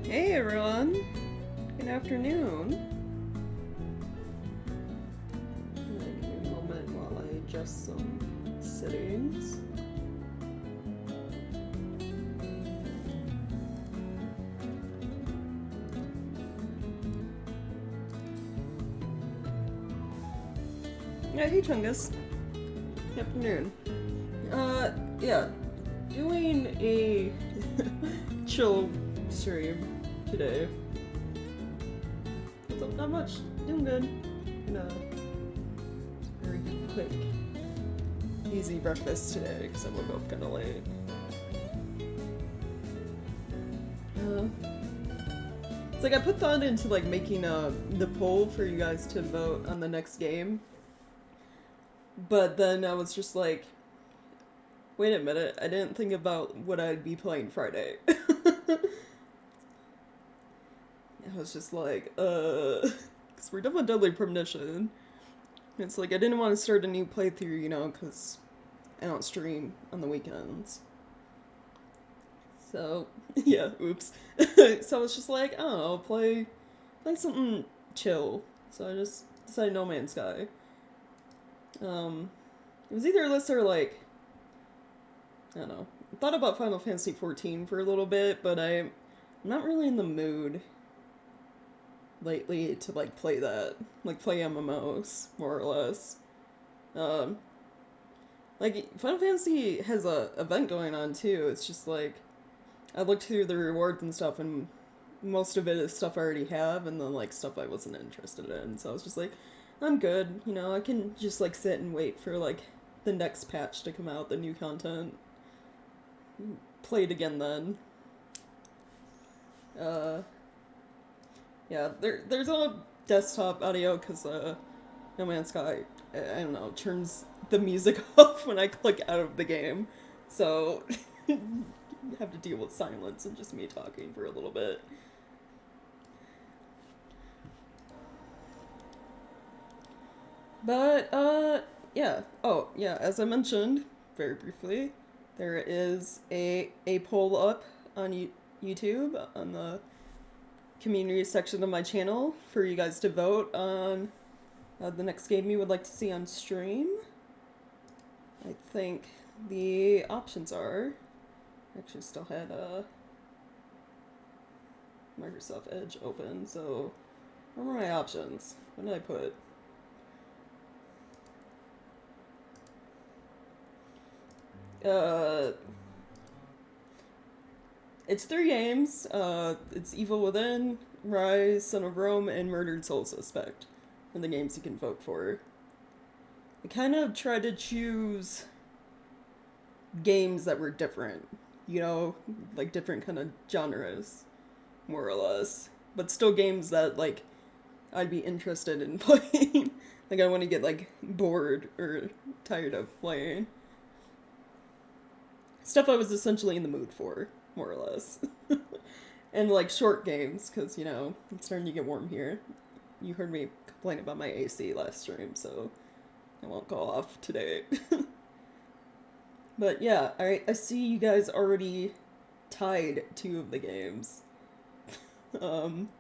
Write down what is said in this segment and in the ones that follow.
Hey everyone, good afternoon. Give me a moment while I adjust some settings. Yeah, hey Chungus. Good afternoon. Yeah, doing a chill stream today. So not much, doing good. Gonna very quick, easy breakfast today because I woke up kind of late. It's like I put thought into like making the poll for you guys to vote on the next game, but then I was just like, wait a minute, I didn't think about what I'd be playing Friday. I was just like, because we're done with Deadly Premonition. It's like I didn't want to start a new playthrough, because I don't stream on the weekends. So, yeah, oops. So I was just like, I don't know, play something chill. So I just decided No Man's Sky. It was either this or like, I don't know. I thought about Final Fantasy XIV for a little bit, but I'm not really in the mood lately to like play that. Like play MMOs, more or less. Um, like Final Fantasy has a event going on too. It's just like I looked through the rewards and stuff, and most of it is stuff I already have, and then like stuff I wasn't interested in. So I was just like, I'm good. I can just like sit and wait for like the next patch to come out, the new content. Play it again then. Uh, yeah, there's a desktop audio because No Man's Sky, I don't know, turns the music off when I click out of the game, so have to deal with silence and just me talking for a little bit. But yeah. Oh yeah, as I mentioned very briefly, there is a poll up on YouTube on the community section of my channel for you guys to vote on the next game you would like to see on stream. I think the options are. I actually still had Microsoft Edge open, so what were my options? What did I put? Uh, it's 3 games. It's Evil Within, Rise, Son of Rome, and Murdered Soul Suspect are the games you can vote for. I kind of tried to choose games that were different, like different kind of genres, more or less, but still games that like I'd be interested in playing. Like I want to get like bored or tired of playing stuff I was essentially in the mood for, more or less. And like short games, because it's starting to get warm here. You heard me complain about my AC last stream, so I won't go off today. But yeah, I see you guys already tied 2 of the games. Um,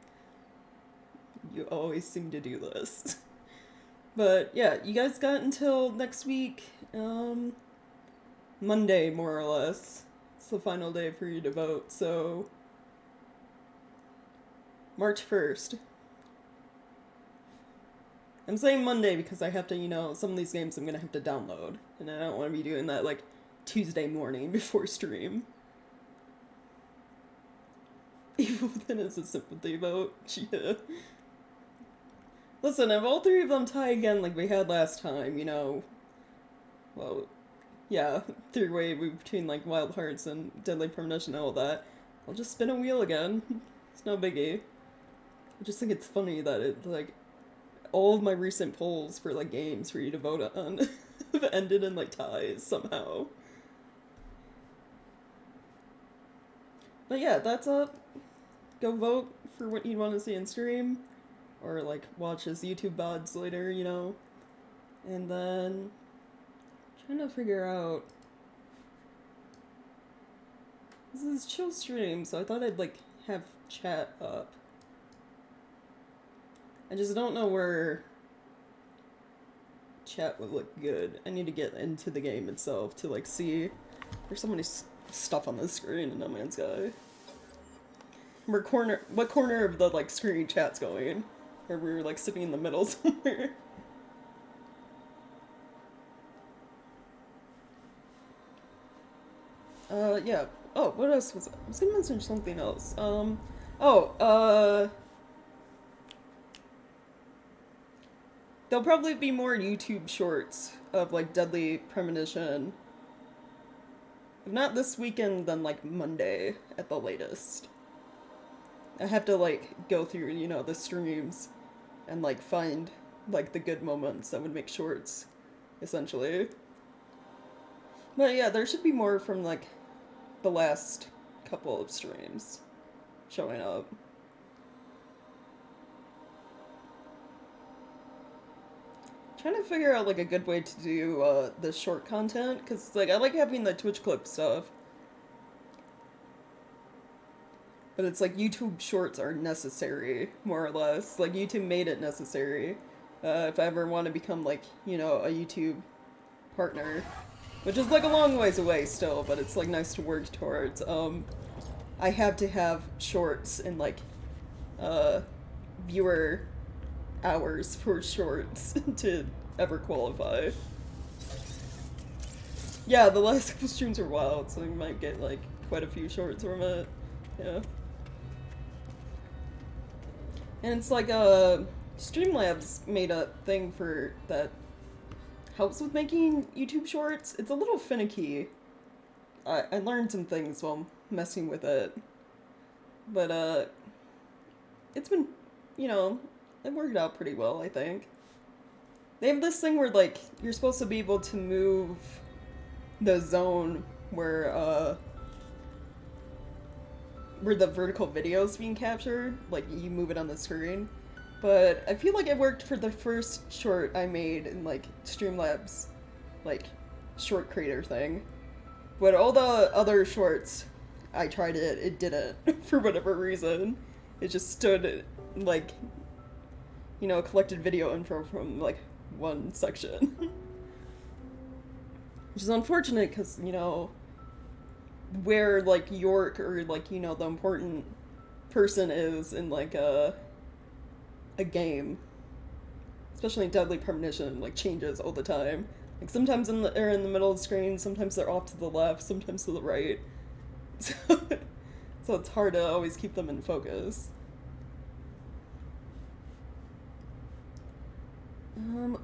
you always seem to do this. But yeah, you guys got until next week, Monday, more or less. It's the final day for you to vote, so March 1st. I'm saying Monday because I have to, some of these games I'm gonna have to download, and I don't want to be doing that like Tuesday morning before stream. Evil Within is a sympathy vote. Yeah. Listen, if all 3 of them tie again like we had last time, well, yeah, 3-way between like Wild Hearts and Deadly Premonition and all that, I'll just spin a wheel again. It's no biggie. I just think it's funny that it like all of my recent polls for like games for you to vote on have ended in like ties somehow. But yeah, that's up. Go vote for what you'd want to see in stream, or like watch his YouTube VODs later. And then trying to figure out. This is chill stream, so I thought I'd like have chat up. I just don't know where chat would look good. I need to get into the game itself to like see. There's so many stuff on the screen in No Man's Sky. What corner of the like screen chat's going? Or we're like sitting in the middle somewhere. Yeah. Oh, what else was I was gonna mention something else. There'll probably be more YouTube shorts of like Deadly Premonition. If not this weekend, then like Monday at the latest. I have to like go through, you know, the streams and like find like the good moments that would make shorts, essentially. But yeah, there should be more from like the last couple of streams showing up. Trying to figure out like a good way to do the short content, because like I like having the Twitch clip stuff, but it's like YouTube shorts are necessary, more or less. Like YouTube made it necessary. If I ever want to become like, you know, a YouTube partner, which is like a long ways away still, but it's like nice to work towards. I have to have shorts and like viewer hours for shorts to ever qualify. Yeah, the last couple streams are wild, so you might get like quite a few shorts from it. Yeah. And it's like Streamlabs made a thing for that helps with making YouTube shorts. It's a little finicky. I learned some things while messing with it. But it's been, you know, it worked out pretty well, I think. They have this thing where like you're supposed to be able to move the zone where the vertical video is being captured, like you move it on the screen. But I feel like it worked for the first short I made in like Streamlabs, like short creator thing. But all the other shorts I tried it didn't for whatever reason. It just stood like, you know, collected video info from like one section. Which is unfortunate because, you know, where like York or like, you know, the important person is in like a game, especially in Deadly Premonition, like changes all the time. Like sometimes they're in the middle of the screen, sometimes they're off to the left, sometimes to the right. So it's hard to always keep them in focus.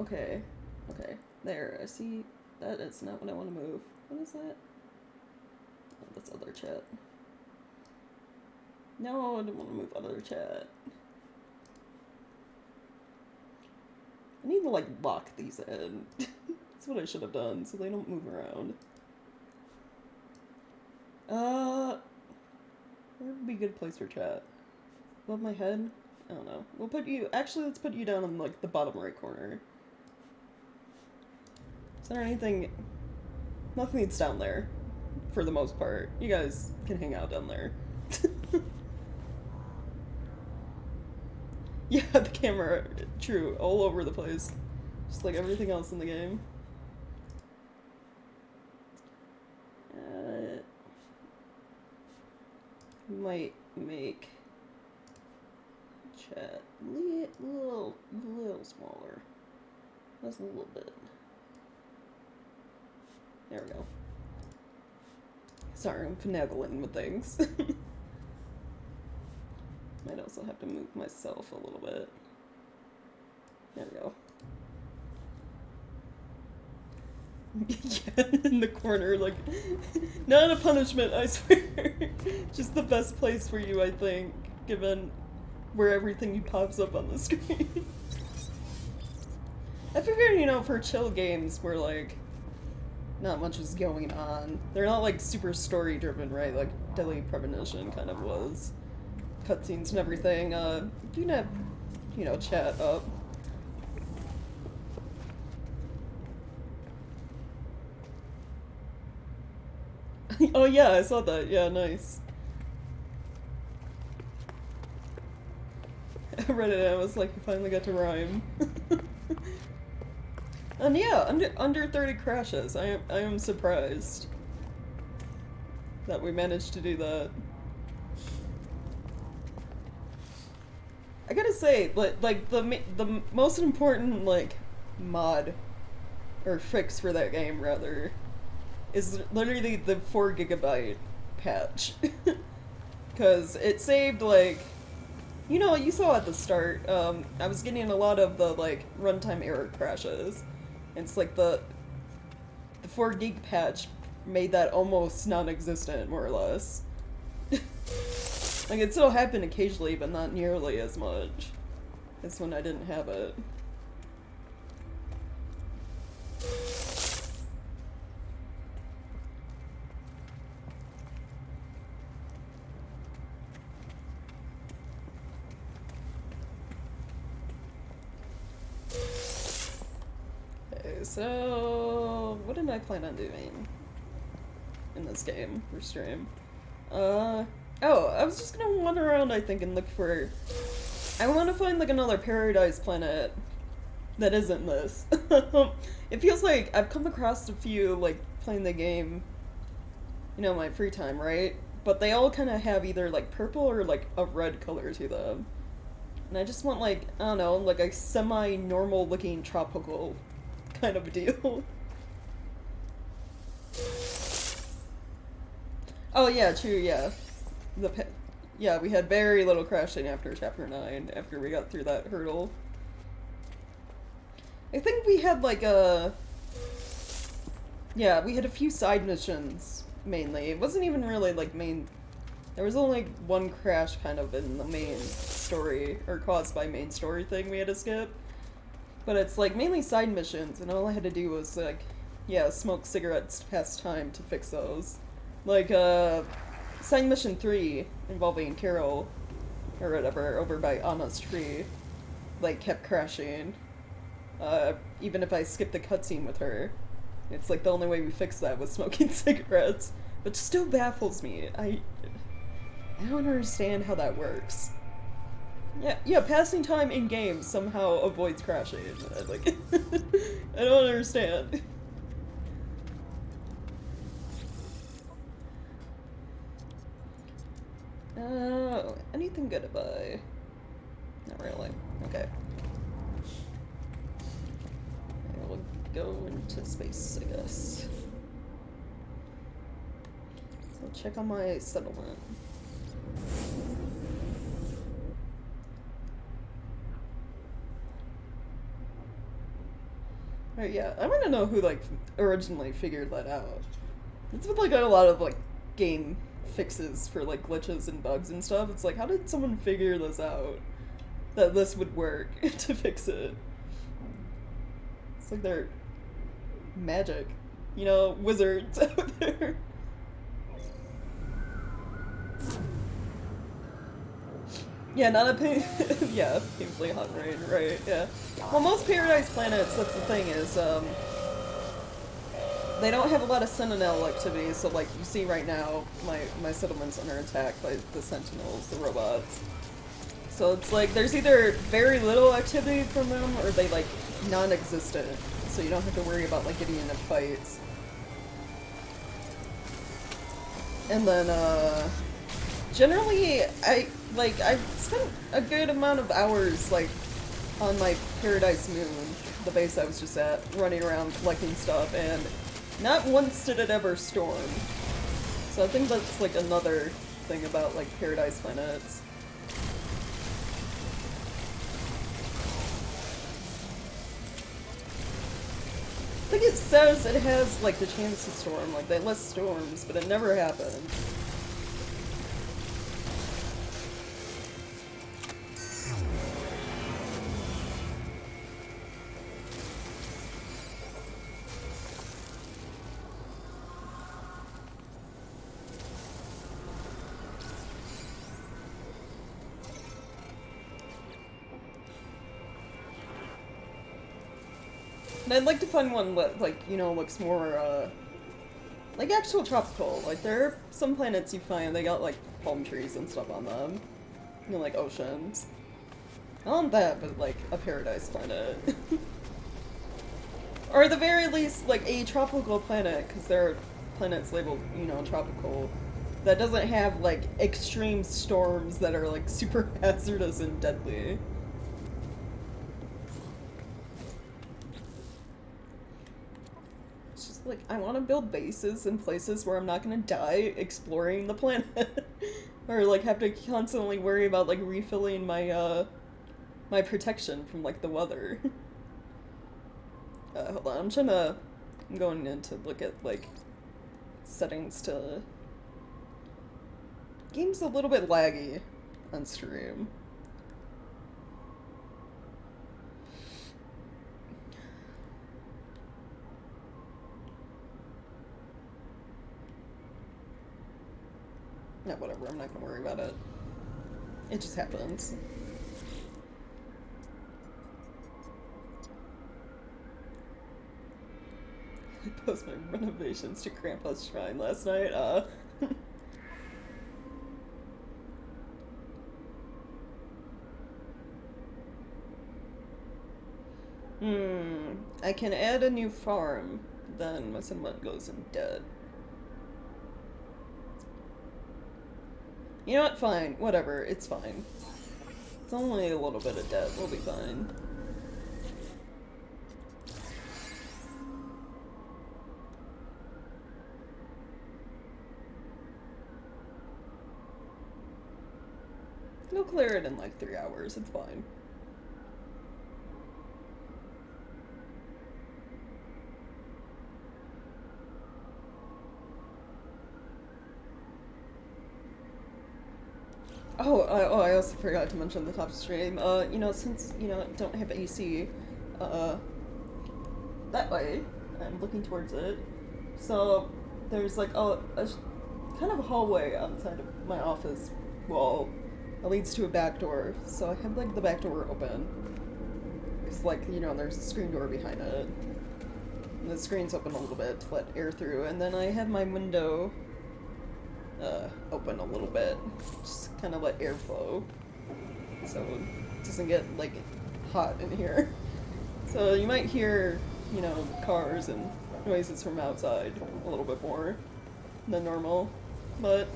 Okay. Okay. There, I see that is not what I want to move. What is that? Oh, that's other chat. No, I don't want to move other chat. I need to, like, lock these in. That's what I should have done, so they don't move around. Where would be a good place for chat? Above my head? I don't know. We'll put you... Actually, let's put you down in, like, the bottom right corner. Is there anything... Nothing's down there, for the most part. You guys can hang out down there. Yeah, the camera, true, all over the place. Just like everything else in the game. Might make chat little smaller. Just a little bit. There we go. Sorry, I'm finagling with things. Might also have to move myself a little bit. There we go. Yeah, in the corner, like, not a punishment, I swear. Just the best place for you, I think, given where everything pops up on the screen. I figured, you know, for chill games where, like, not much is going on. They're not, like, super story-driven, right? Like, Deadly Premonition kind of was. Cutscenes and everything. You can have, you know, chat up. Oh yeah, I saw that. Yeah, nice. read it and I was like, I finally got to rhyme. And yeah, under 30 crashes. I am surprised that we managed to do that. I gotta say, like the most important like mod or fix for that game rather is literally the 4 GB patch, because it saved like, you know, you saw at the start. I was getting a lot of the like runtime error crashes. And it's like the 4 GB patch made that almost non-existent, more or less. Like, it still happened occasionally, but not nearly as much as when I didn't have it. Okay, so what did I plan on doing in this game for stream? Oh, I was just gonna wander around, I think, and look for... I want to find, like, another paradise planet that isn't this. It feels like I've come across a few, like, playing the game, you know, my free time, right? But they all kind of have either, like, purple or, like, a red color to them. And I just want, like, I don't know, like a semi-normal looking tropical kind of deal. Oh, yeah, true, yeah. Yeah, we had very little crashing after Chapter 9, after we got through that hurdle. I think we had like yeah, we had a few side missions, mainly. It wasn't even really like main... There was only one crash kind of in the main story, or caused by main story thing we had to skip. But it's like mainly side missions, and all I had to do was like, yeah, smoke cigarettes to pass time to fix those. Like, side mission 3, involving Carol, or whatever, over by Anna's tree, like, kept crashing. Even if I skipped the cutscene with her. It's like the only way we fixed that was smoking cigarettes. Which still baffles me. I don't understand how that works. Yeah, passing time in games somehow avoids crashing. Like, I don't understand. Anything good to buy? Not really. Okay. We'll go into space, I guess. So check on my settlement. Alright, yeah, I want to know who, like, originally figured that out. It's been, like, a lot of, like, game fixes for, like, glitches and bugs and stuff. It's like, how did someone figure this out? That this would work to fix it. It's like they're magic. You know, wizards out there. Yeah, not a yeah, painfully hot rain, right, yeah. Well, most Paradise planets, that's the thing, is, they don't have a lot of Sentinel activity, so, like, you see right now, my settlement's under attack by the Sentinels, the robots. So it's like, there's either very little activity from them, or they, like, non-existent, so you don't have to worry about, like, getting into fights. And then, generally, I've spent a good amount of hours, like, on my Paradise Moon, the base I was just at, running around collecting stuff, and not once did it ever storm. So I think that's, like, another thing about, like, Paradise planets. I think it says it has, like, the chance to storm, like, they list storms, but it never happened. And I'd like to find one that, like, you know, looks more, like, actual tropical. Like, there are some planets you find, they got, like, palm trees and stuff on them. You know, like, oceans. Not that, but like a paradise planet. Or at the very least, like a tropical planet, because there are planets labeled, you know, tropical, that doesn't have like extreme storms that are like super hazardous and deadly. It's just like, I want to build bases in places where I'm not gonna die exploring the planet. Or like have to constantly worry about like refilling my protection from like the weather. Hold on, I'm going in to look at like settings to. Game's a little bit laggy on stream. Yeah, whatever, I'm not gonna worry about it. It just happens. I posted my renovations to Grandpa's shrine last night. I can add a new farm, then my settlement goes in debt. You know what? Fine. Whatever. It's fine. It's only a little bit of debt. We'll be fine. We'll clear it in like 3 hours. It's fine. I also forgot to mention the top stream. You know, since, you know, I don't have AC, that way, I'm looking towards it. So, there's like kind of a hallway outside of my office wall that leads to a back door. So I have like the back door open. Because like, you know, there's a screen door behind it. And the screen's open a little bit to let air through. And then I have my window open a little bit, just kind of let air flow, so it doesn't get like hot in here. So you might hear, you know, cars and noises from outside a little bit more than normal, but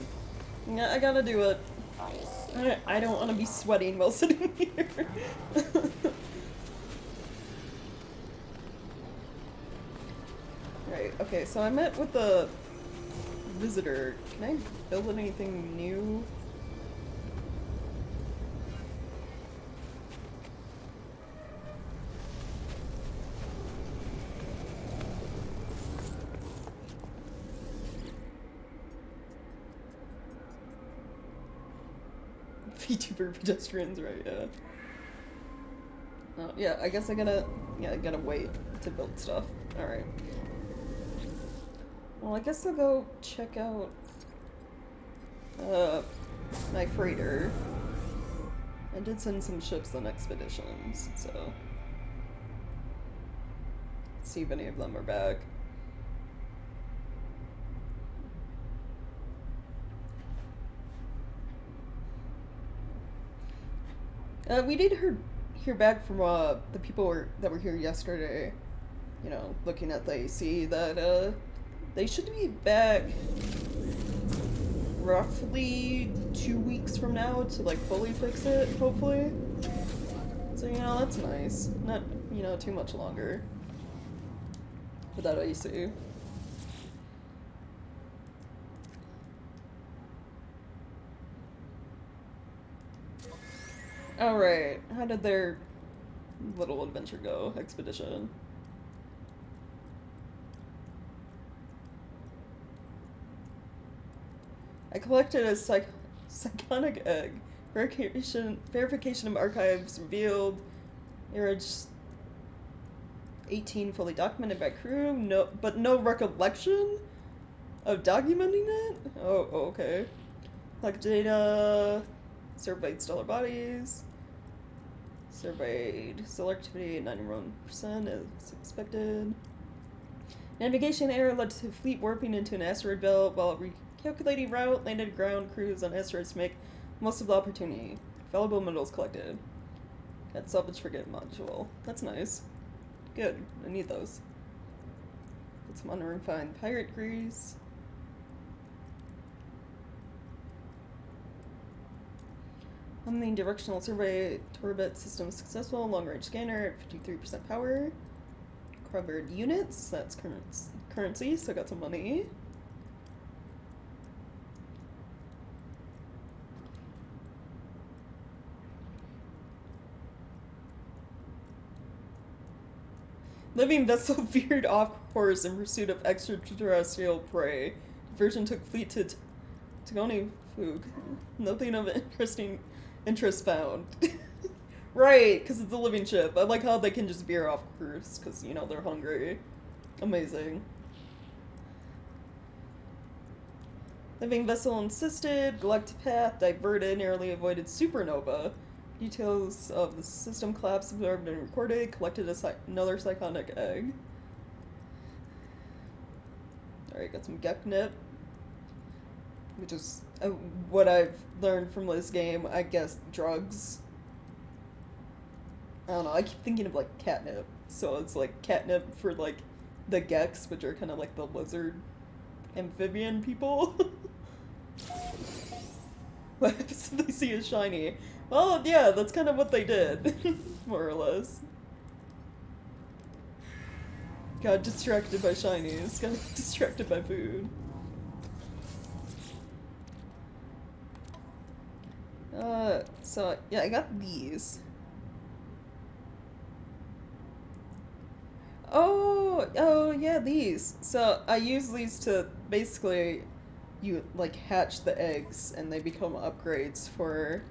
yeah, I gotta do it. I don't want to be sweating while sitting here. Right, okay, so I met with the visitor. Can I build anything new? VTuber pedestrians, right? Yeah. Oh, yeah. I guess I gotta wait to build stuff. All right. Well, I guess I'll go check out my freighter. I did send some ships on expeditions, so let's see if any of them are back. We did hear back from the people that were here yesterday. You know, looking at the AC, that they should be back roughly 2 weeks from now to like fully fix it, hopefully. So, you know, that's nice. Not, you know, too much longer without AC. Alright, how did their little adventure go, expedition? I collected a psychonic egg. Verification of archives revealed. Marriage 18 fully documented by crew. But no recollection of documenting it? Oh, okay. Collect data. Surveyed stellar bodies. Surveyed stellar activity 91% as expected. Navigation error led to fleet warping into an asteroid belt while recalculating route. Landed ground crews on asteroids to make most of the opportunity. Valuable minerals collected. Got salvage frigate module. That's nice. Good. I need those. Get some unrefined pirate grease. Omnidirectional survey orbit system successful. Long range scanner at 53% power. Covered units. That's currency, so I got some money. Living vessel veered off course in pursuit of extraterrestrial prey. Diversion took fleet to Tagoni Fug. Nothing of interest found. Right, because it's a living ship. I like how they can just veer off course, because, you know, they're hungry. Amazing. Living vessel insisted, galactic path diverted, narrowly avoided supernova. Details of the system collapse observed and recorded, collected another psychotic egg. Alright, got some Geknip. Which is what I've learned from this game, I guess, drugs. I don't know, I keep thinking of, like, catnip. So it's, like, catnip for, like, the Geks, which are kind of like the lizard amphibian people. What happens if they see a shiny? Well, yeah, that's kind of what they did. More or less. Got distracted by shinies. Got distracted by food. So, yeah, I got these. Oh, yeah, these. So, I use these to basically, you, like, hatch the eggs, and they become upgrades for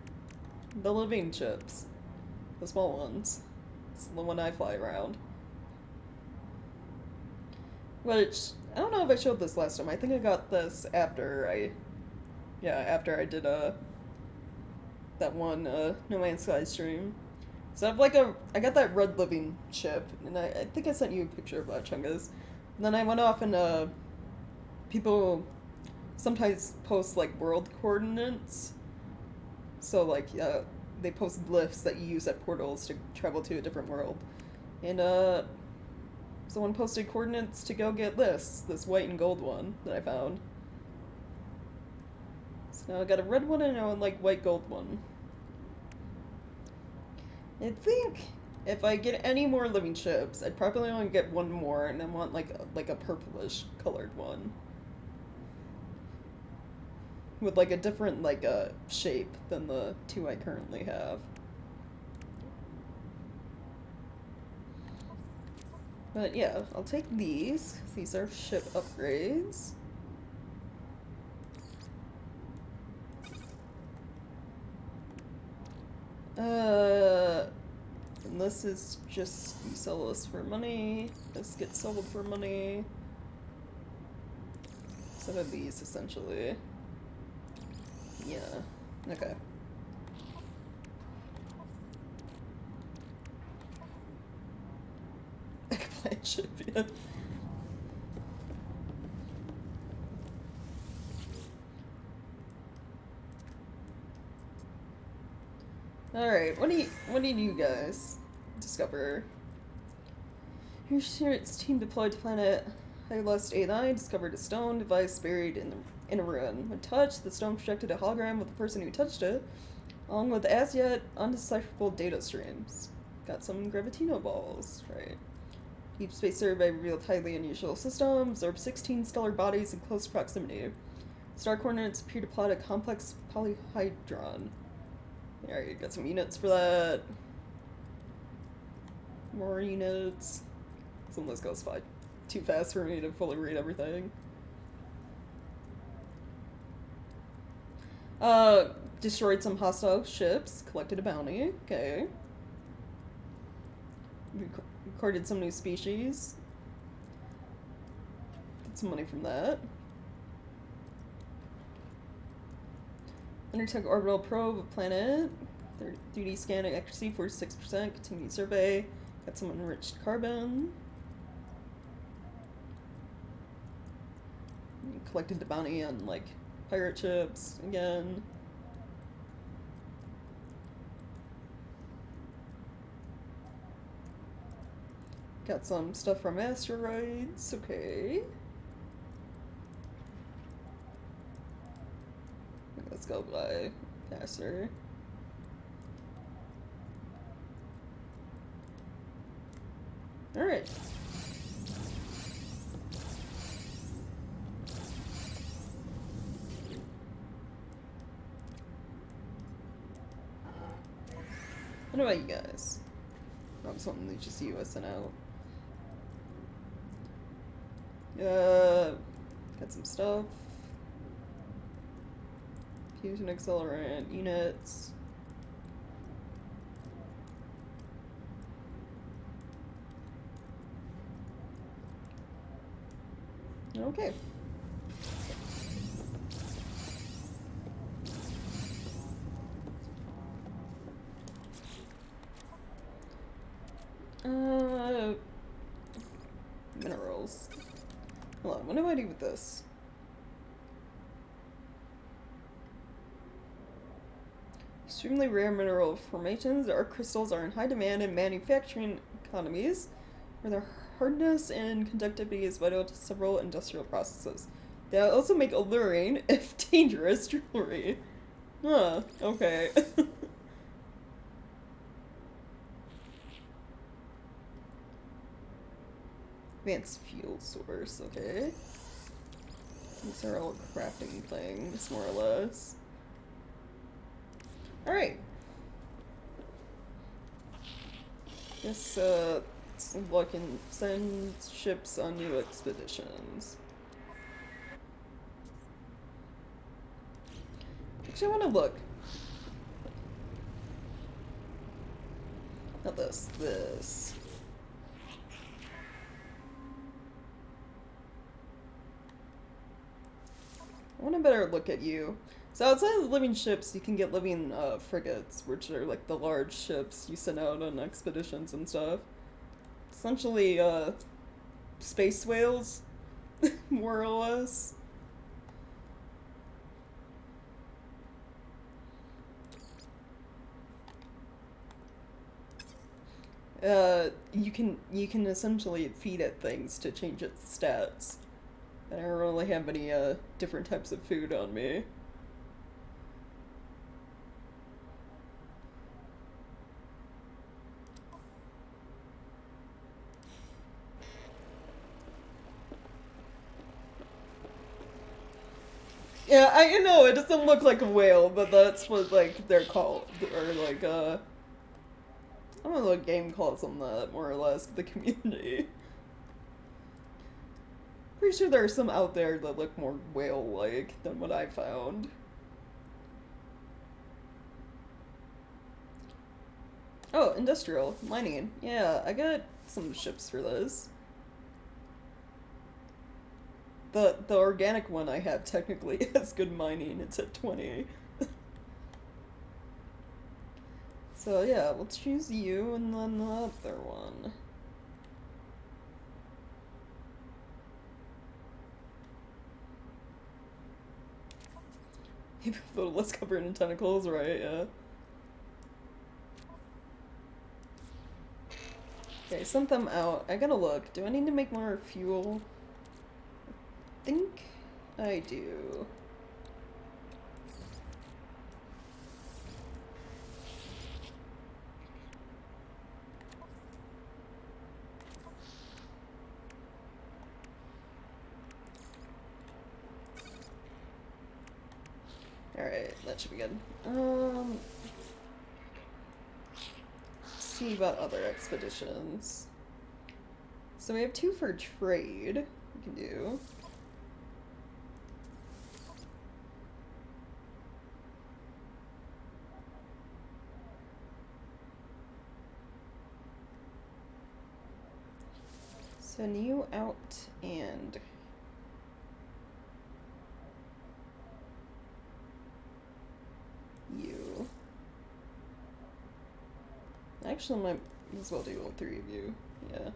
the living chips. The small ones. It's the one I fly around. Which, I don't know if I showed this last time. I think I got this after I did, that one, No Man's Sky stream. So I got that red living chip, and I think I sent you a picture of that, Chungus. And then I went off and, people sometimes post, like, world coordinates. So, like, they post glyphs that you use at portals to travel to a different world. And, someone posted coordinates to go get this white and gold one that I found. So now I got a red one and a, like, white gold one. I think if I get any more living chips, I'd probably only get one more, and I want like a purplish colored one with like a different like shape than the two I currently have. But yeah, I'll take these. These are ship upgrades. And this is just, you sell this for money, this gets sold for money. Some of these, essentially. Yeah, okay. Eggplant ship, yeah. Alright, what did you guys discover? Your ship's team deployed to planet Hylos A9 discovered a stone device buried in a ruin. When touched, the stone projected a hologram of the person who touched it, along with as yet undecipherable data streams. Got some gravitino balls, right. Deep Space Survey revealed highly unusual system, absorbed 16 stellar bodies in close proximity. Star coordinates appear to plot a complex polyhedron. Alright, got some units for that. More units. Some of this goes too fast for me to fully read everything. Destroyed some hostile ships, collected a bounty. Okay. Recorded some new species. Get some money from that. Undertook orbital probe of planet. 3D scan accuracy 46%. Continued survey. Got some enriched carbon. Collected the bounty on, like, pirate ships again. Got some stuff from asteroids, okay. Let's go by faster. Alright. What about you guys? Not something that just you sent out. Got some stuff. Fusion accelerant units. Okay. Minerals. Hold on, what do I do with this? Extremely rare mineral formations, art crystals are in high demand in manufacturing economies, where their hardness and conductivity is vital to several industrial processes. They also make alluring, if dangerous, jewelry. Huh, okay. Advanced fuel source, okay. These are all crafting things, more or less. Alright. Guess, let's look and send ships on new expeditions. Actually, I want to look. Not this, this. I want a better look at you. So outside of living ships, you can get living frigates, which are like the large ships you send out on expeditions and stuff. Essentially, space whales, more or less. You can essentially feed it things to change its stats. I don't really have any different types of food on me. Yeah, I know it doesn't look like a whale, but that's what like they're called, or like I don't know what game calls them that, more or less, the community. Pretty sure there are some out there that look more whale-like than what I found. Oh, industrial mining. Yeah, I got some ships for this. The organic one I have technically has good mining. It's at 20. So yeah, let's choose you and then the other one. Maybe a little less covered in tentacles, right? Yeah. Okay, sent them out. I gotta look. Do I need to make more fuel? I think I do. Alright, that should be good. Let's see about other expeditions. So we have 2 for trade we can do. Send you out and you. Actually, I might as well do all 3 of you. Yeah.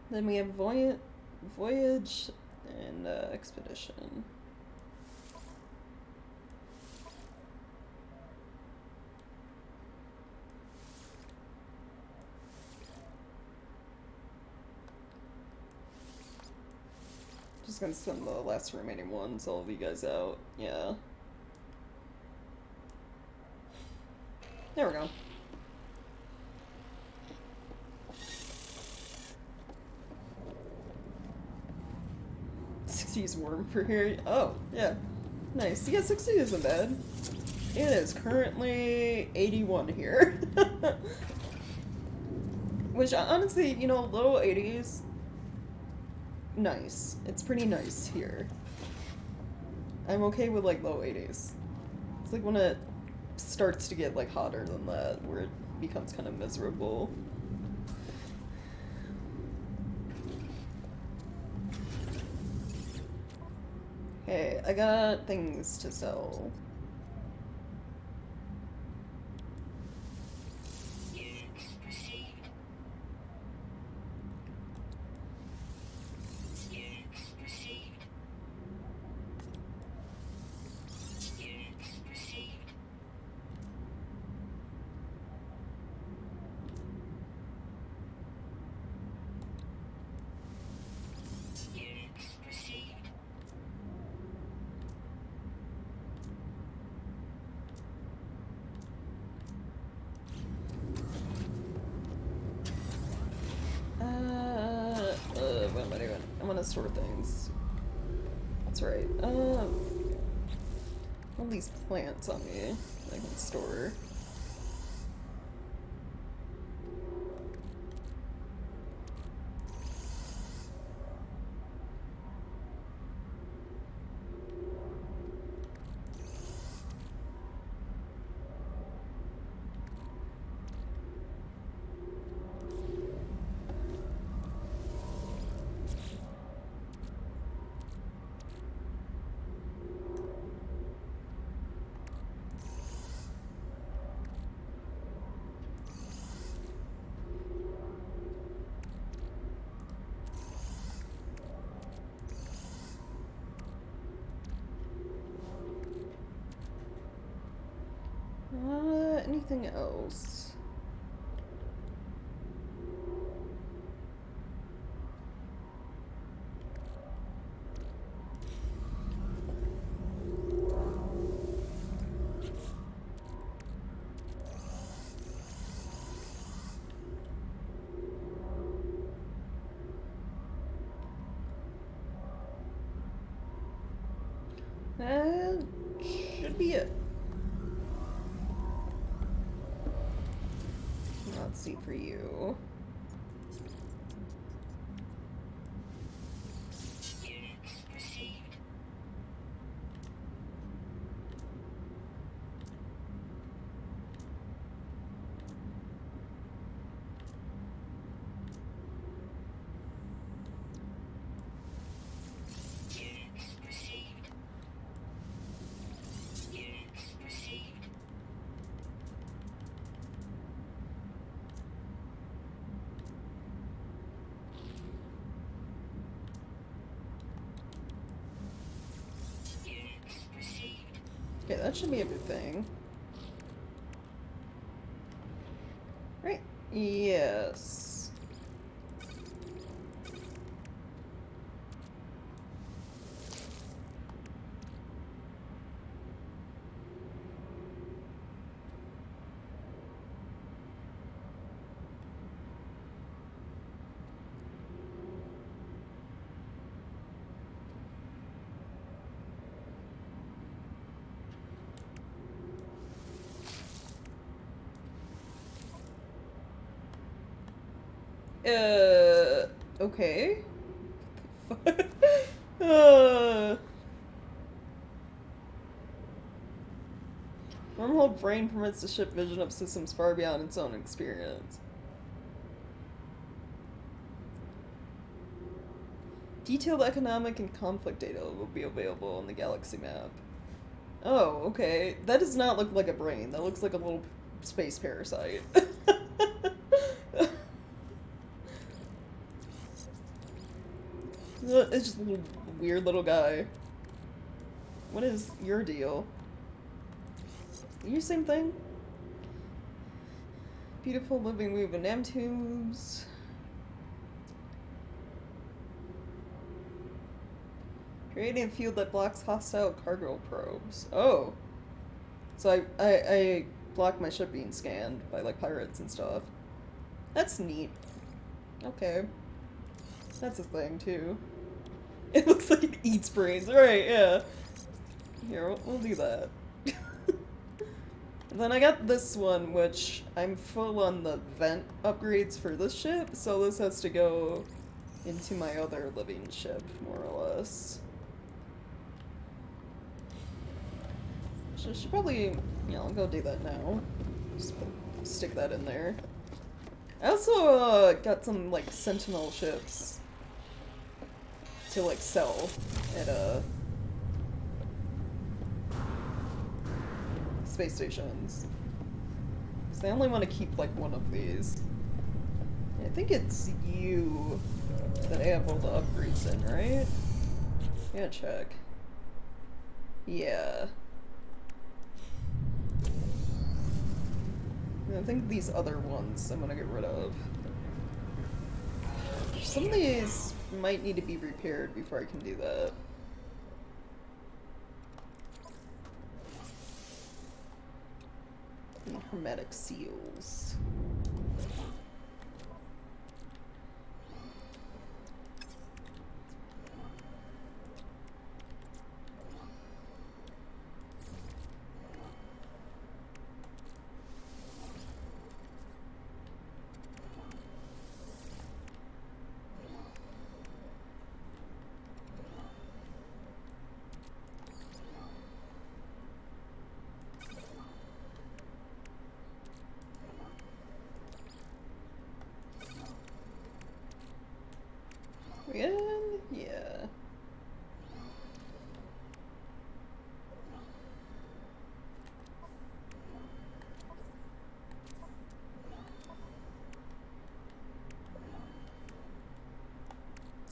Then we have voyage and expedition. just gonna send the last remaining ones, all of you guys out. Yeah. There we go. '60s worm for here. Oh, yeah. Nice. Yeah, 60 isn't bad. It is currently 81 here. Which, honestly, you know, low 80s, nice. It's pretty nice here. I'm okay with, like, low 80s. It's like when it starts to get, like, hotter than that, where it becomes kind of miserable. Hey, I got things to sell. What am I doing? I'm gonna sort things. That's right. All these plants on me I can store. Anything else? That should be it. Let's see for you. Okay, that should be a good thing. Right. Yes. Okay. Wormhole brain permits the ship vision of systems far beyond its own experience. Detailed economic and conflict data will be available on the galaxy map. Oh, okay. That does not look like a brain. That looks like a little space parasite. It's just a little weird little guy. What is your deal? You same thing? Beautiful living moving M tubes. Creating a field that blocks hostile cargo probes. Oh. So I block my ship being scanned by, like, pirates and stuff. That's neat. Okay. That's a thing, too. It looks like it eats brains. Right, yeah. Here, we'll do that. And then I got this one, which I'm full on the vent upgrades for this ship, so this has to go into my other living ship, more or less. Should probably, yeah, I'll go do that now. Just stick that in there. I also got some, like, Sentinel ships to, like, sell at space stations. Because I only want to keep, like, one of these. I think it's you that I have all the upgrades in, right? Yeah, check. Yeah. I think these other ones I'm gonna get rid of. Some of these might need to be repaired before I can do that. And hermetic seals. Yeah.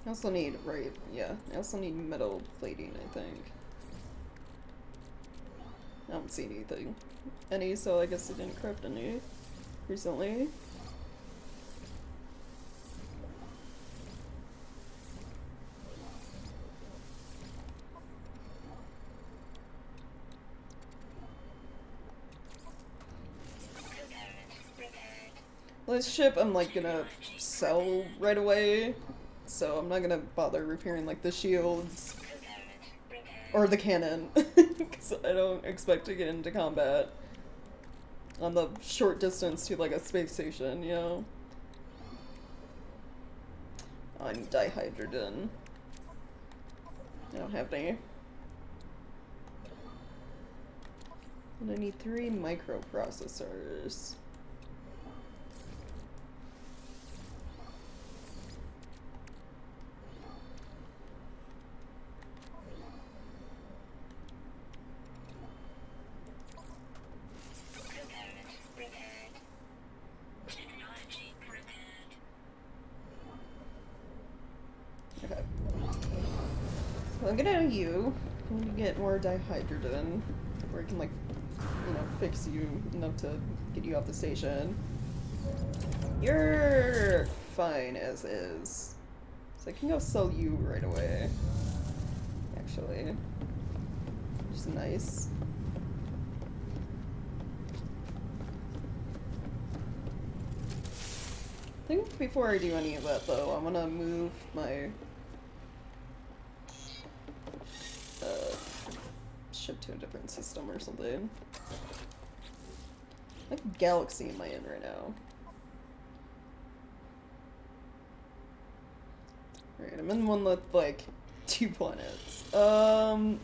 I also need, right, yeah. I also need metal plating, I think. I don't see any, so I guess I didn't craft any recently. This ship I'm, like, gonna sell right away, so I'm not gonna bother repairing, like, the shields or the cannon, because I don't expect to get into combat on the short distance to, like, a space station, you know? Oh, I need dihydrogen. I don't have any. And I need 3 microprocessors. Okay. So I'm gonna you. I'm gonna get more dihydrogen, where I can, like, you know, fix you enough to get you off the station. You're fine as is. So I can go sell you right away. Actually. Which is nice. I think before I do any of that, though, I'm gonna move my ship to a different system or something. What galaxy am I in right now? Alright, I'm in one with, like, 2 planets. Alright.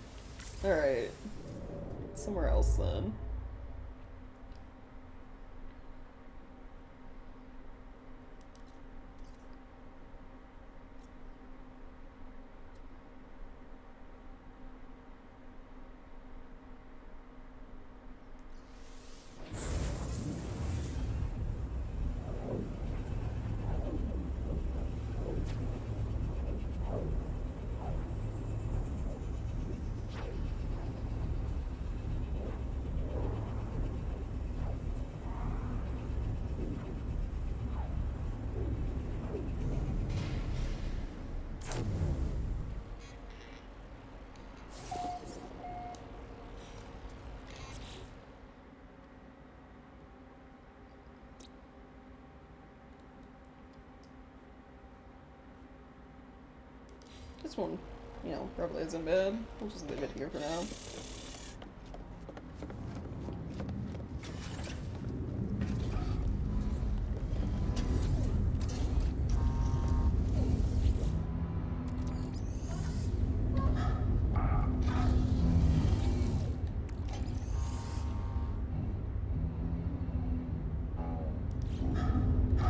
Somewhere else, then. this one, you know, probably isn't bad. We'll just leave it here for now.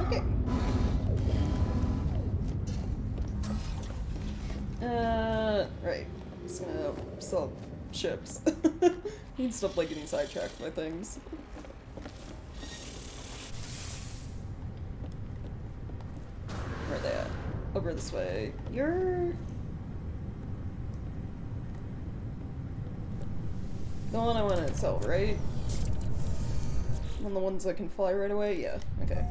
Okay. Right. Just gonna sell ships. Need stuff like getting sidetracked by things. Where are they at? Over this way. You're... the one I want to sell, right? One of the ones that can fly right away? Yeah, okay.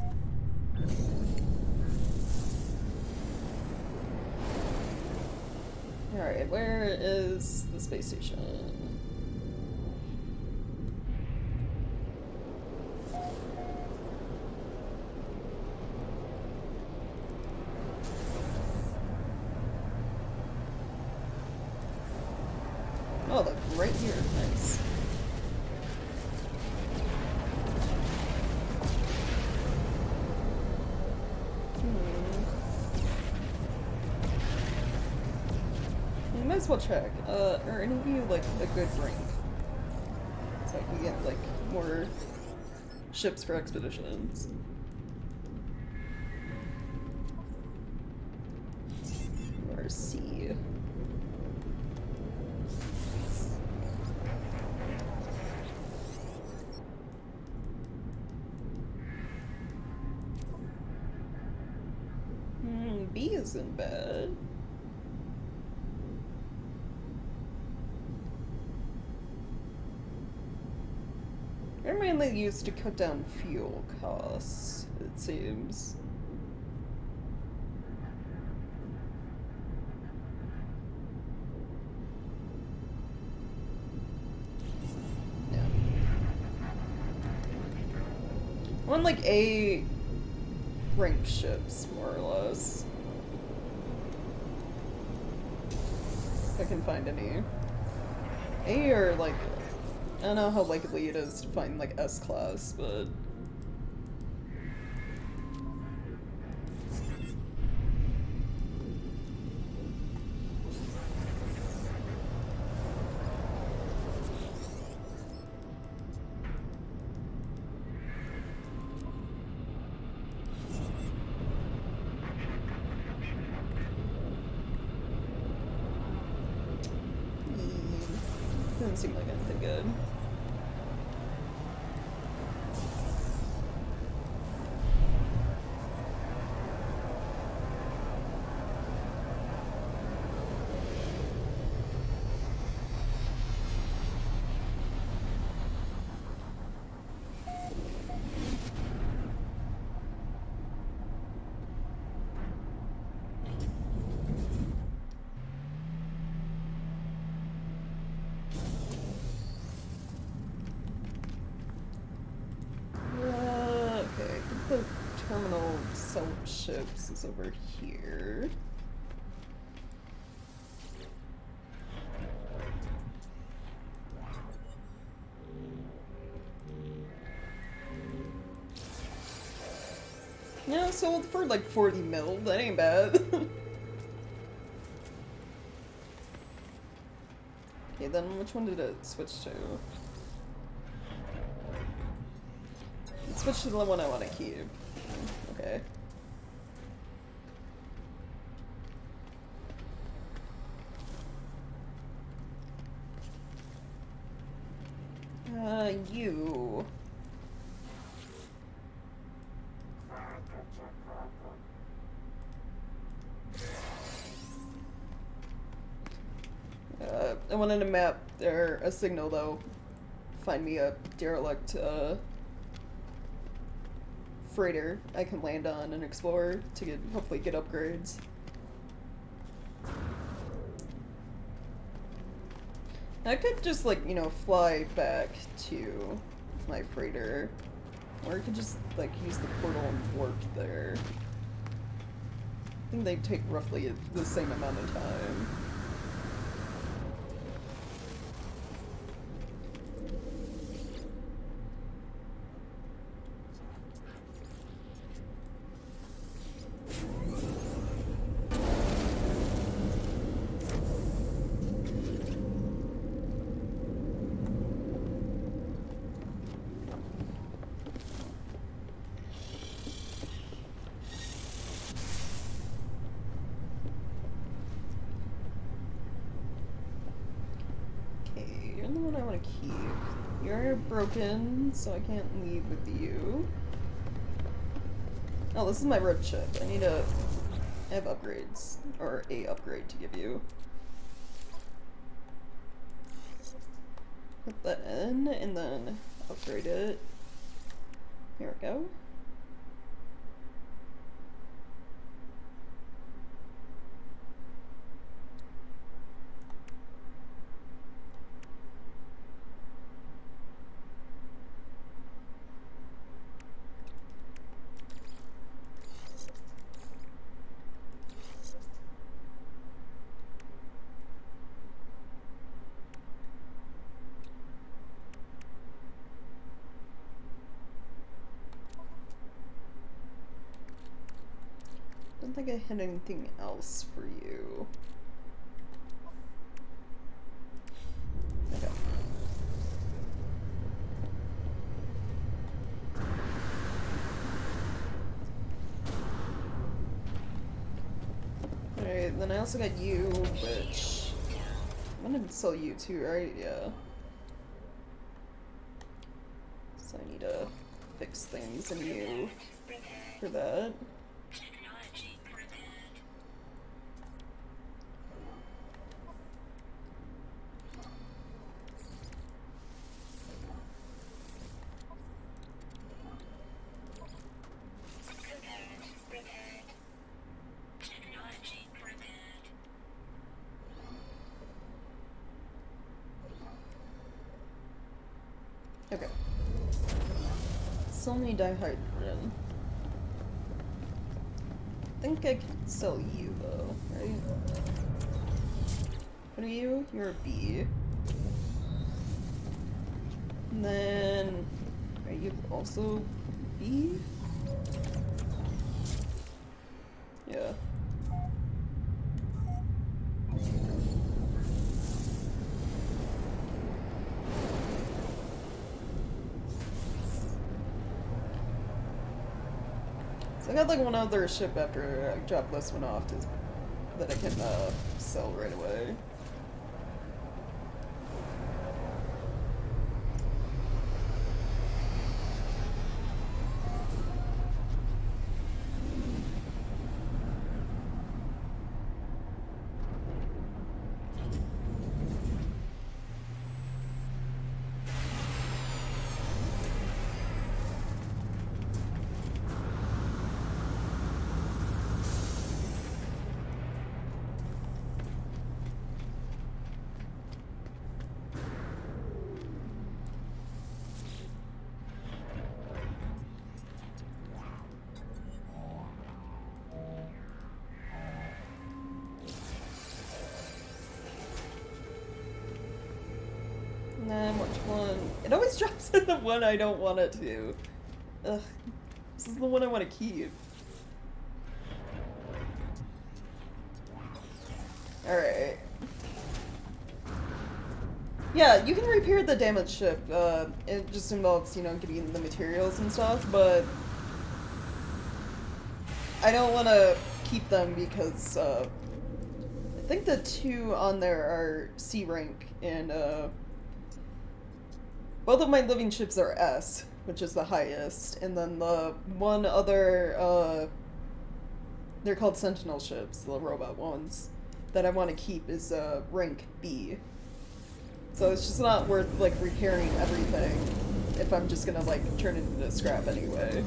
Alright, where is the space station? Oh, they're right here. Nice. You might as well check. Are any of you, like, a good drink? So I can get, like, more ships for expeditions. Or sea. B isn't bad. They're mainly used to cut down fuel costs, it seems. Yeah. I want like A rank ships, more or less. If I can find any. A or like, I don't know how likely it is to find like S-class, but doesn't seem like anything good. Okay, the terminal sell ships is over here. Yeah, sold for like 40 mil, that ain't bad. Okay, then which one did it switch to? It switched to the one I want to keep. Okay. You. I wanted a map, or a signal though. Find me a derelict, freighter I can land on and explore to get, hopefully get upgrades. I could just like, you know, fly back to my freighter, or I could just like use the portal and warp there. I think they take roughly the same amount of time. You're broken, so I can't leave with you. Oh, this is my red chip. I have upgrades, or a upgrade to give you. Put that in, and then upgrade it. Here we go. I don't think I had anything else for you. Okay. Alright, then I also got you, which I'm gonna sell you too, right? Yeah. So I need to fix things in you for that. Okay. Sell me dihydrogen. I think I can sell you though, right? What are you? You're a B. And then are you also B? Yeah. So I got like one other ship after I dropped this one off that I can sell right away. And then which one? It always drops in the one I don't want it to. Ugh. This is the one I want to keep. Alright. Yeah, you can repair the damaged ship. It just involves, you know, getting the materials and stuff, but I don't want to keep them because, I think the two on there are C rank, and, both of my living ships are S, which is the highest, and then the one other, they're called Sentinel ships, the robot ones, that I want to keep is, rank B. So it's just not worth, like, repairing everything if I'm just gonna, like, turn it into scrap anyway.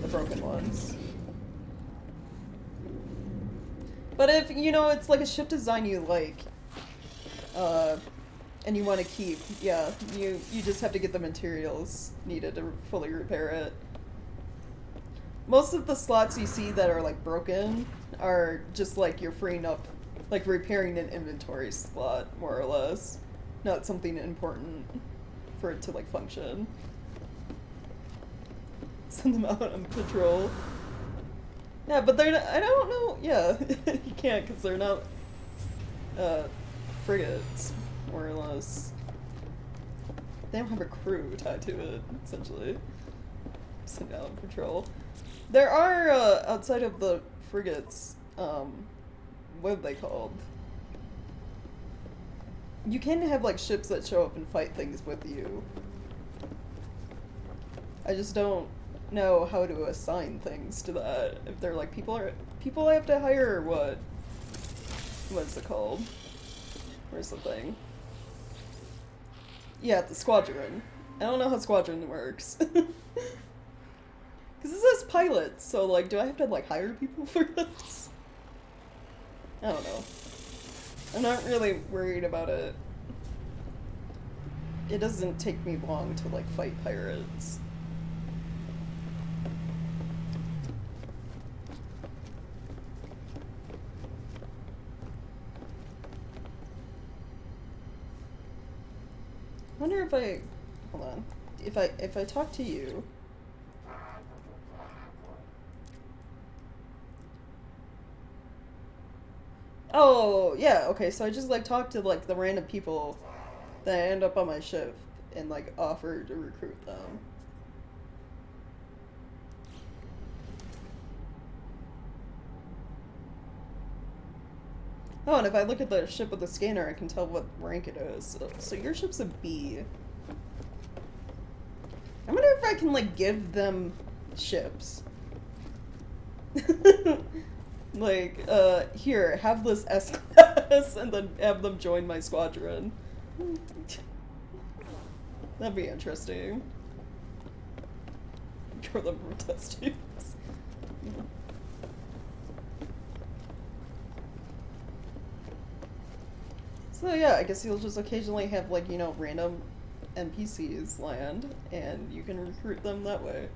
The broken ones. But if, you know, it's like a ship design you like, and you want to keep, yeah, you just have to get the materials needed to fully repair it. most of the slots you see that are like broken are just like you're freeing up, like repairing an inventory slot, more or less. Not something important for it to like function. Send them out on patrol. Yeah, but they're not, I don't know, yeah, you can't because they're not frigates, more or less. They don't have a crew tied to it, essentially. Send out on patrol. There are, outside of the frigates, what are they called? You can have, like, ships that show up and fight things with you. I just don't know how to assign things to that. If they're, like, people I have to hire or what? What is it called? Where's the thing? Yeah, the squadron. I don't know how squadron works. Because this says pilots, so, like, do I have to, like, hire people for this? I don't know. I'm not really worried about it. It doesn't take me long to, like, fight pirates. I wonder if I... Hold on. If I talk to you... Oh, yeah, okay, so I just, like, talk to, like, the random people that end up on my ship and, like, offer to recruit them. Oh, and if I look at the ship with the scanner, I can tell what rank it is. So your ship's a B. I wonder if I can, like, give them ships. Like, here, have this S-class, and then have them join my squadron. That'd be interesting. Girl, the test tubes. So yeah, I guess you'll just occasionally have, like, you know, random NPCs land, and you can recruit them that way.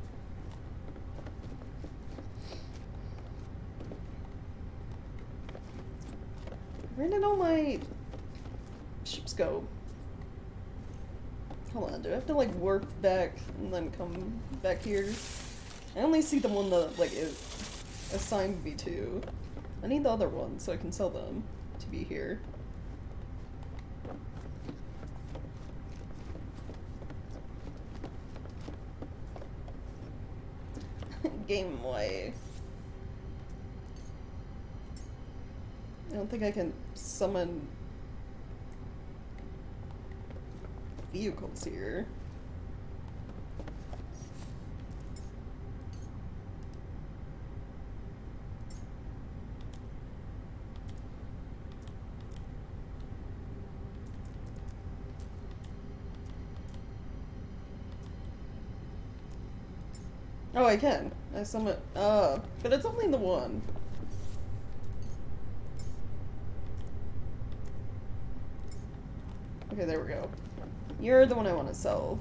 Where did all my ships go? Hold on, do I have to, like, warp back and then come back here? I only see the one that, like, it assigned me to. I need the other one so I can sell them to be here. Gameway. I don't think I can summon vehicles here. Oh, I can. I summon. But it's only the one. Okay, there we go. You're the one I want to sell.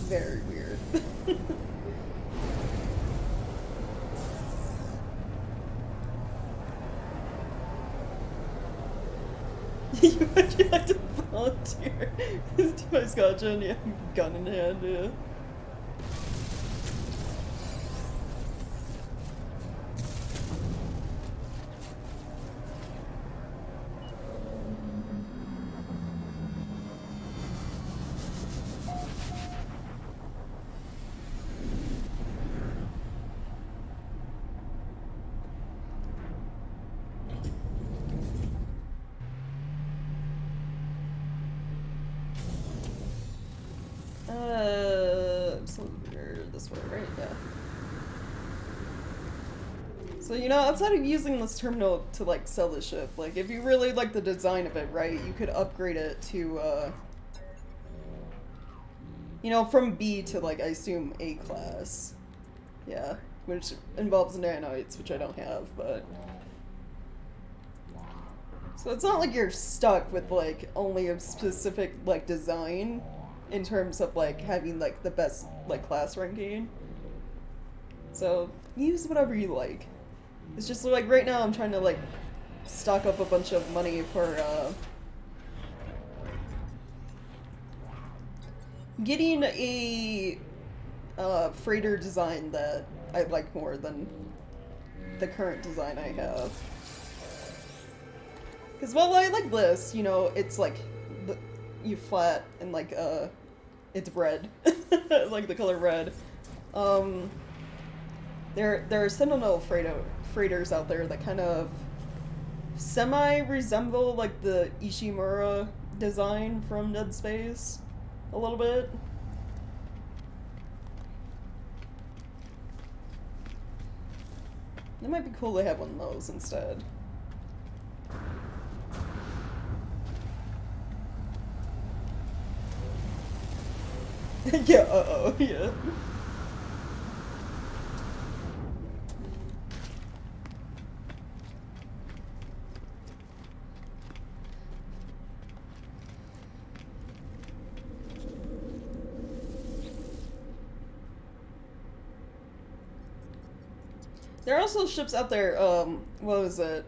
Very weird. You actually like to volunteer to my squadron, yeah, gun in hand, yeah. This way, right? Yeah. So, you know, outside of using this terminal to, like, sell the ship, like, if you really like the design of it, right, you could upgrade it to, you know, from B to, like, I assume A class. Yeah. Which involves nanites, which I don't have, but... So it's not like you're stuck with like only a specific like design in terms of like having like the best like class ranking. So use whatever you like. It's just like right now I'm trying to like stock up a bunch of money for getting a freighter design that I like more than the current design I have. Because while I like this, you know, it's like you flat and like it's red, like the color red. Um, there are Sentinel freighters out there that kind of semi resemble like the Ishimura design from Dead Space a little bit. It might be cool to have one of those instead. Yeah, uh-oh, yeah. There are also ships out there, what was it?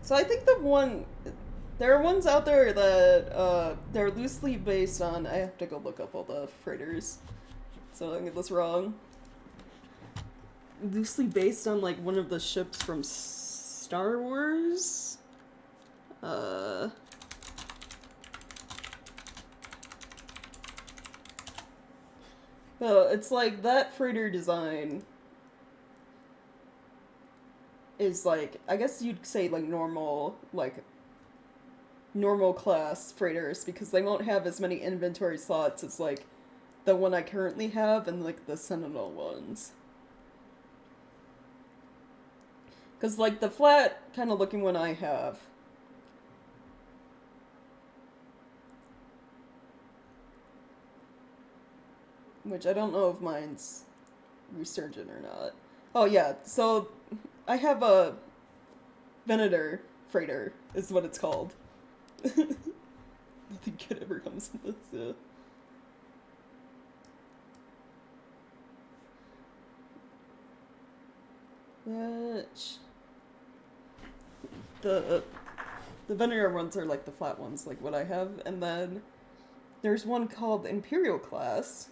So I think there are ones out there that, they're loosely based on, I have to go look up all the freighters, so I don't get this wrong. Loosely based on, like, one of the ships from Star Wars? Oh, it's like that freighter design is like, I guess you'd say like normal class freighters because they won't have as many inventory slots as like the one I currently have and like the Sentinel ones. Because like the flat kind of looking one I have, which I don't know if mine's resurgent or not. Oh yeah, so I have a Venator freighter is what it's called. Nothing good ever comes from this, yeah. Which the Venator ones are like the flat ones, like what I have, and then there's one called Imperial class,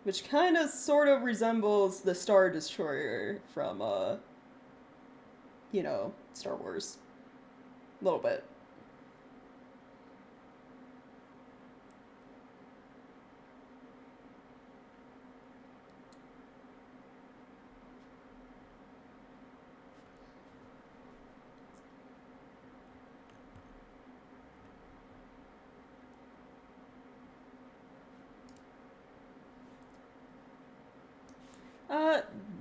which kind of sort of resembles the Star Destroyer from you know, Star Wars, a little bit.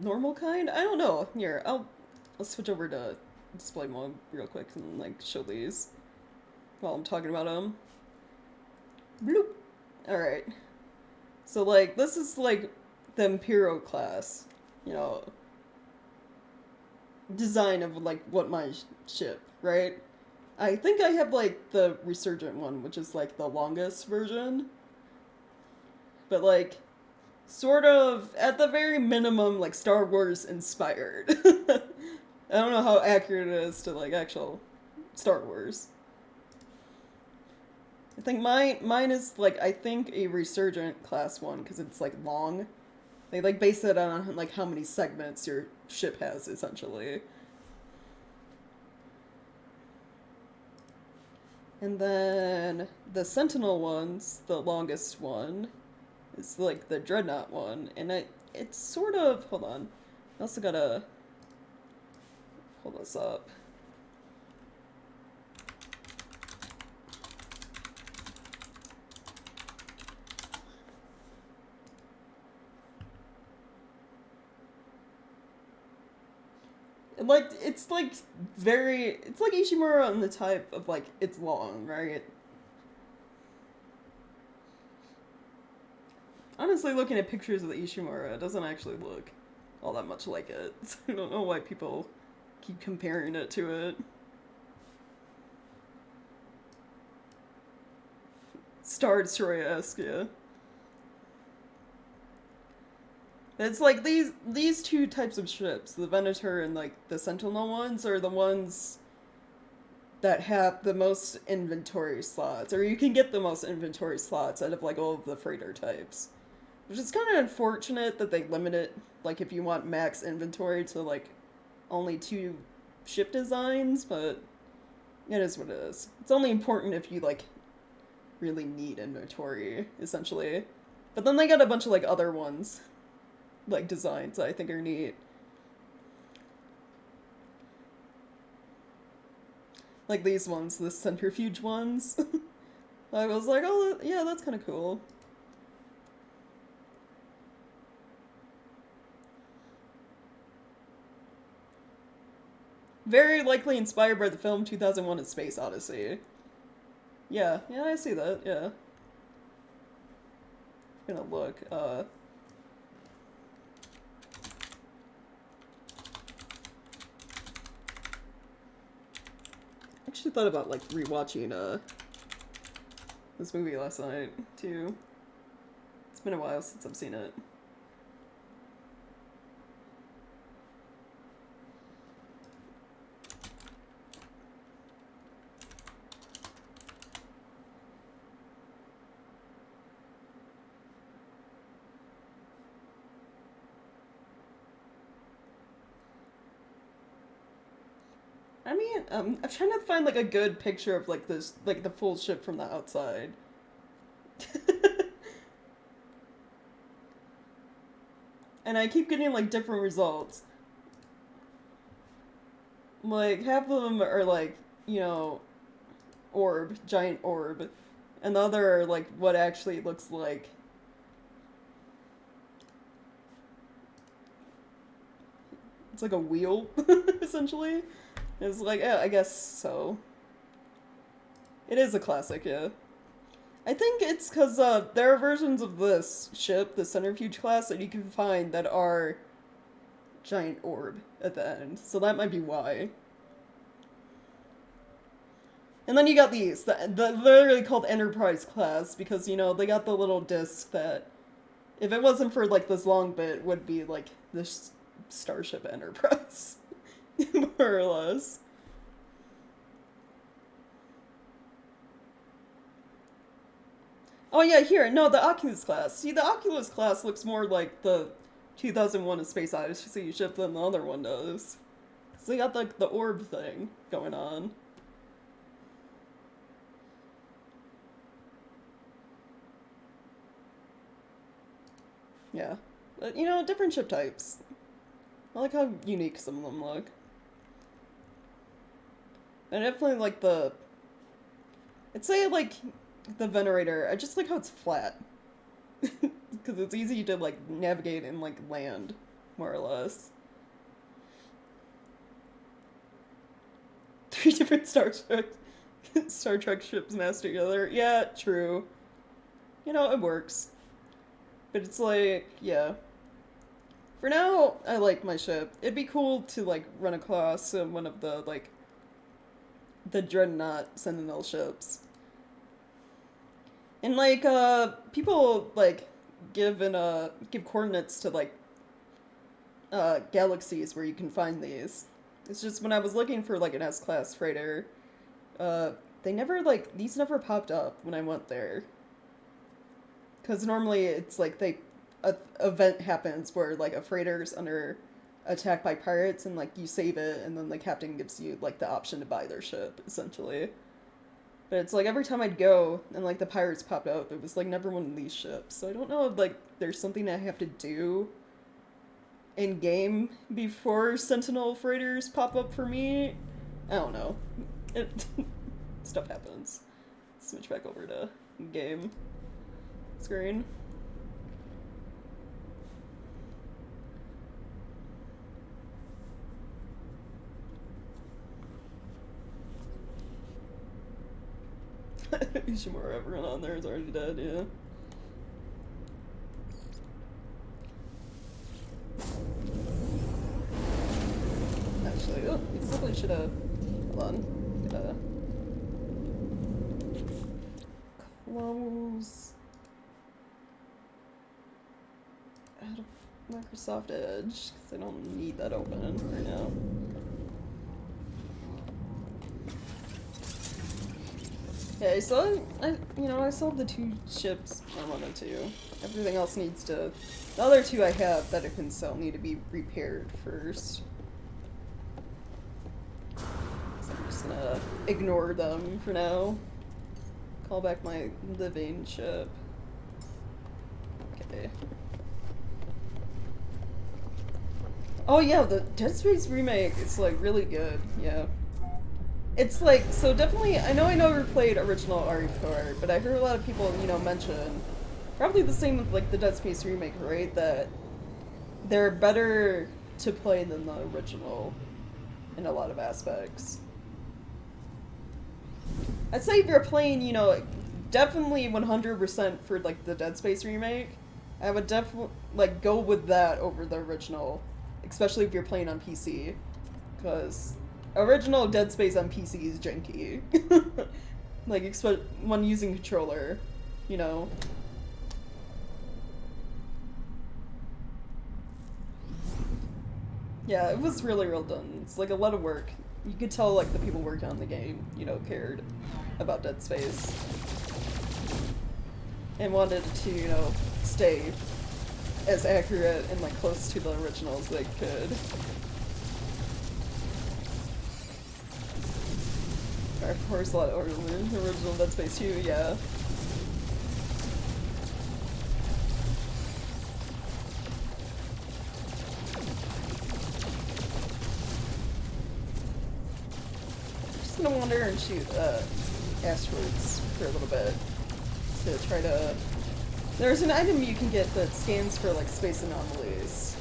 Normal kind? I don't know. Here, I'll switch over to display mode real quick and like show these while I'm talking about them. Bloop. All right. So like this is like the Imperial class, you know, design of like what my ship, right? I think I have like the Resurgent one, which is like the longest version, but like sort of at the very minimum like Star Wars inspired. I don't know how accurate it is to like actual Star Wars. I think mine is like I think a Resurgent class one because it's like long. They like base it on like how many segments your ship has essentially. And then the Sentinel one's the longest one. It's like the Dreadnought one, and it's sort of hold on. I also gotta pull this up. Like it's like it's like Ishimura on the type of like it's long, right? Honestly, looking at pictures of the Ishimura, it doesn't actually look all that much like it. So I don't know why people keep comparing it to it. Star Destroyer-esque, yeah. It's like these two types of ships, the Venator and like the Sentinel ones, are the ones that have the most inventory slots, or you can get the most inventory slots out of like all of the freighter types. Which is kind of unfortunate that they limit it, like if you want max inventory, to like only 2 ship designs, but it is what it is. It's only important if you like really need inventory, essentially. But then they got a bunch of like other ones, like designs that I think are neat. Like these ones, the centrifuge ones. I was like, oh yeah, that's kind of cool. Very likely inspired by the film 2001: A Space Odyssey. Yeah, I see that, yeah. I'm gonna look, actually thought about, like, rewatching, this movie last night, too. It's been a while since I've seen it. I mean, I'm trying to find, like, a good picture of, like, this, like, the full ship from the outside. And I keep getting, like, different results. Like, half of them are, like, you know, giant orb. And the other are, like, what actually looks like. It's like a wheel, essentially. It's like, yeah, I guess so. It is a classic, yeah. I think it's because there are versions of this ship, the Centrifuge class, that you can find that are giant orb at the end. So that might be why. And then you got these, the literally called Enterprise class, because, you know, they got the little disc that, if it wasn't for, like, this long bit, would be, like, this Starship Enterprise. More or less. Oh yeah, here, no, the Oculus class. See, the Oculus class looks more like the 2001: A Space Odyssey ship than the other one does. Because they got, like, the orb thing going on. Yeah. But, you know, different ship types. I like how unique some of them look. And I definitely like the... I'd say, like, the Venerator, I just like how it's flat. Because it's easy to, like, navigate and, like, land, more or less. 3 different Star Trek ships massed together. Yeah, true. You know, it works. But it's like, yeah. For now, I like my ship. It'd be cool to, like, run across one of the, like, the Dreadnought Sentinel ships. And, like, people, like, give coordinates to, like, galaxies where you can find these. It's just when I was looking for, like, an S-class freighter, they never, like, these never popped up when I went there. Because normally it's, like, a event happens where, like, a freighter's under attack by pirates, and, like, you save it, and then the captain gives you, like, the option to buy their ship, essentially. But it's like every time I'd go and like the pirates popped up, it was like never one of these ships. So I don't know if like there's something I have to do in game before Sentinel freighters pop up for me. I don't know. Stuff happens. Switch back over to game screen. Ishimura, everyone on there is already dead, yeah. Actually, oh, probably should have. Hold on. Close out of Microsoft Edge because I don't need that open right now. Yeah, so I still have the 2 ships I wanted to. Everything else needs to. The other 2 I have that I can sell need to be repaired first. So I'm just gonna ignore them for now. Call back my living ship. Okay. Oh yeah, the Dead Space remake is like really good. Yeah. It's like, so definitely, I never played original RE4, but I heard a lot of people, mention, probably the same with like the Dead Space remake, right? That they're better to play than the original in a lot of aspects. I'd say if you're playing, definitely 100% for like the Dead Space remake, I would definitely like go with that over the original, especially if you're playing on PC, because original Dead Space on PC is janky. Like, when using controller, Yeah, it was really well done. It's like a lot of work. You could tell, like, the people working on the game, cared about Dead Space. And wanted to, stay as accurate and, like, close to the original as they could. Of course, a lot older than the original Dead Space 2, yeah. Just gonna wander and shoot asteroids for a little bit to try to. There's an item you can get that scans for like space anomalies,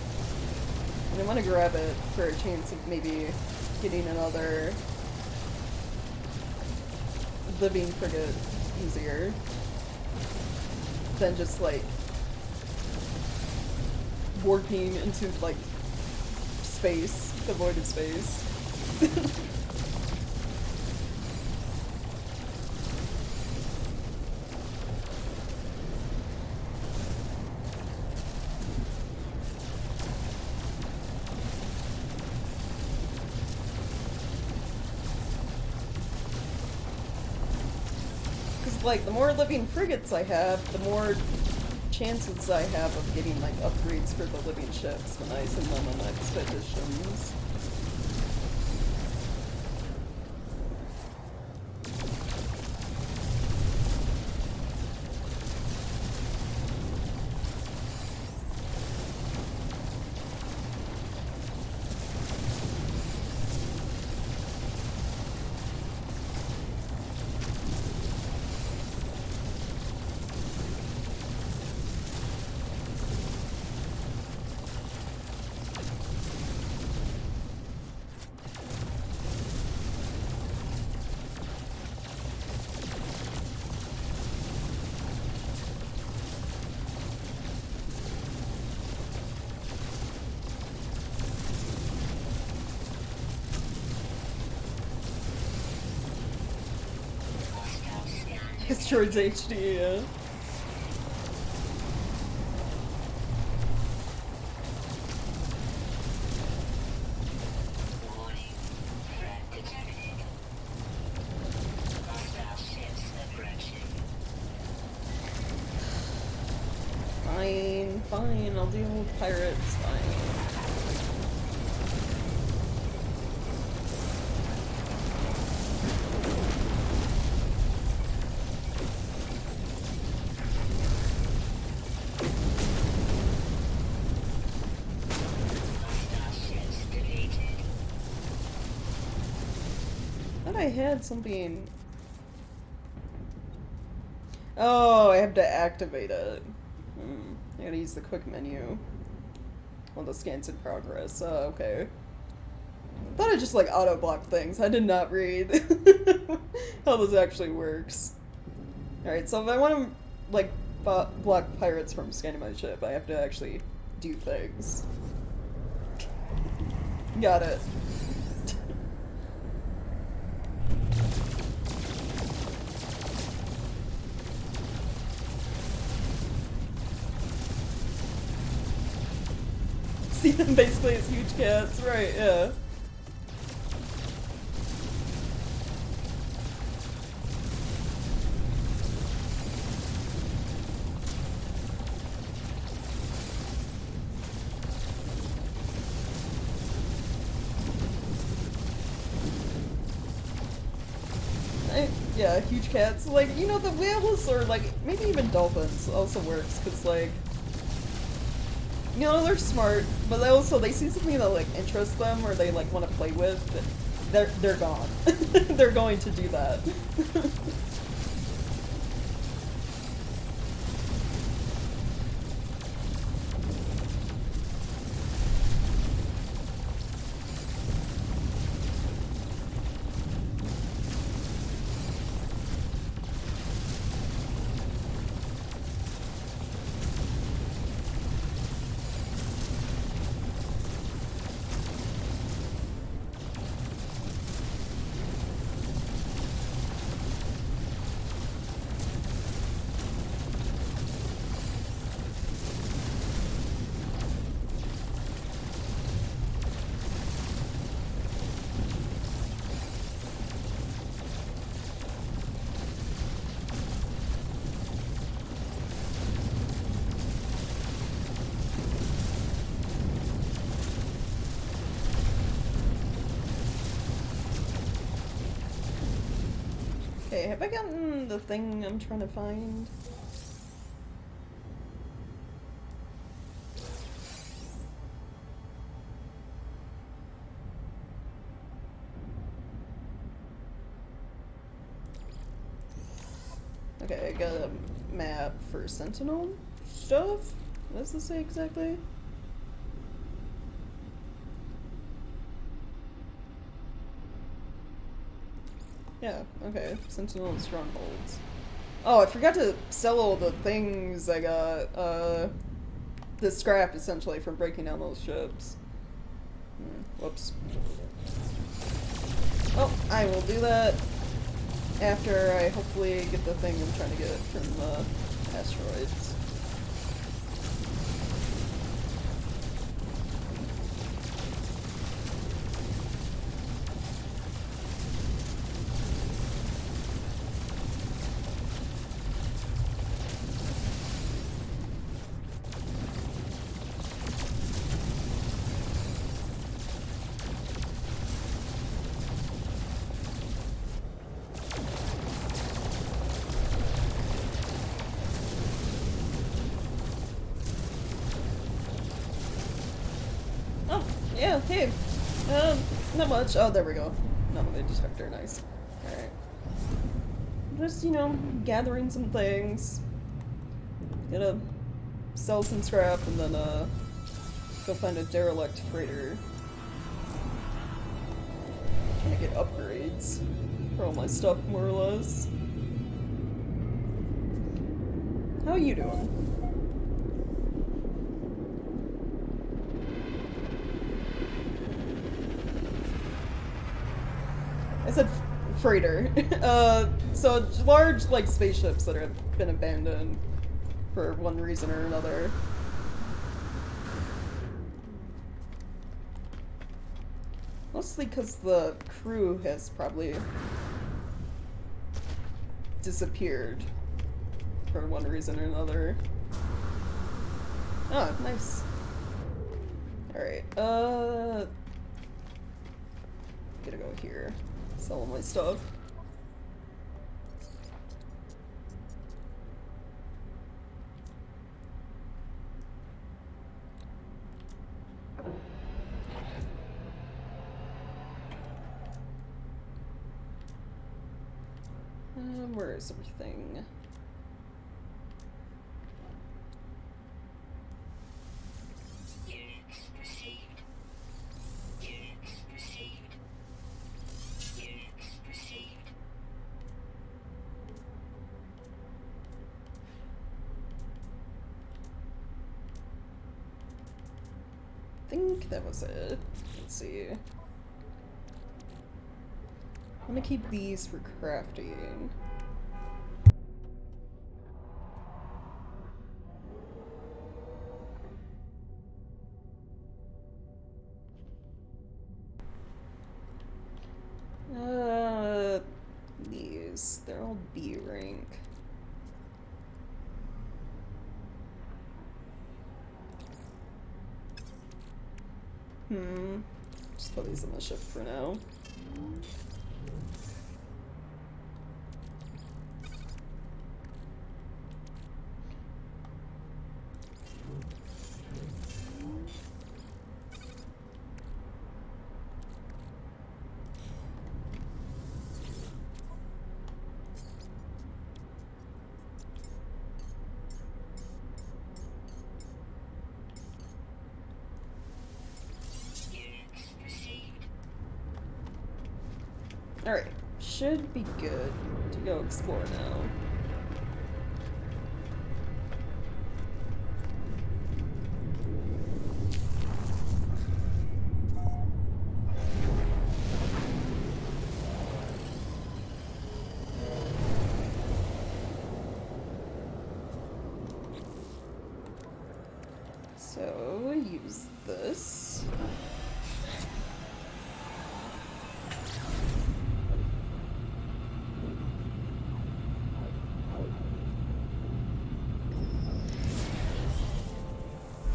and I want to grab it for a chance of maybe getting another living frigate easier than just like warping into like space, the void of space. Like, the more living frigates I have, the more chances I have of getting, like, upgrades for the living ships when I send them on expeditions. Asteroids HD, yeah. Fine, I'll deal with pirates, fine. I thought I had something. Oh, I have to activate it. I gotta use the quick menu. Well, the scans in progress. Oh, okay. I thought I just like auto blocked things. I did not read how this actually works. Alright, so if I want to like block pirates from scanning my ship, I have to actually do things. Got it. Basically, it's huge cats, right? Yeah. Yeah, huge cats. Like, you know, the whales or, like, maybe even dolphins also works, because, like, you know, they're smart, but they also, they see something that, like, interests them or they, like, want to play with, they're gone. They're going to do that. Okay, have I gotten the thing I'm trying to find? Okay, I got a map for Sentinel stuff? What does this say exactly? Yeah, okay. Sentinel and strongholds. Oh, I forgot to sell all the things I got, the scrap, essentially, from breaking down those ships. Whoops. Oh, I will do that after I hopefully get the thing I'm trying to get from, asteroids. Oh, yeah, hey. Not much. Oh, there we go. Anomaly detector, nice. Alright. Just, you know, gathering some things. Gonna sell some scrap and then, go find a derelict freighter. Trying to get upgrades for all my stuff, more or less. How are you doing? I said freighter. So large, like, spaceships that have been abandoned for one reason or another. Mostly because the crew has probably disappeared for one reason or another. Oh, nice. Alright, gotta go here. Sell all my stuff. Where is everything? I think that was it. Let's see. I'm gonna keep these for crafting. Uh, these. They're all B rank. Just put these in the shift for now. Alright, should be good to go explore now. So, use this.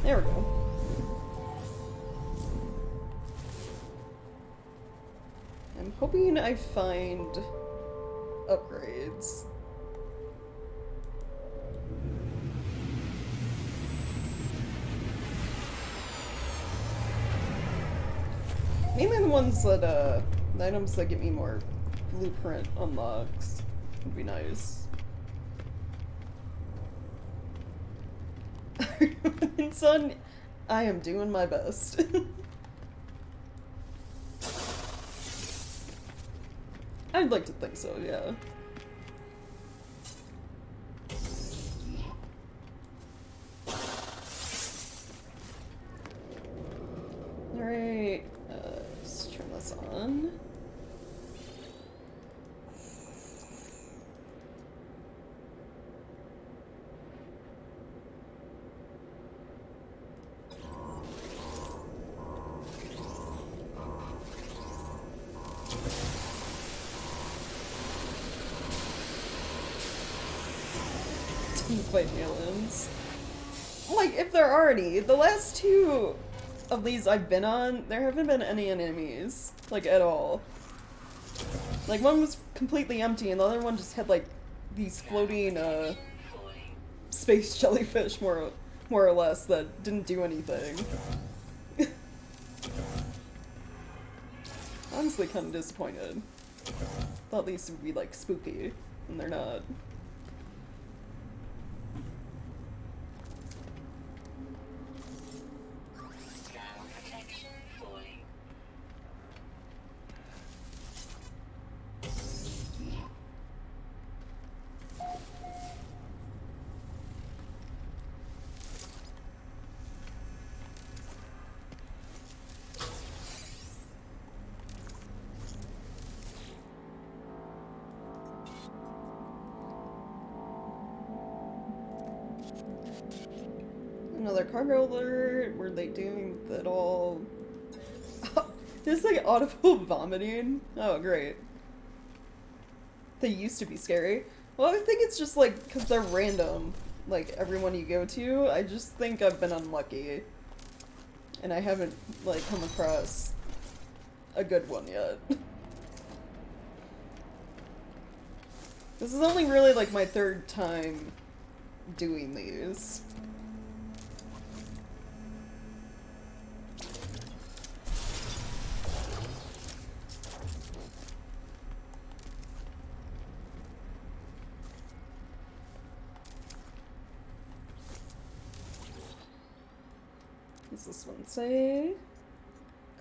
There we go. I'm hoping I find upgrades. Mainly the ones that, the items that get me more blueprint unlocks would be nice. Son, I am doing my best. I'd like to think so, yeah. Alright, let's turn this on. Fight aliens. Like, if there are any, the last two of these I've been on, there haven't been any enemies, like, at all. Like, one was completely empty, and the other one just had, like, these floating, space jellyfish, more or less, that didn't do anything. Honestly, kind of disappointed. Thought these would be, like, spooky, and they're not. Another cargo alert. Were they doing that all? There's like audible vomiting. Oh, great. They used to be scary. Well, I think it's just like because they're random. Like everyone you go to, I just think I've been unlucky, and I haven't like come across a good one yet. This is only really like my third time doing these. What's this one say?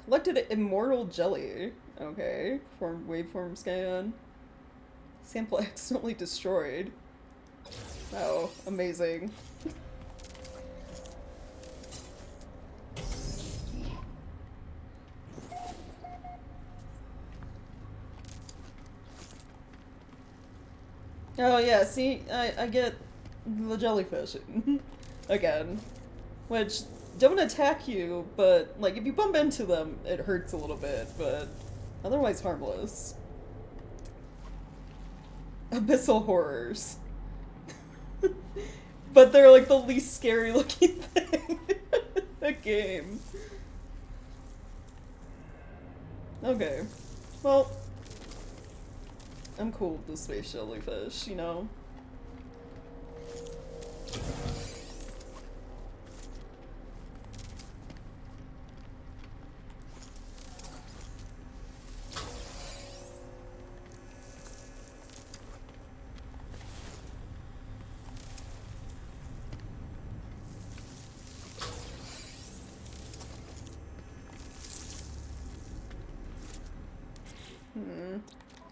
Collected immortal jelly. Okay. Perform waveform scan. Sample accidentally destroyed. Wow, amazing. Oh yeah, see, I get the jellyfish again, which don't attack you, but like if you bump into them, it hurts a little bit, but otherwise harmless. abyssal horrors. But they're like the least scary looking thing in the game. Okay. Well, I'm cool with the space jellyfish, you know?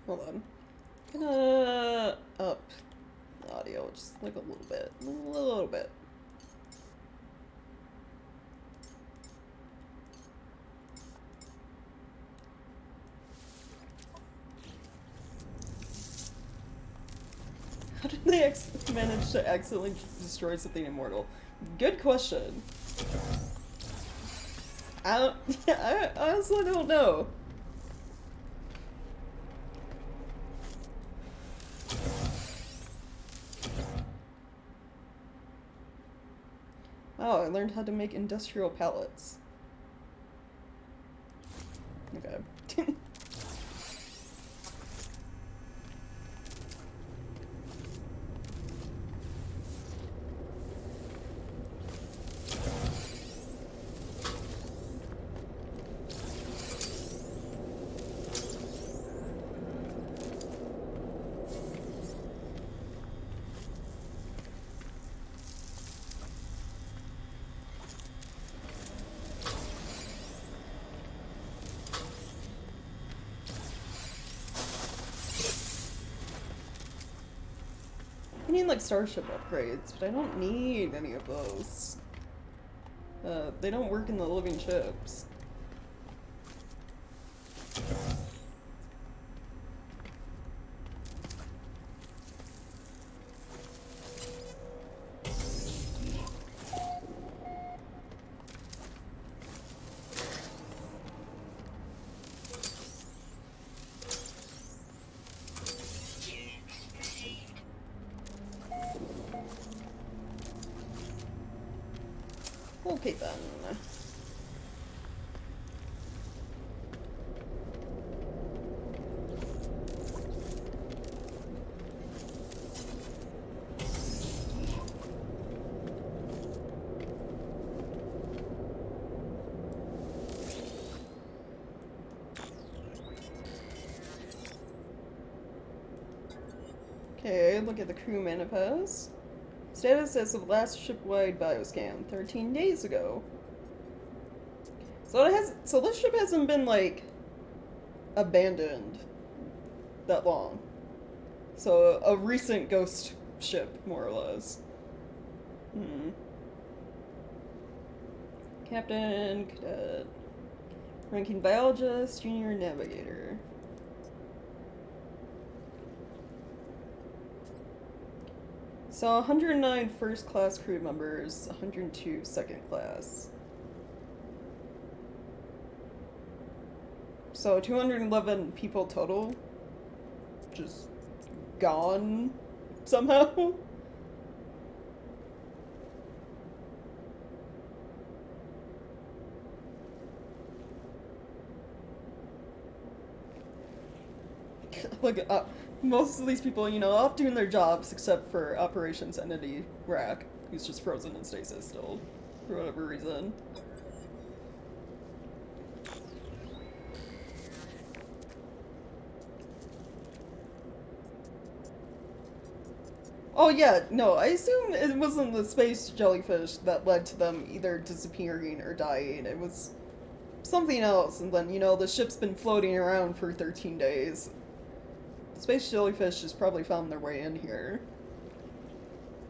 Hold on. Gonna up the audio just like a little bit. A little bit. How did they manage to accidentally destroy something immortal? Good question. I honestly don't know. Oh, I learned how to make industrial pallets. Okay. I need like starship upgrades, but I don't need any of those. They don't work in the living ships. Okay then. Okay, look at the crew manifest. Status as of last ship-wide bioscan, 13 days ago. So this ship hasn't been like abandoned that long. So a recent ghost ship, more or less. Captain, cadet, ranking biologist, junior navigator. So 109 first class crew members, 102 second class. So 211 people total. Just gone somehow. Look, most of these people, you know, off doing their jobs except for Operations Entity Rack, who's just frozen in stasis still, for whatever reason. Oh yeah, no, I assume it wasn't the space jellyfish that led to them either disappearing or dying. It was something else, and then, you know, the ship's been floating around for 13 days. Space jellyfish just probably found their way in here.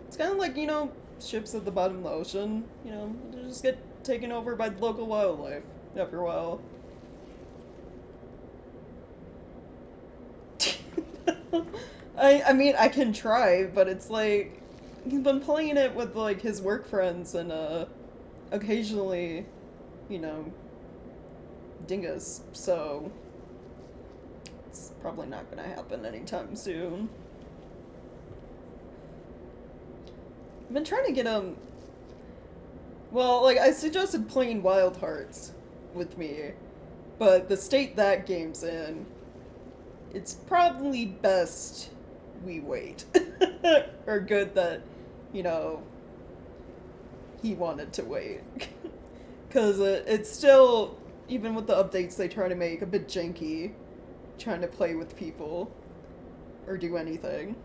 It's kind of like, you know, ships at the bottom of the ocean. You know, they just get taken over by the local wildlife after a while. I mean, I can try, but it's like, he's been playing it with, like, his work friends and, occasionally, you know, dingus, so it's probably not gonna happen anytime soon. I've been trying to get him. Well, like, I suggested playing Wild Hearts with me, but the state that game's in, it's probably best we wait. Or good that, you know, he wanted to wait. Because it's still, even with the updates they try to make, a bit janky trying to play with people or do anything.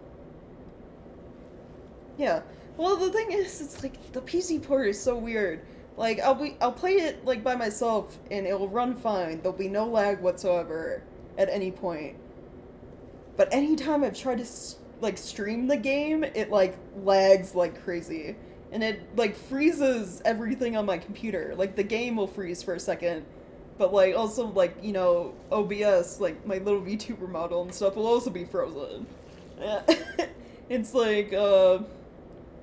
Yeah. Well, the thing is, it's like the PC port is so weird. Like I'll play it like by myself and it'll run fine. There'll be no lag whatsoever at any point. But anytime I've tried to like stream the game, it like lags like crazy. And it like freezes everything on my computer. Like the game will freeze for a second, but like also like, you know, OBS, like my little VTuber model and stuff will also be frozen. It's like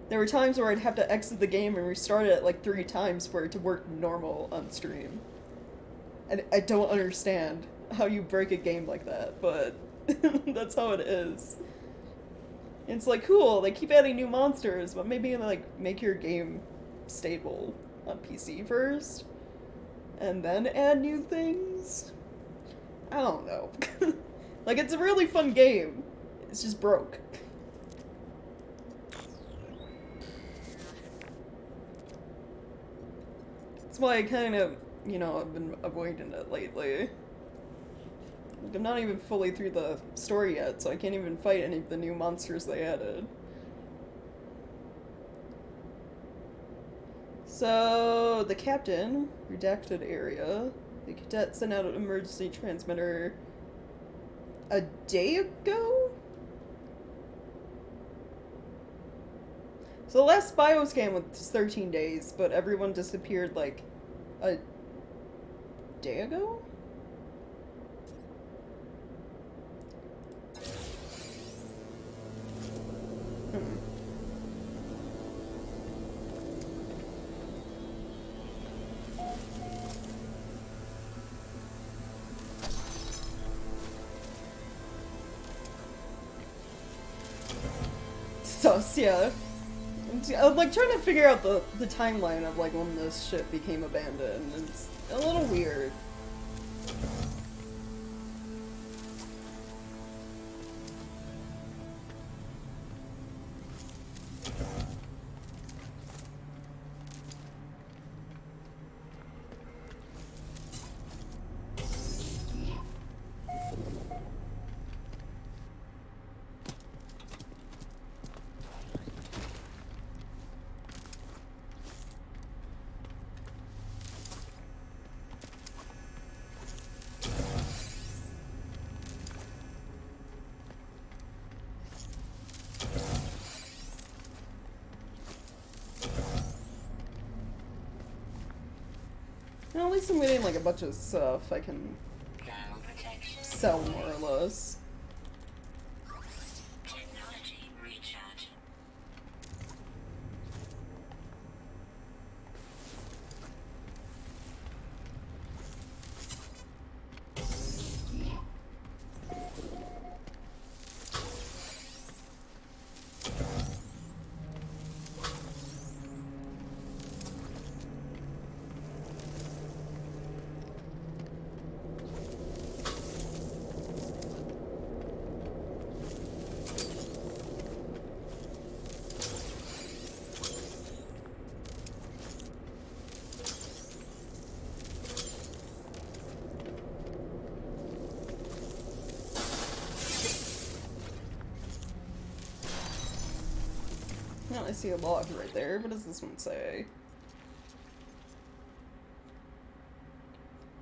there were times where I'd have to exit the game and restart it like 3 times for it to work normal on stream. And I don't understand how you break a game like that, but that's how it is. It's like, cool, they keep adding new monsters, but maybe like make your game stable on PC first, and then add new things? I don't know. Like, it's a really fun game. It's just broke. That's why I kind of, you know, I've been avoiding it lately. Like, I'm not even fully through the story yet, so I can't even fight any of the new monsters they added. So, the captain, redacted area. The cadet sent out an emergency transmitter a day ago? So the last bioscan was 13 days, but everyone disappeared like a day ago? Sus, yeah. I'm like trying to figure out the timeline of like when this ship became abandoned. It's a little weird. Well, at least I'm getting like a bunch of stuff I can sell more or less. Technology recharge. Now I see a log right there. What does this one say?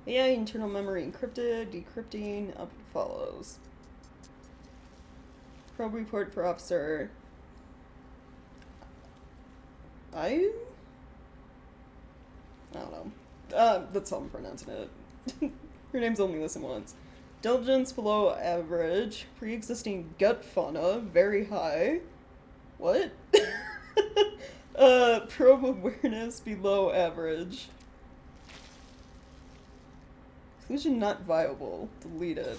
AI internal memory encrypted, decrypting, up follows. Probe report for officer. I don't know. That's how I'm pronouncing it. Her name's only listed once. Diligence below average. Pre-existing gut fauna very high. What? Probe awareness below average. Conclusion not viable. Deleted.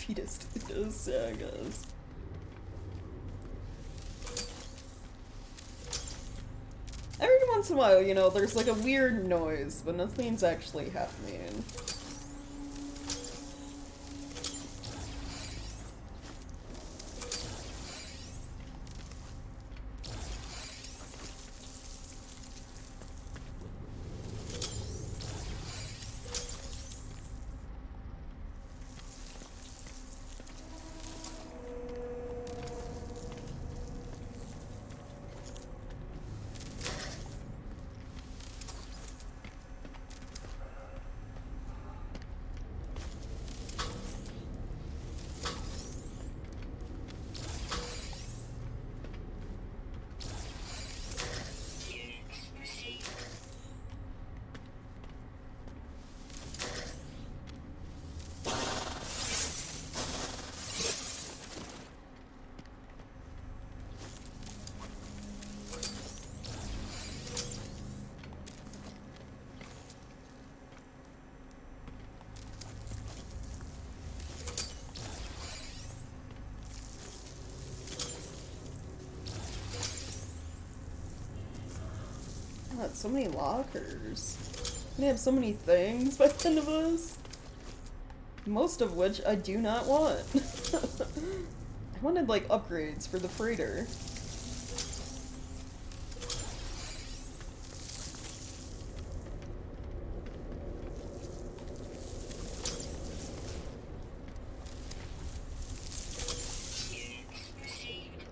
Fetus, yeah, I guess. Every once in a while, you know, there's like a weird noise, but nothing's actually happening. Units received. God, so many lockers. They have so many things by the end of this. Most of which I do not want. I wanted, like, upgrades for the freighter. Units received.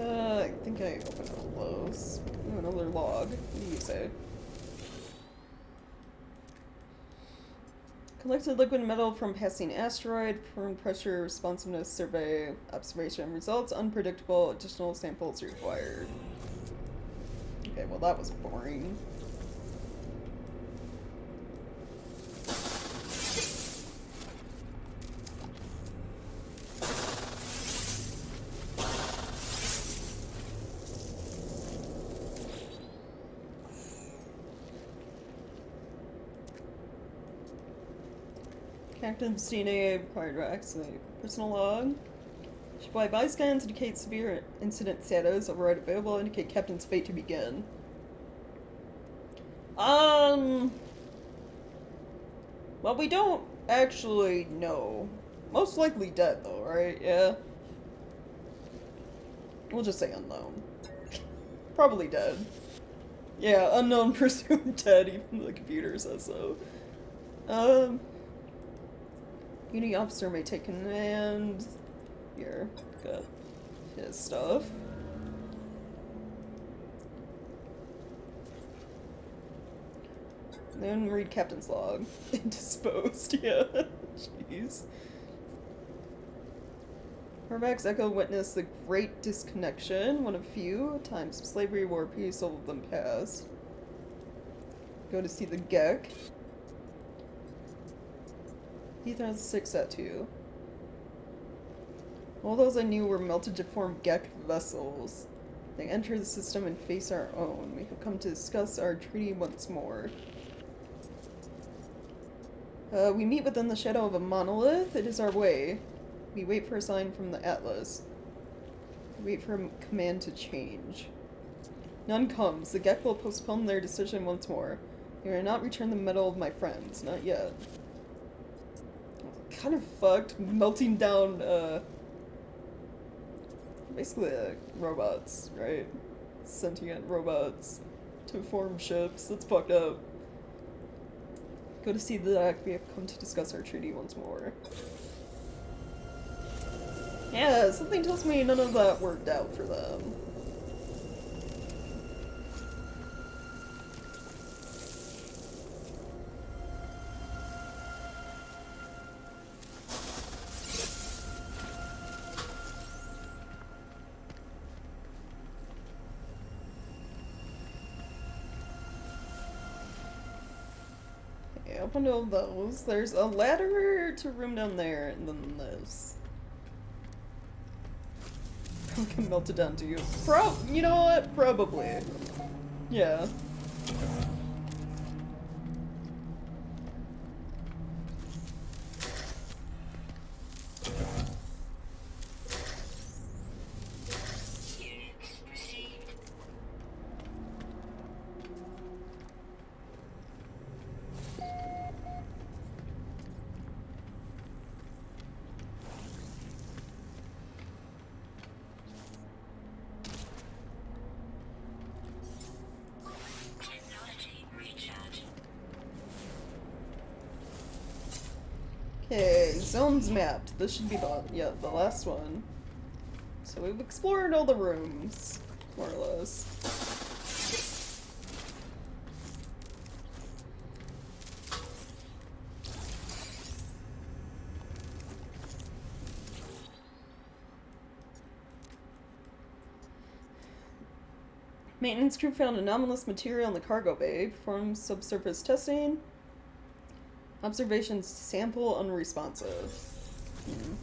I think I opened all those. Ooh, another log. What do you say? Collected liquid metal from passing asteroid, from pressure responsiveness survey observation. Results unpredictable. Additional samples required. Okay, well that was boring. Captain Stine required to accident. Personal log. Supply byscans indicate severe incident status. Override available. Indicate captain's fate to begin. Well, we don't actually know. Most likely dead, though, right? Yeah. We'll just say unknown. Probably dead. Yeah, unknown presumed dead, even the computer says so. Unity officer may take command. Here, got his stuff. Then read captain's log. Indisposed, yeah. Jeez. Harvax Echo witnessed the Great Disconnection, one of few times of slavery, war, peace, all of them passed. Go to see the Gek. 2006 at 2. All those I knew were melted to form Gek vessels. They enter the system and face our own. We have come to discuss our treaty once more. We meet within the shadow of a monolith. It is our way. We wait for a sign from the Atlas. We wait for a command to change. None comes. The Gek will postpone their decision once more. They will not return the metal of my friends. Not yet. Kind of fucked. Melting down, basically, robots, right? Sentient robots to form ships. That's fucked up. Go to see the deck. We have come to discuss our treaty once more. Yeah, something tells me none of that worked out for them. Yeah. opened all those. There's a ladder to a room down there, and then this. I can melt it down to you. You know what? Probably. Yeah. Units received. Technology recharge. Okay, zones mapped. This should be the last one. So we've explored all the rooms, more or less. Maintenance crew found anomalous material in the cargo bay. Performed subsurface testing. Observations sample unresponsive. Hmm.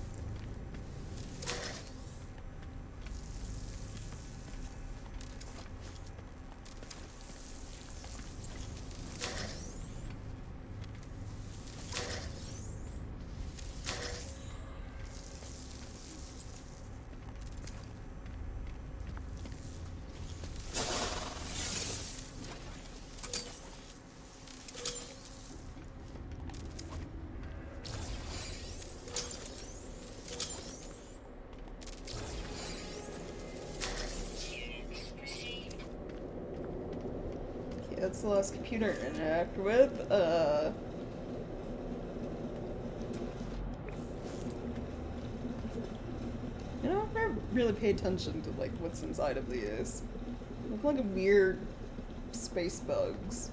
Units received. Okay, that's the last computer to interact with. You know, I've never really paid attention to like what's inside of these. Look like weird space bugs.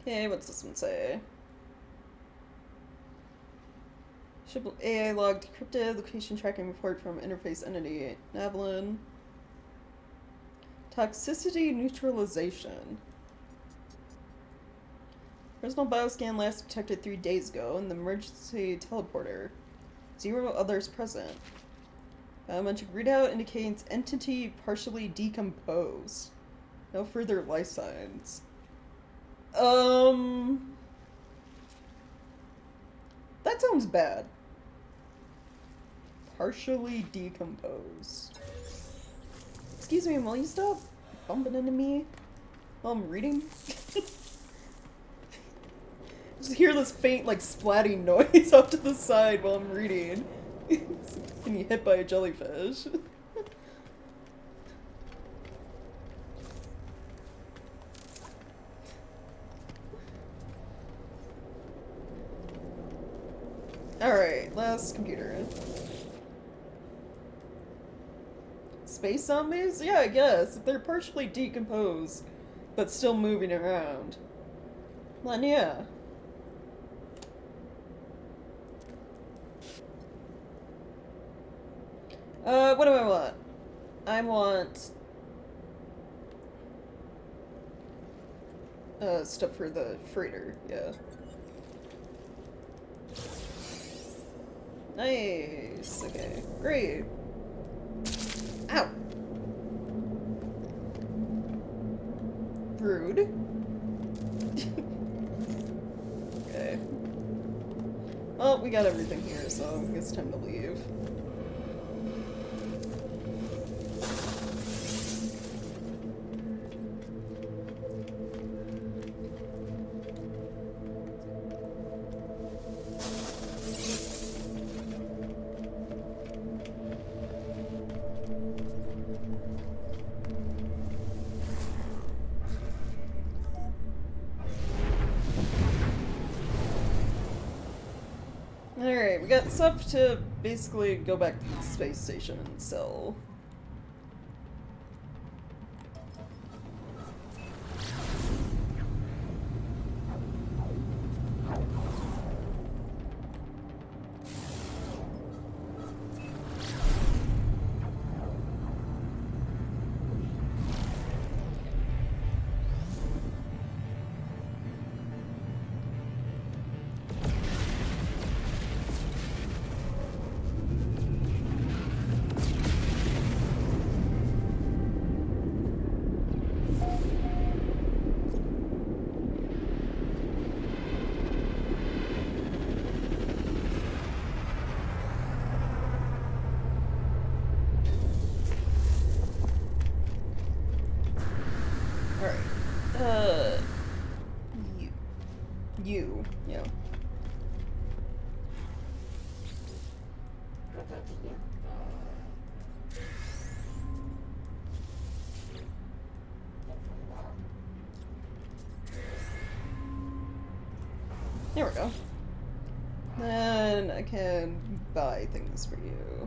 Okay, what's this one say? Ship AI log decrypted, location tracking report from interface entity, Navalin. Toxicity neutralization. Personal bioscan last detected 3 days ago in the emergency teleporter. 0 others present. Biometric readout indicates entity partially decomposed. No further life signs. That sounds bad. Partially decomposed. Excuse me, will you stop bumping into me while I'm reading? Just hear this faint, like, splatting noise off to the side while I'm reading. Getting hit by a jellyfish. Alright, last computer. Space zombies? Yeah, I guess. If they're partially decomposed, but still moving around. Then yeah. What do I want? I want... stuff for the freighter, yeah. Nice. Okay. Great. Ow. Rude. Okay. Well, we got everything here, so I guess it's time to leave. Alright, we got stuff to basically go back to the space station and sell. There we go. Then I can buy things for you.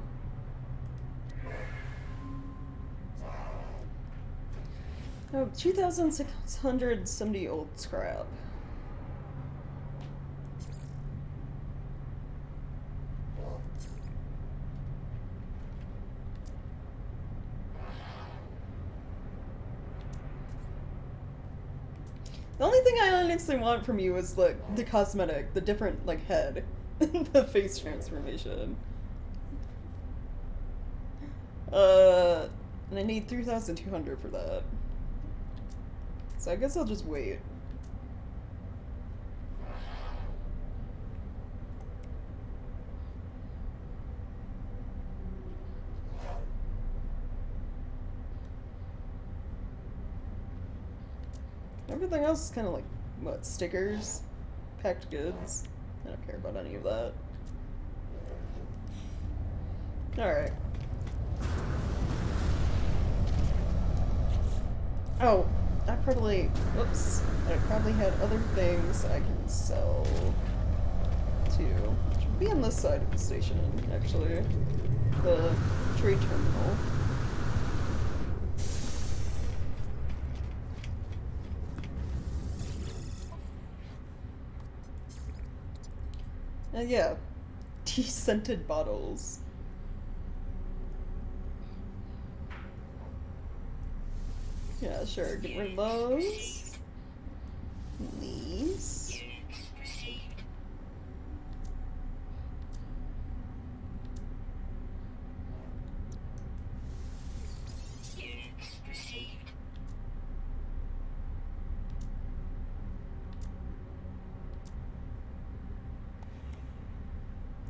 Oh, 2,670 old scrap. The only thing I honestly want from you is the cosmetic, the different like head, the face transformation. And I need 3,200 for that. So I guess I'll just wait. Everything else is kind of like, what, stickers? Packed goods? I don't care about any of that. Alright. Oh, I probably, whoops, I probably had other things I can sell too. Which would be on this side of the station, actually. The trade terminal. Yeah. Tea-scented bottles. Yeah, sure. Get rid of those. These. Units received. Units received.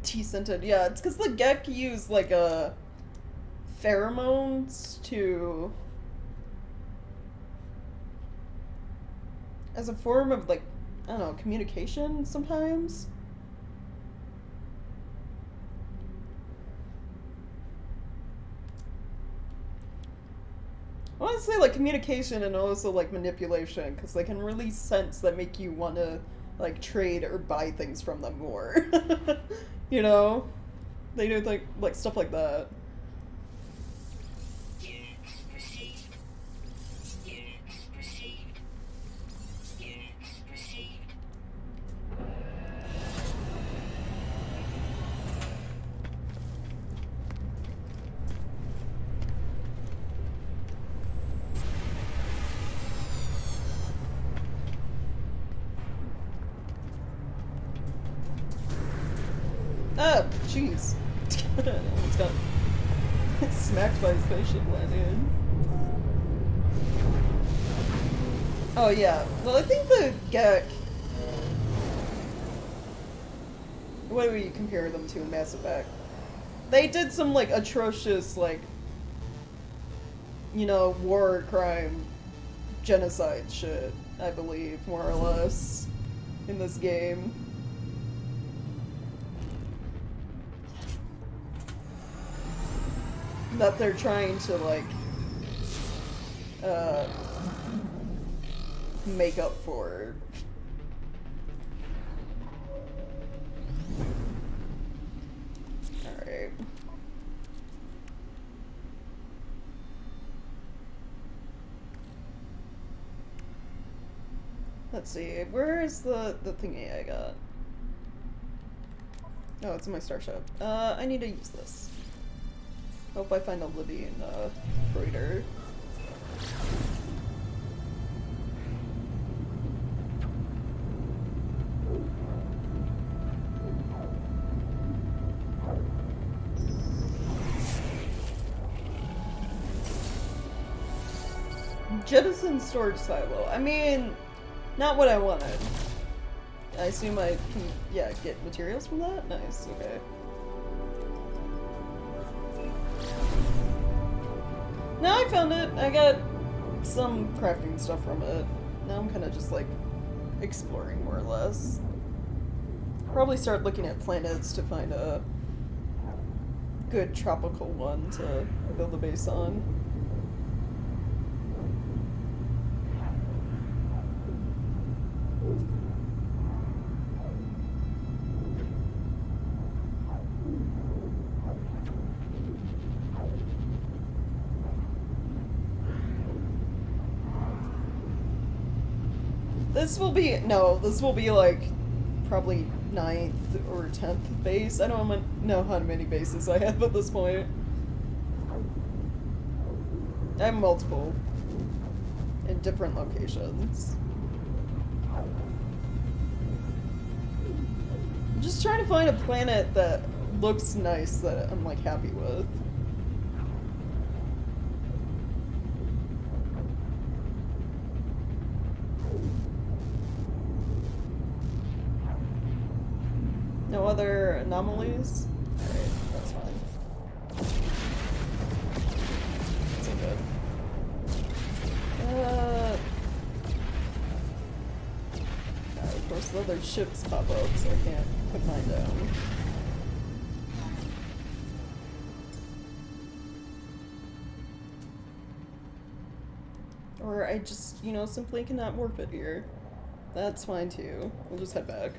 Tea-scented. Yeah, it's because the Gek use, like, pheromones to... as a form of, like, I don't know, communication sometimes? I want to say, like, communication and also, like, manipulation, because they can release scents that make you want to, like, trade or buy things from them more. You know? They do, like stuff like that. Units received. Units received. Units received. Oh, jeez. Almost got smacked by a spaceship landing. Oh, yeah. Well, I think the Gek... what do we compare them to in Mass Effect? They did some, like, atrocious, like, you know, war crime, genocide shit, I believe, more or less, in this game. That they're trying to, like, make up for. Alright. Let's see, where is the thingy I got? Oh, it's in my starship. I need to use this. Hope I find a Libyan, freighter. Jettison storage silo. I mean, not what I wanted. I assume I can, yeah, get materials from that? Nice, okay. Now I found it. I got some crafting stuff from it. Now I'm kind of just like exploring more or less. Probably start looking at planets to find a good tropical one to build a base on. This will be, no, this will be like probably 9th or 10th base. I don't know how many bases I have at this point. I have multiple in different locations. I'm just trying to find a planet that looks nice that I'm like happy with. No other anomalies? Alright, that's fine. That's all good. Of course the other ships pop up, so I can't put mine down. Or I just, simply cannot warp it here. That's fine too. We'll just head back.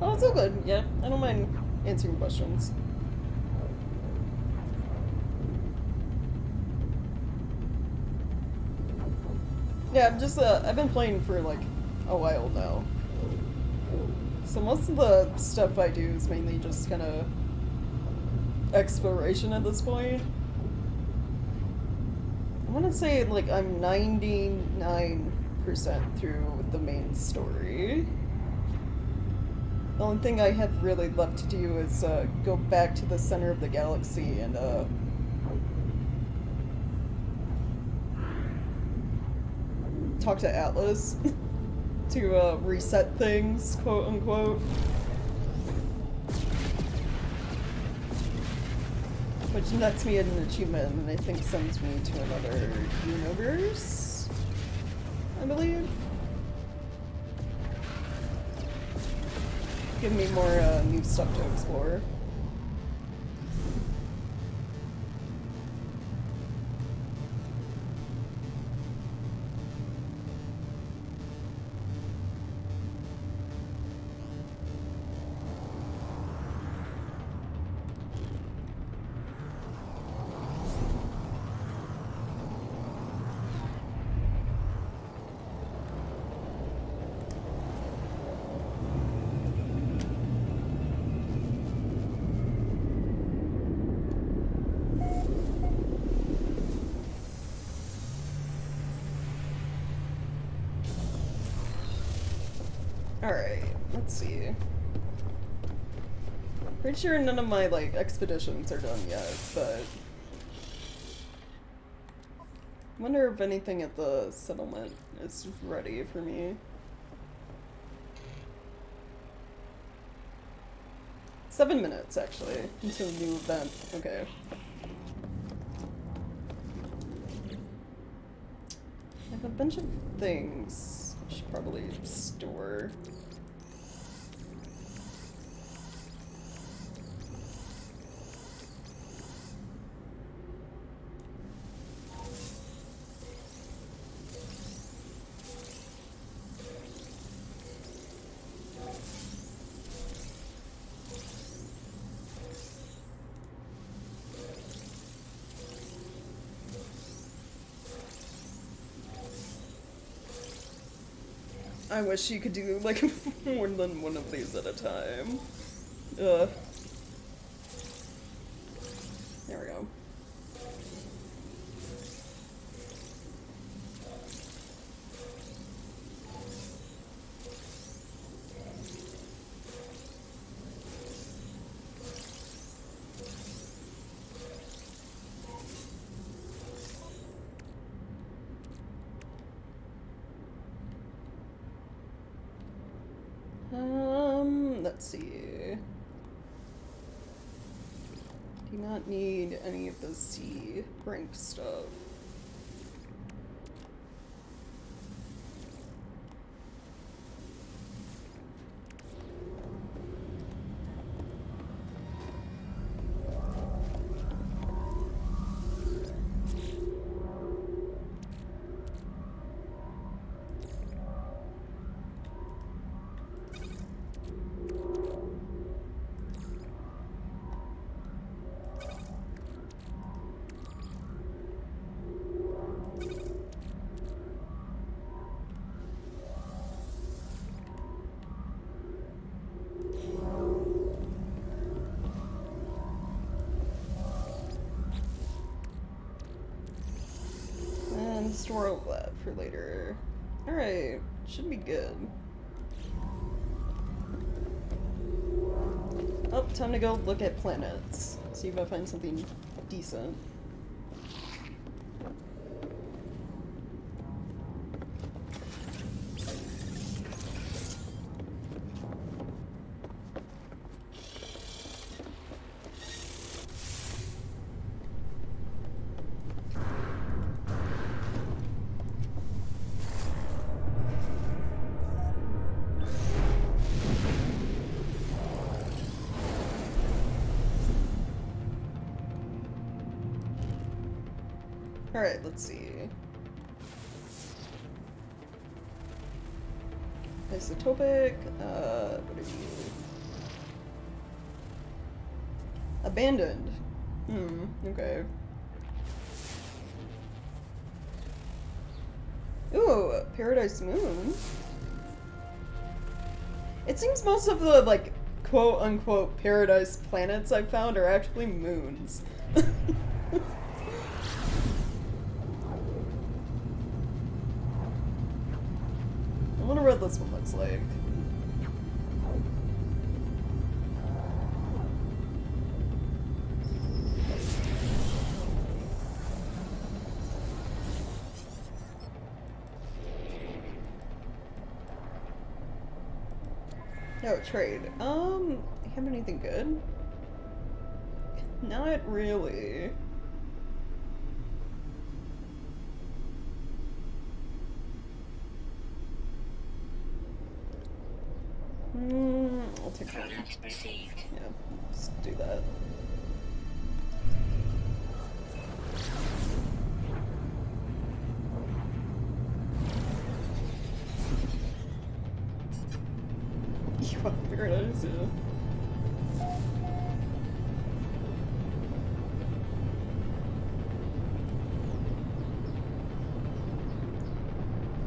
Oh, it's all good. Yeah, I don't mind answering questions. Yeah, I'm just, I've been playing for, like, a while now. So most of the stuff I do is mainly just kind of exploration at this point. I want to say, like, I'm 99% through the main story. The only thing I have really left to do is go back to the center of the galaxy and talk to Atlas to reset things, quote unquote. Which nets me an achievement and I think sends me to another universe, I believe. Give me more new stuff to explore. Alright, let's see. Pretty sure none of my, like, expeditions are done yet, but... I wonder if anything at the settlement is ready for me. 7 minutes, actually, until a new event. Okay. I have a bunch of things I should probably store. I wish you could do, like, more than one of these at a time. Ugh. There we go. Let's see. not need any of the sea rank stuff. And store all that for later. Alright, should be good. Oh, time to go look at planets. See if I find something decent. Alright, let's see. Isotopic, what are you? Abandoned. Okay. Ooh, Paradise Moon. It seems most of the, like, quote-unquote paradise planets I've found are actually moons. I wonder what this one looks like. Oh, trade. Have anything good? Not really. I'll take that. Product received. Yeah, let's do that. You want paradise, yeah.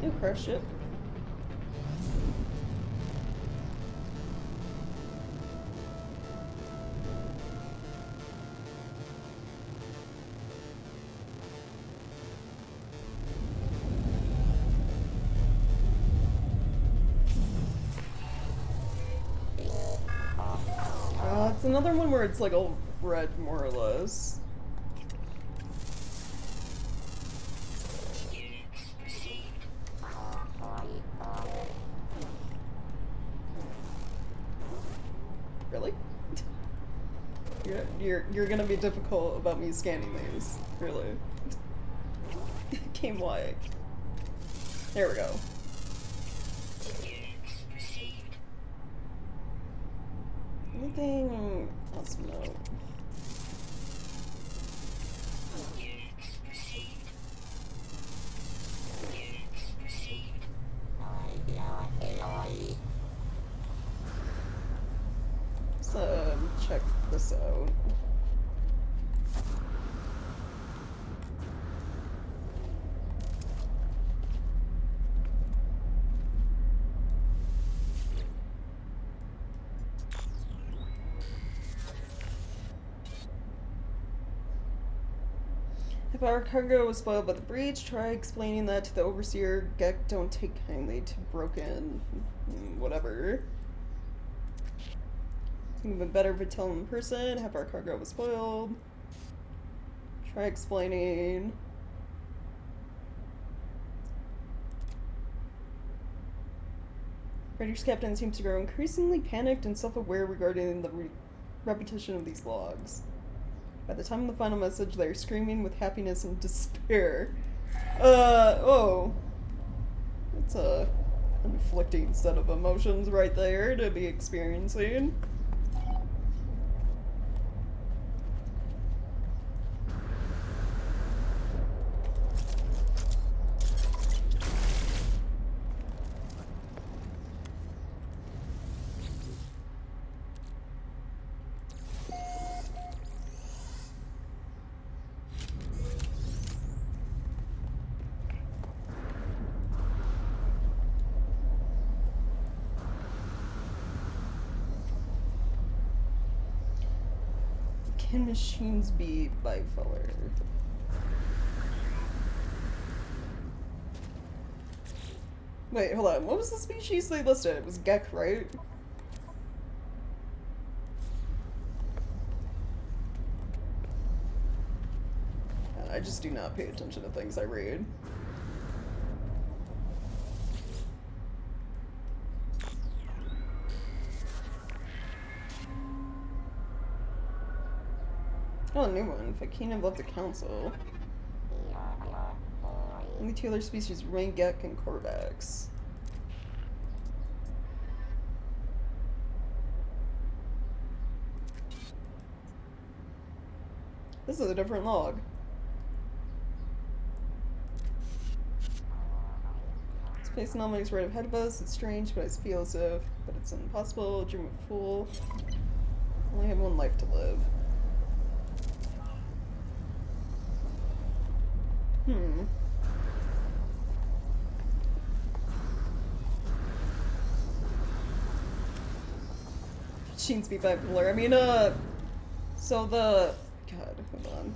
You crush it. It's another one where it's like all red, more or less. Units received. Really? You're gonna be difficult about me scanning these. Really. Game wide. There we go. Units received. Anything else of note? Units received. Units received. So check this out. If our cargo was spoiled by the breach, try explaining that to the overseer. Gek don't take kindly to broken... whatever. Think of a better if we tell him in person. Half our cargo was spoiled. Try explaining. Raiders captain seems to grow increasingly panicked and self-aware regarding the repetition of these logs. By the time of the final message, they're screaming with happiness and despair. Oh. That's a conflicting set of emotions right there to be experiencing. Can machines be bipolar? Wait, hold on. What was the species they listed? It was Gek, right? I just do not pay attention to things I read. Oh, a new one. Fakina left the council. Only two other species remain, Gek and Korvax. This is a different log. Space anomaly is right ahead of us. It's strange, but I feel as if, but it's impossible. A dream of fool. Only have one life to live. Machines be bipolar. I mean, so God, hold on.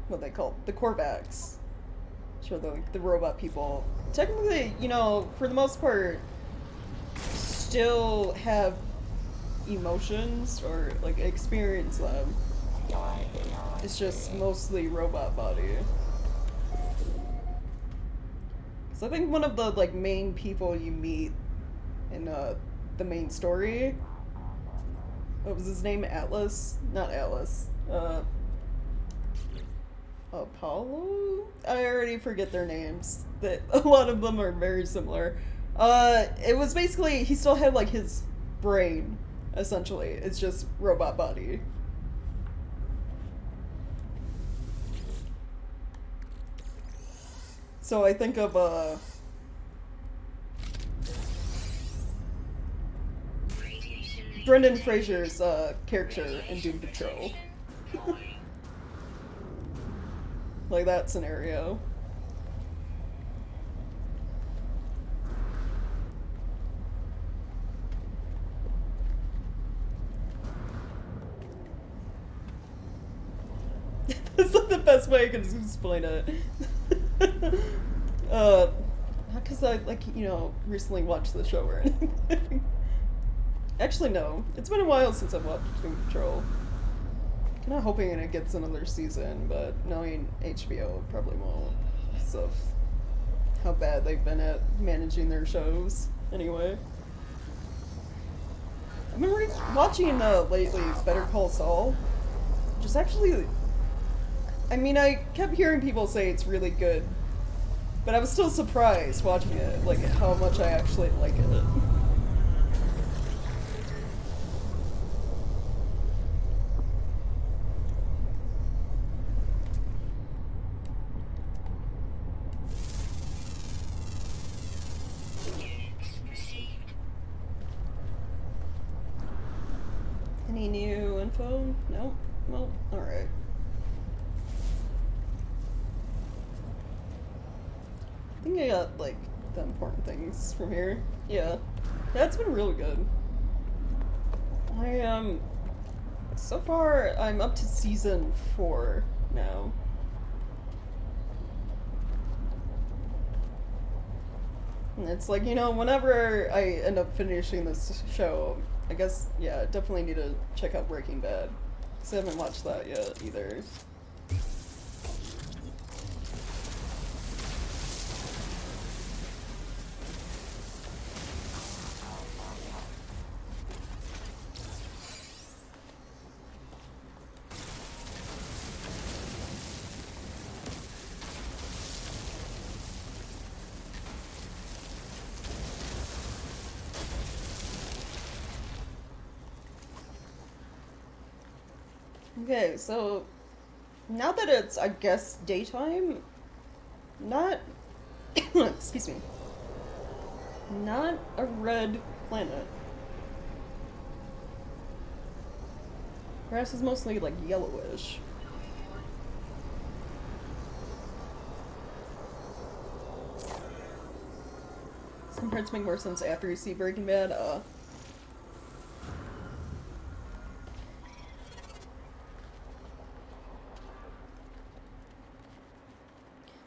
What they call the Korvax. Sure, the robot people. Technically, you know, for the most part, still have emotions or like experience them. It's just mostly robot body. Cause I think one of the like main people you meet in the main story. What was his name? Atlas? Not Atlas. Apollo? I already forget their names. That a lot of them are very similar. It was basically he still had like his brain, essentially. It's just robot body. So I think of Brendan Fraser's character in Doom Patrol. Like that scenario. That's like the best way I can explain it. Not because I, like, you know, recently watched the show or anything. Actually, no. It's been a while since I've watched Doom Patrol. Kind of hoping it gets another season, but knowing HBO probably won't. Because of how bad they've been at managing their shows. Anyway. I've been watching lately Better Call Saul. Which is actually... I mean, I kept hearing people say it's really good. But I was still surprised watching it, like, how much I actually like it. Any new info? No? Well, alright. I think I got, like, the important things from here. Yeah. Yeah, it's been really good. So far, I'm up to season 4 now. And it's like, you know, whenever I end up finishing this show, I guess, yeah, definitely need to check out Breaking Bad. Because I haven't watched that yet, either. Okay, so now that it's, I guess, daytime, not, excuse me, not a red planet. Grass is mostly like yellowish. Some parts make more sense after you see Breaking Bad.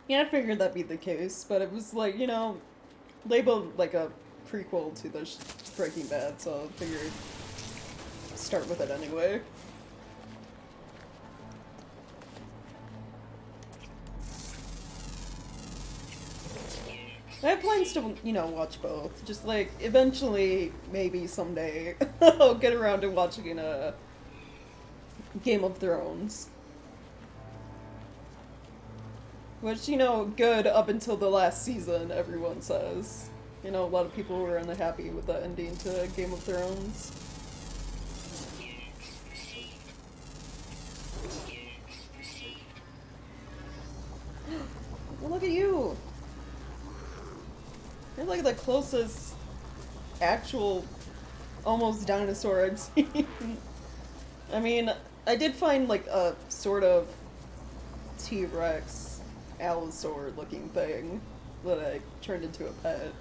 Yeah, I figured that'd be the case, but it was like, labeled like a prequel to the Breaking Bad, so I figured start with it anyway. I have plans to, watch both. Just like eventually, maybe someday, I'll get around to watching a Game of Thrones. Which, good up until the last season, everyone says. A lot of people were unhappy with the ending to Game of Thrones. Well, look at you! You're like the closest actual almost dinosaur I've seen. I mean, I did find like a sort of T-Rex Allosaur looking thing that I turned into a pet,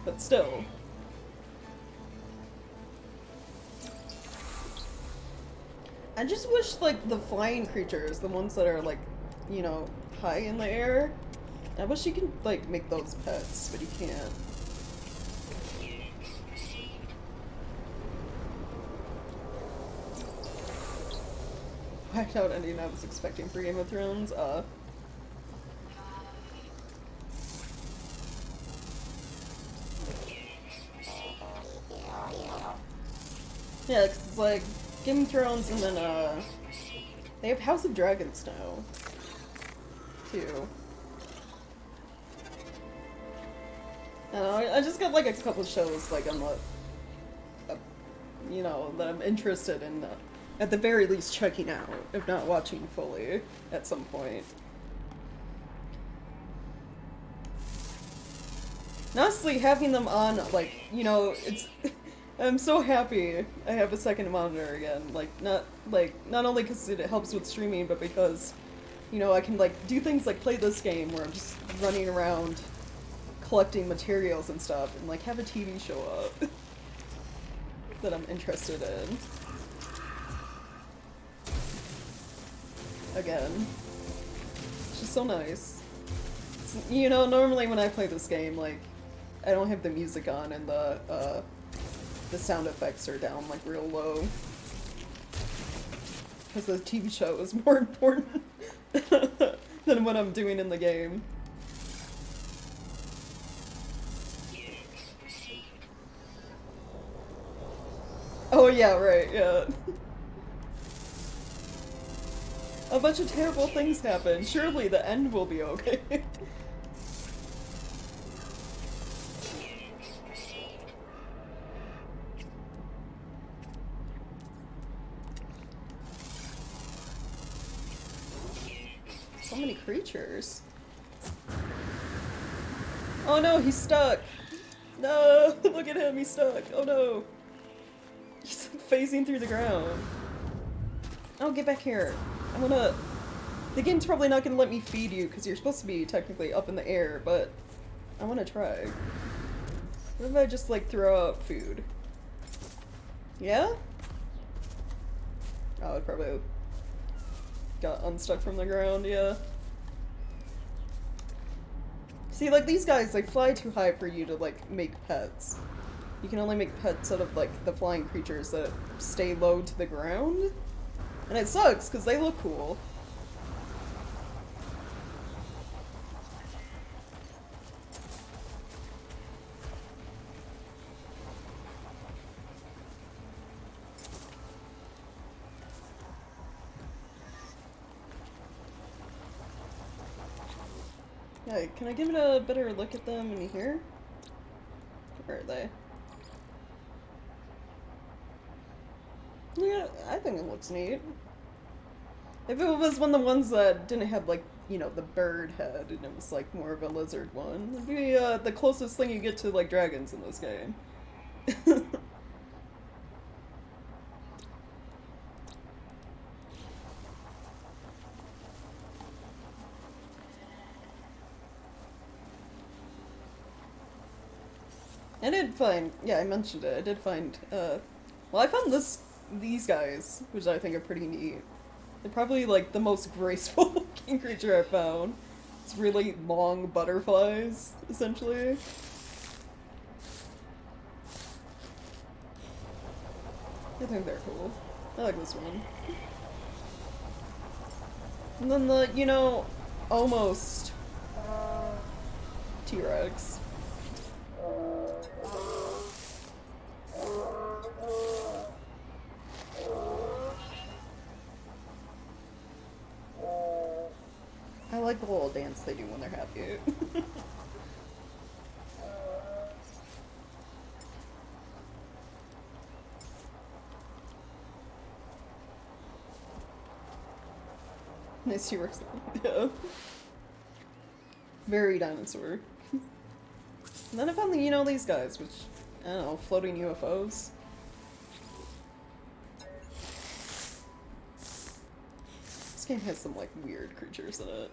but still. I just wish like the flying creatures, the ones that are like, high in the air, I wish you could like make those pets, but you can't. Whacked out ending I was expecting for Game of Thrones. Yeah, 'cause it's like Game of Thrones, and then they have House of Dragons now, too. I don't know, I just got like a couple shows like I'm that I'm interested in, at the very least checking out, if not watching fully, at some point. And honestly, having them on, like, it's... I'm so happy I have a second monitor again. Like, not only because it helps with streaming, but because, I can, like, do things like play this game where I'm just running around collecting materials and stuff, and, like, have a TV show up that I'm interested in. Again. It's just so nice. It's, normally when I play this game, like, I don't have the music on and the sound effects are down, like, real low. Because the TV show is more important than what I'm doing in the game. Oh yeah, right, yeah. A bunch of terrible things happen. Surely the end will be okay. So many creatures. Oh no, he's stuck! No! Look at him, he's stuck! Oh no! He's phasing through the ground. Oh, get back here. I'm gonna... The game's probably not gonna let me feed you because you're supposed to be technically up in the air, but I wanna try. What if I just like throw out food? Yeah? Oh, it probably got unstuck from the ground, yeah. See, like, these guys, they fly too high for you to, like, make pets. You can only make pets out of, like, the flying creatures that stay low to the ground. And it sucks, because they look cool. Yeah, can I give it a better look at them in here? Where are they? Yeah, I think it looks neat. If it was one of the ones that didn't have, like, you know, the bird head and it was, like, more of a lizard one, it'd be the closest thing you get to, like, dragons in this game. I did find, yeah, I mentioned it. I did find, well, I found these guys, which I think are pretty neat. They're probably like the most graceful looking creature I've found. It's really long butterflies, essentially. I think they're cool. I like this one. And then the, you know, almost T-Rex. I like the little dance they do when they're happy. Nice T-Rex. Yeah. Very dinosaur. And then I found the, you know, these guys, which, I don't know, floating UFOs. This game has some, like, weird creatures in it.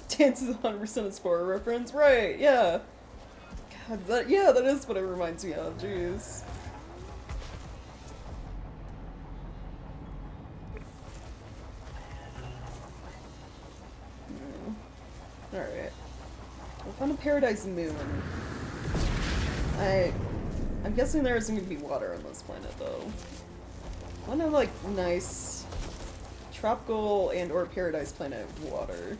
Dance is 100% a Spore reference. Right, yeah. God, that is what it reminds me of, jeez. Alright. I found a Paradise Moon. I'm guessing there isn't gonna be water on this planet, though. I want a, like, nice tropical and or paradise planet with water.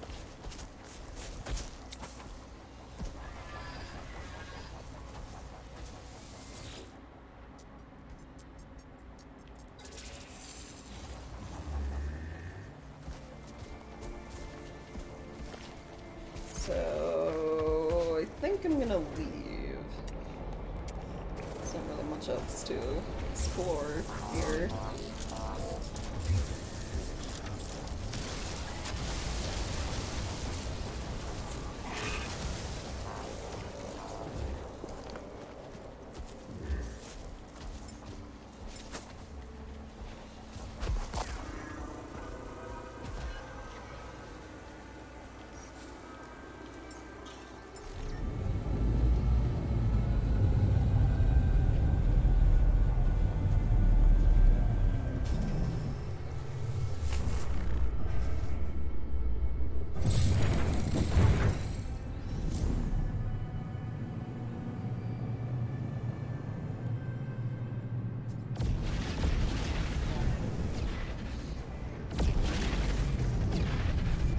So I think I'm gonna leave. There's not really much else to explore here.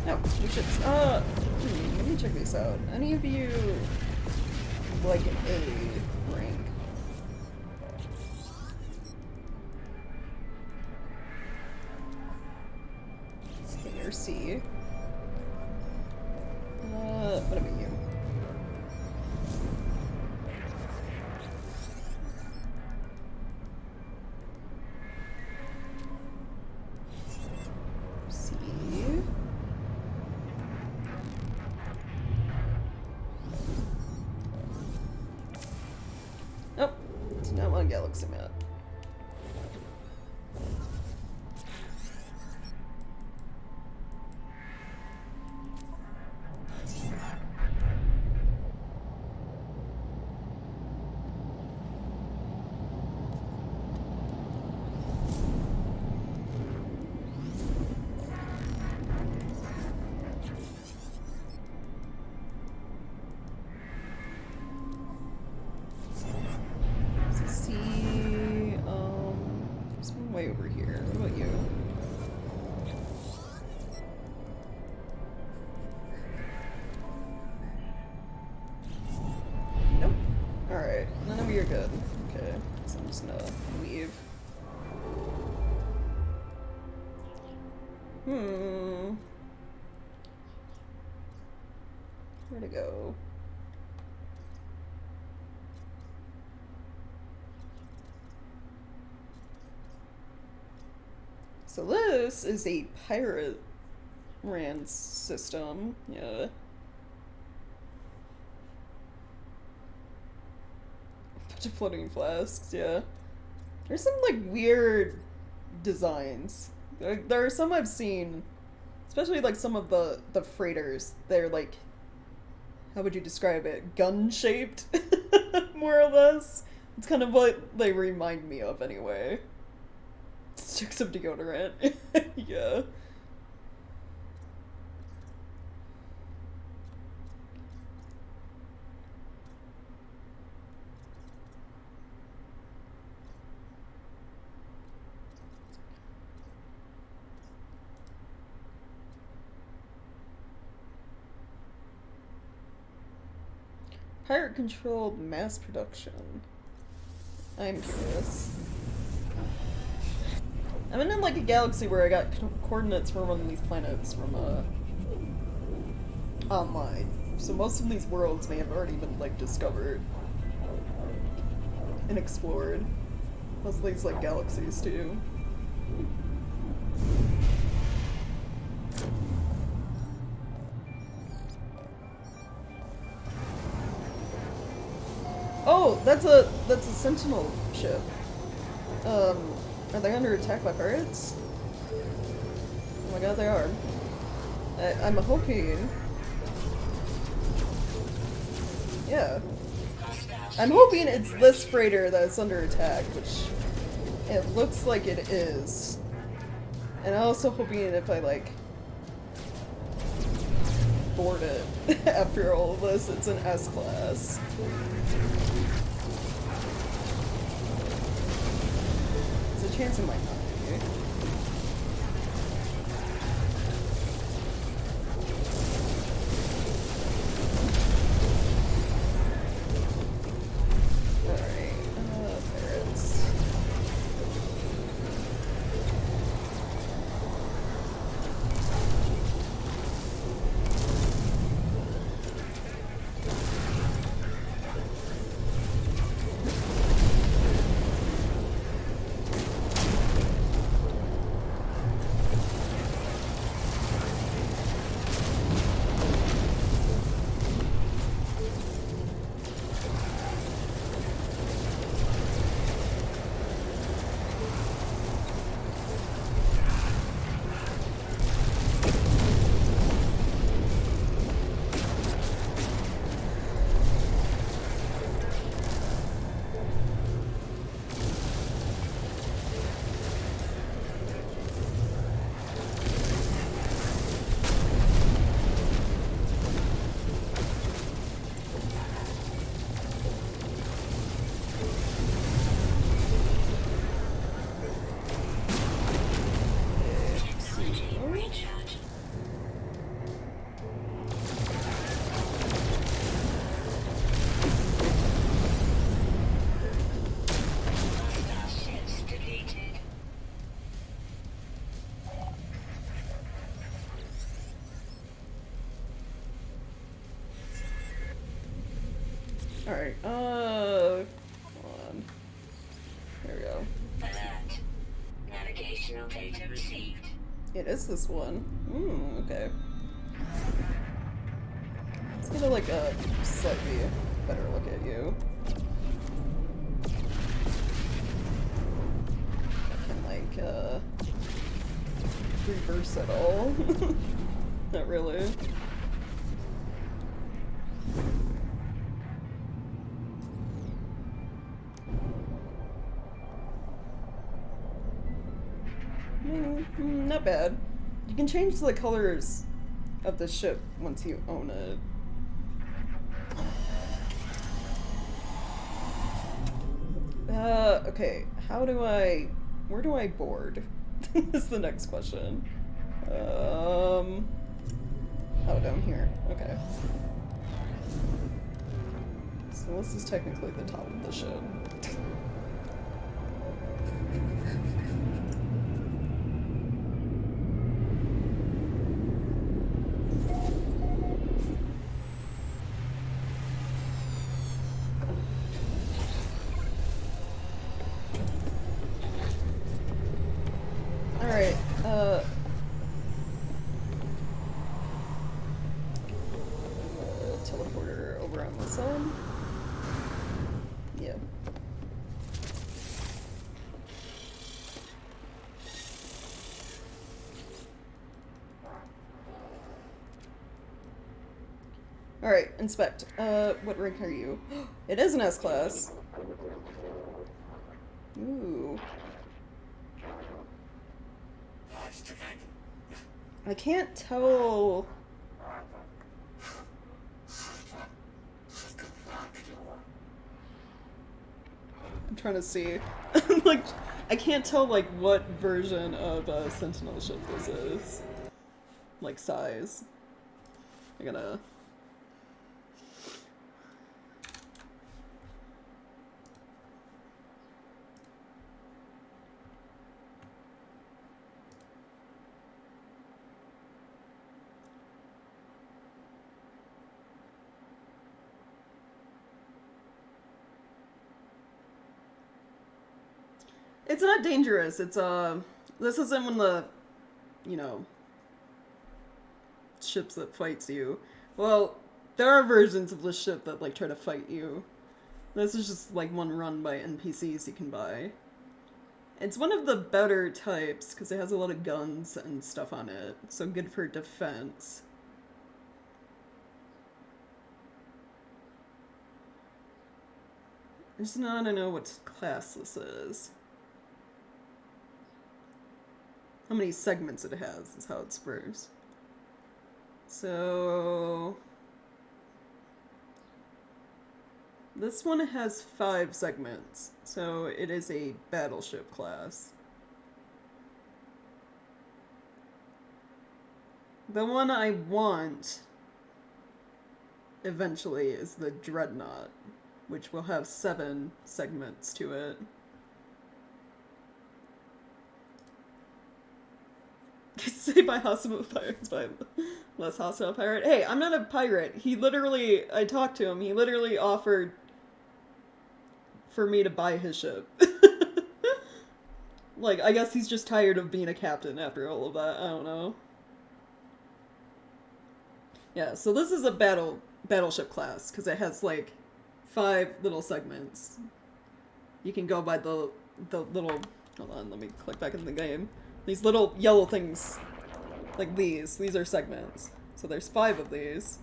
No, we should. Let me check this out. Any of you like an A rank? A or C? What about you? C. Nope. Do not want a Galaxy map. C. There's one way over here. What about you? Nope. Alright, none of you are good. Okay, so I'm just gonna leave. Where to go? So this is a pirate RAN system. Yeah. Bunch of floating flasks, yeah. There's some like weird designs. There are some I've seen, especially like some of the freighters. They're like, how would you describe it? Gun shaped, more or less. It's kind of what they remind me of, anyway. Sticks of deodorant. Yeah. Pirate controlled mass production. I'm curious. I'm in like a galaxy where I got coordinates for one of these planets from online. So most of these worlds may have already been like discovered and explored. Most of these like galaxies too. Oh, that's a Sentinel ship. Are they under attack by pirates? Oh my god, they are. I'm hoping. Yeah. I'm hoping it's this freighter that's under attack, which it looks like it is. And I'm also hoping if I like board it after all of this, it's an S-class. There's a chance it might not be. Alright, pirates. Alright, hold on. There we go. Alert. Navigational data received. It is this one. Okay. Let's get like a slightly better look at you. I can like, reverse it all. Not really. Not bad. You can change the colors of the ship once you own it. Okay. Where do I board? Is the next question. Oh, down here. Okay. So this is technically the top of the ship. Alright, teleporter over on this side. Yeah. Alright, inspect. What rank are you? It is an S-class. Ooh. I can't tell... I'm trying to see. Like, I can't tell, like, what version of a Sentinel ship this is. Like, size. I gotta... It's not dangerous. It's, this isn't one of the, you know, ships that fights you. Well, there are versions of this ship that, like, try to fight you. This is just, like, one run by NPCs you can buy. It's one of the better types, because it has a lot of guns and stuff on it. So good for defense. I just want to know what class this is. How many segments it has is how it spurs. So... this one has 5 segments, so it is a battleship class. The one I want eventually is the Dreadnought, which will have 7 segments to it. Say by hostile pirates by less hostile pirate. Hey, I'm not a pirate. He literally, I talked to him, he literally offered for me to buy his ship. Like, I guess he's just tired of being a captain after all of that. I don't know. Yeah, so this is a battleship class, because it has, like, 5 little segments. You can go by the little... Hold on, let me click back into the game. These little yellow things, like these are segments. So there's 5 of these.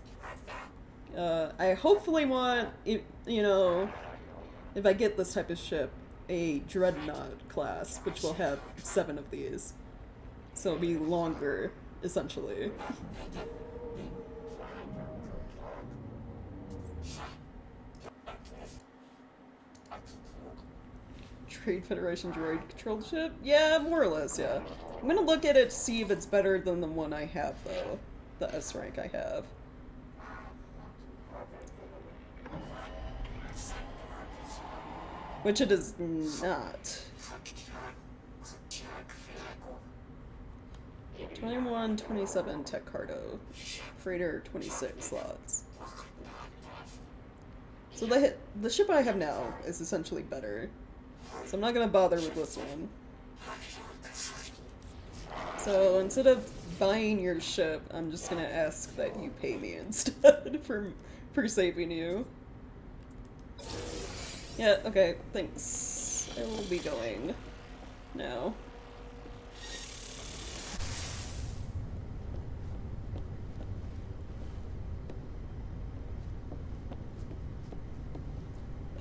I hopefully want, you know, if I get this type of ship, a Dreadnought class, which will have 7 of these. So it'll be longer, essentially. Trade Federation droid controlled ship? Yeah, more or less, yeah. I'm gonna look at it to see if it's better than the one I have, though. The S rank I have. Which it is not. 21, 27 Tech Cardo. Freighter 26 slots. So the ship I have now is essentially better. So I'm not gonna bother with this one. So instead of buying your ship, I'm just gonna ask that you pay me instead for saving you. Yeah, okay, thanks. I will be going now.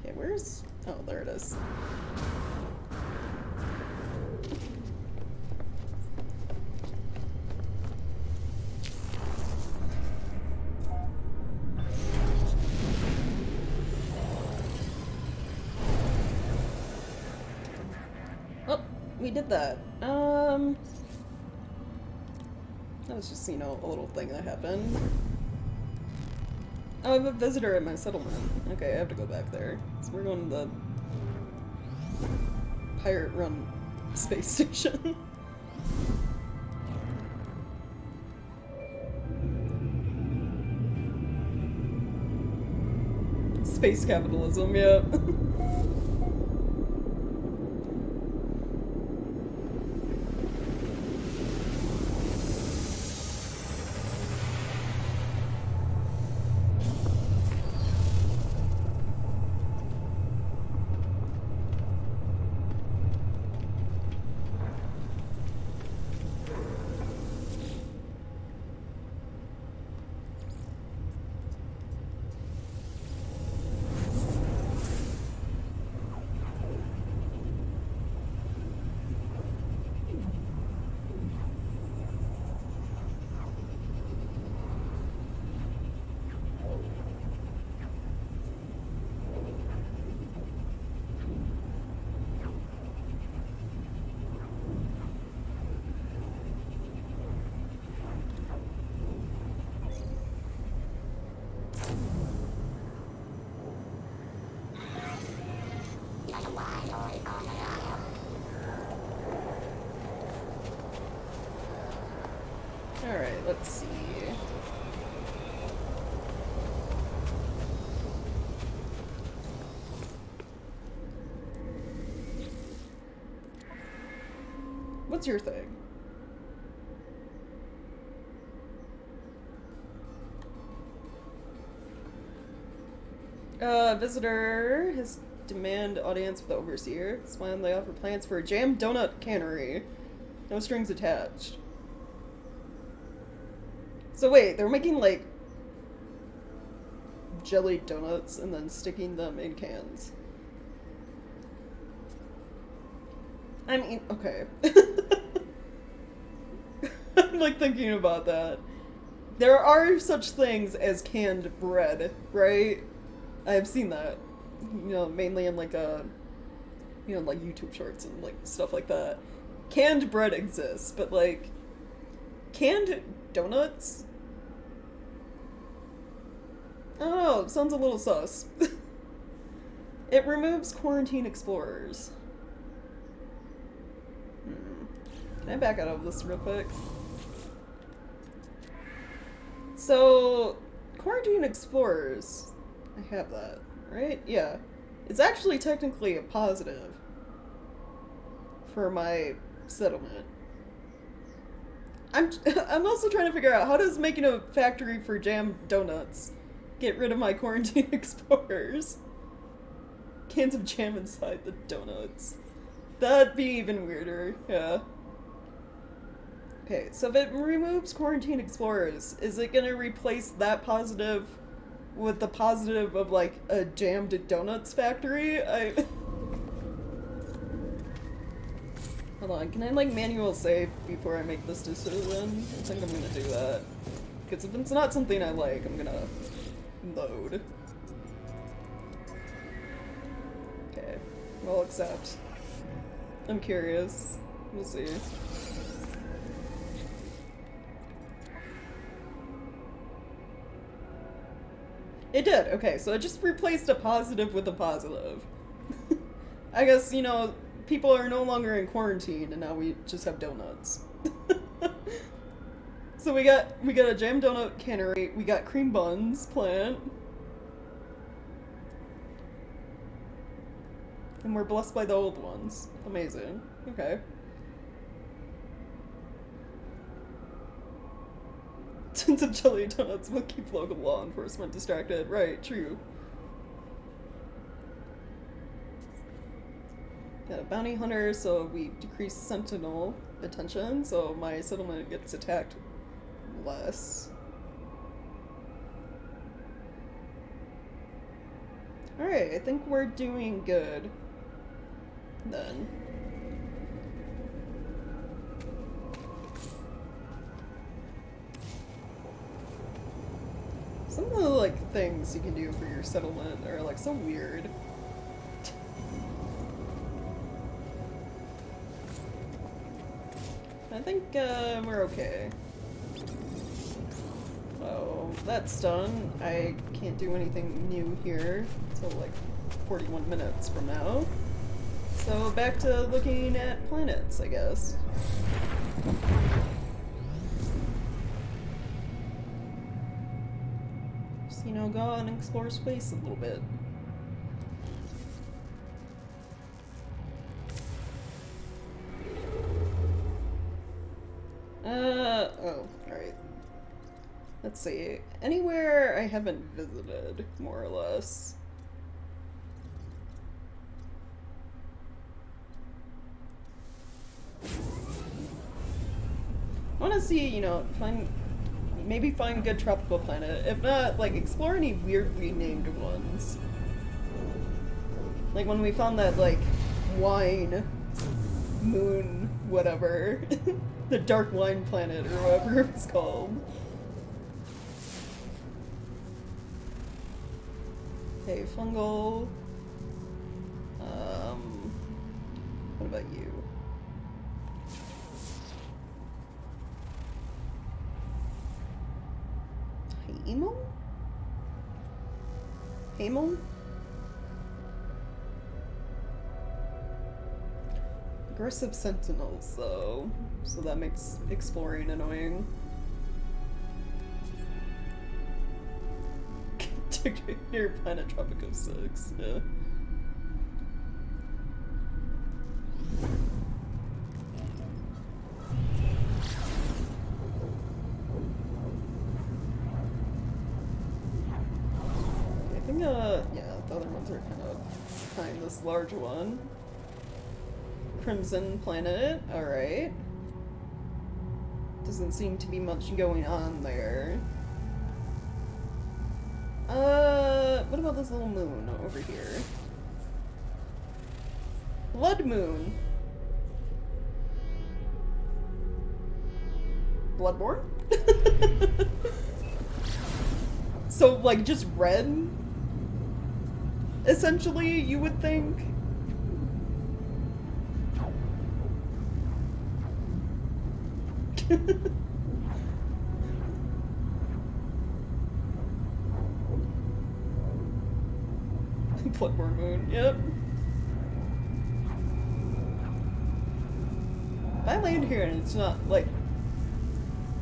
Okay, where's... oh, there it is. We did that. That was just, you know, a little thing that happened. Oh, I have a visitor at my settlement. Okay, I have to go back there. So we're going to the pirate-run space station. Space capitalism, yeah. Alright, let's see. What's your thing? Visitor has demand audience with the overseer. Smile and they offer plans for a jam donut cannery. No strings attached. So wait, they're making like jelly donuts and then sticking them in cans. I mean, okay. I'm like thinking about that. There are such things as canned bread, right? I've seen that. You know, mainly in like like YouTube shorts and like stuff like that. Canned bread exists, but like canned donuts? I don't know, it sounds a little sus. It removes quarantine explorers. Can I back out of this real quick? So, quarantine explorers, I have that, right? Yeah. It's actually technically a positive for my settlement. I'm also trying to figure out, how does making a factory for jam donuts get rid of my quarantine explorers? Cans of jam inside the donuts. That'd be even weirder, yeah. Okay, so if it removes quarantine explorers, is it gonna replace that positive with the positive of like a jammed donuts factory? Hold on, can I like manual save before I make this decision? I think I'm gonna do that. Because if it's not something I like, I'm gonna load. Okay, we'll accept. I'm curious. We'll see. It did, okay, so it just replaced a positive with a positive. I guess, you know, people are no longer in quarantine and now we just have donuts. So we got a jam donut cannery, we got cream buns plant. And we're blessed by the old ones. Amazing. Okay. Tins of jelly donuts will keep local law enforcement distracted. Right, true. Got a bounty hunter, so we decrease sentinel attention, so my settlement gets attacked less. Alright, I think we're doing good then. Some of the, like, things you can do for your settlement are, like, so weird. I think, we're okay. Oh, that's done. I can't do anything new here until, like, 41 minutes from now. So, back to looking at planets, I guess. You know, go out and explore space a little bit. Oh, alright. Let's see. Anywhere I haven't visited, more or less. I want to see, you know, maybe find a good tropical planet. If not, like, explore any weirdly named ones. Like when we found that, like, wine moon whatever. The dark wine planet, or whatever it was called. Hey, fungal. What about you? Emo? Hamel? Aggressive sentinels, though, so that makes exploring annoying. Near planet Tropico 6, yeah. I think, yeah, the other ones are kind of behind this large one. Crimson Planet, alright. Doesn't seem to be much going on there. What about this little moon over here? Blood Moon. Bloodborne? So, like, just red? Essentially, you would think? Bloodborne Moon, yep. If I land here and it's not, like,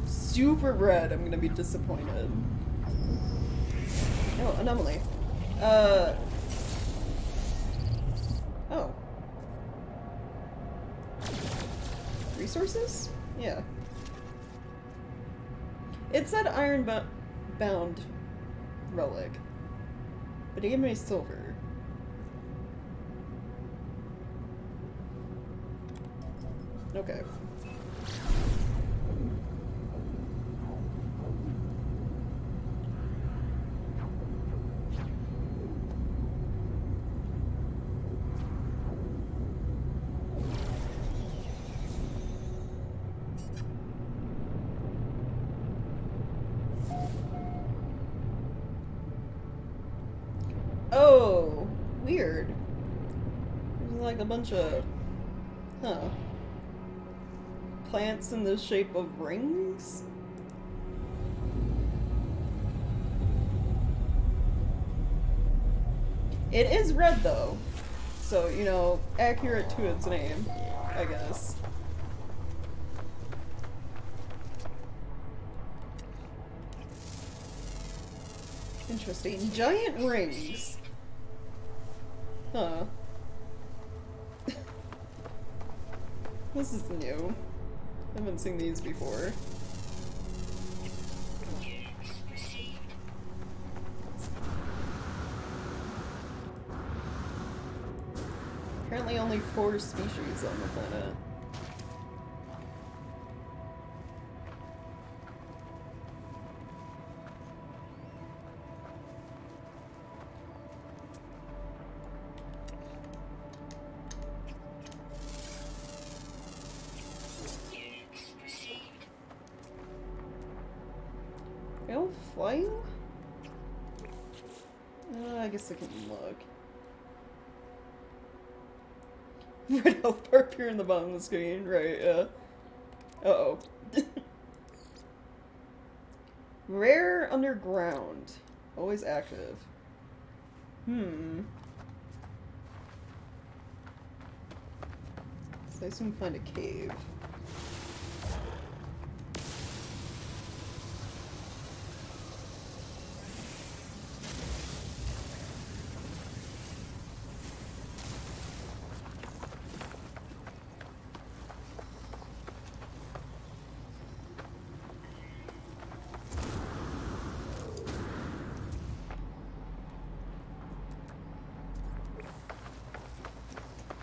super red, I'm gonna be disappointed. Oh, anomaly. Oh. Resources? Yeah. It said bound relic, but it gave me silver. Okay. Oh, weird. There's like a bunch of, plants in the shape of rings? It is red though, so, you know, accurate to its name, I guess. Interesting. Giant rings. Huh. This is new. I haven't seen these before. Apparently only 4 species on the planet. Fail flying? I guess I can look. Red health bar appear in the bottom of the screen, right, yeah. Uh-oh. Rare underground. Always active. So I assume find a cave.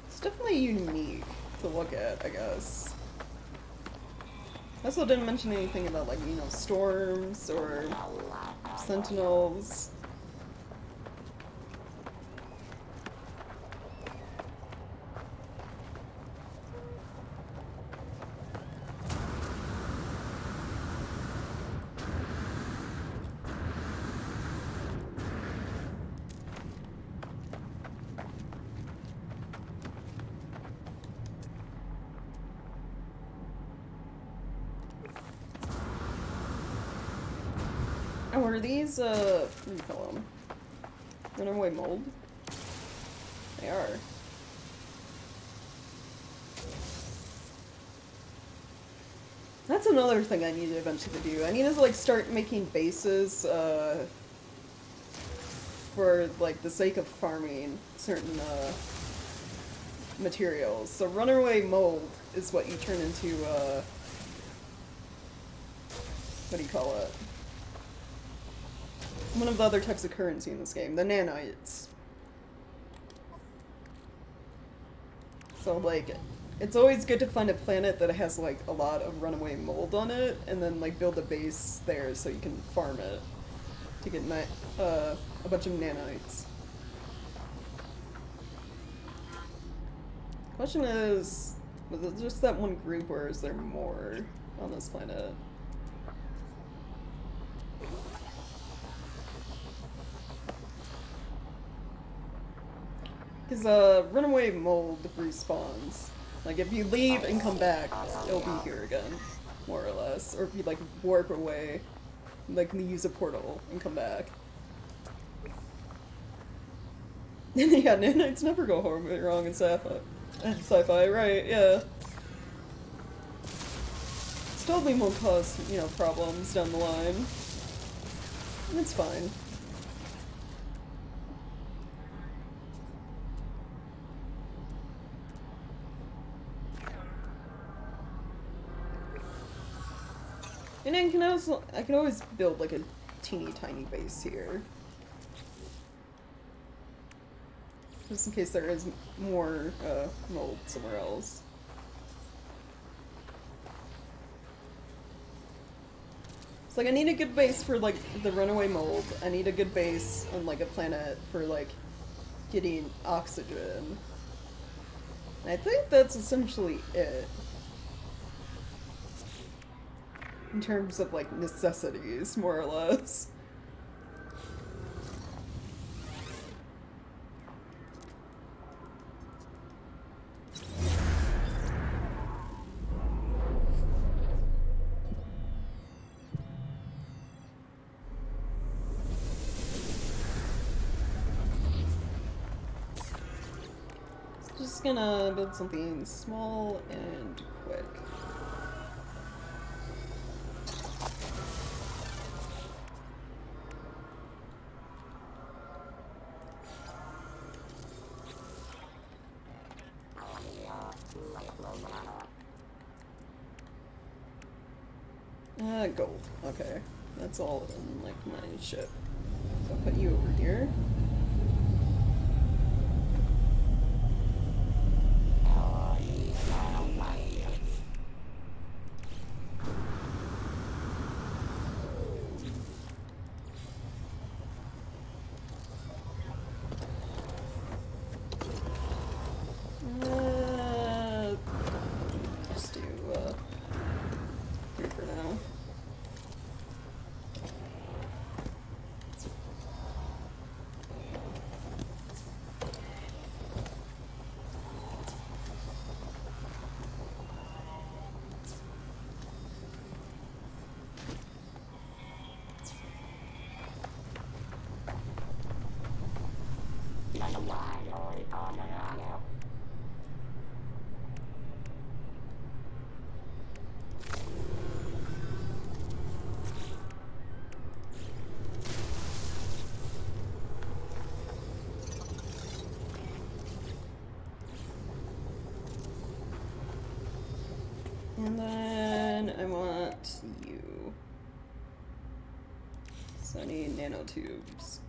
It's definitely unique to look at, I guess. I also didn't mention anything about, like, you know, storms or sentinels. Oh, are these, what do you call them? Runaway mold? They are. That's another thing I need to eventually do. I need to, like, start making bases, for like the sake of farming certain materials. So runaway mold is what you turn into what do you call it? One of the other types of currency in this game, the nanites. So like, it's always good to find a planet that has like a lot of runaway mold on it, and then like build a base there so you can farm it to get a bunch of nanites. Question is, was it just that one group, or is there more on this planet? Because runaway mold respawns. Like, if you leave and come back, it'll be here again, more or less. Or if you, like, warp away, like, use a portal and come back. Yeah, nanites never go horribly wrong in sci-fi, right, yeah. This totally won't cause, you know, problems down the line. It's fine. And I can always build like a teeny tiny base here. Just in case there is more mold somewhere else. It's like I need a good base for like the runaway mold. I need a good base on like a planet for like getting oxygen. And I think that's essentially it. In terms of, like, necessities, more or less. Just gonna build something small and quick. Gold. Okay. That's all in, like, my ship. So I'll put you over here. Just do, 3 for now. And then I want you. So I need nanotubes.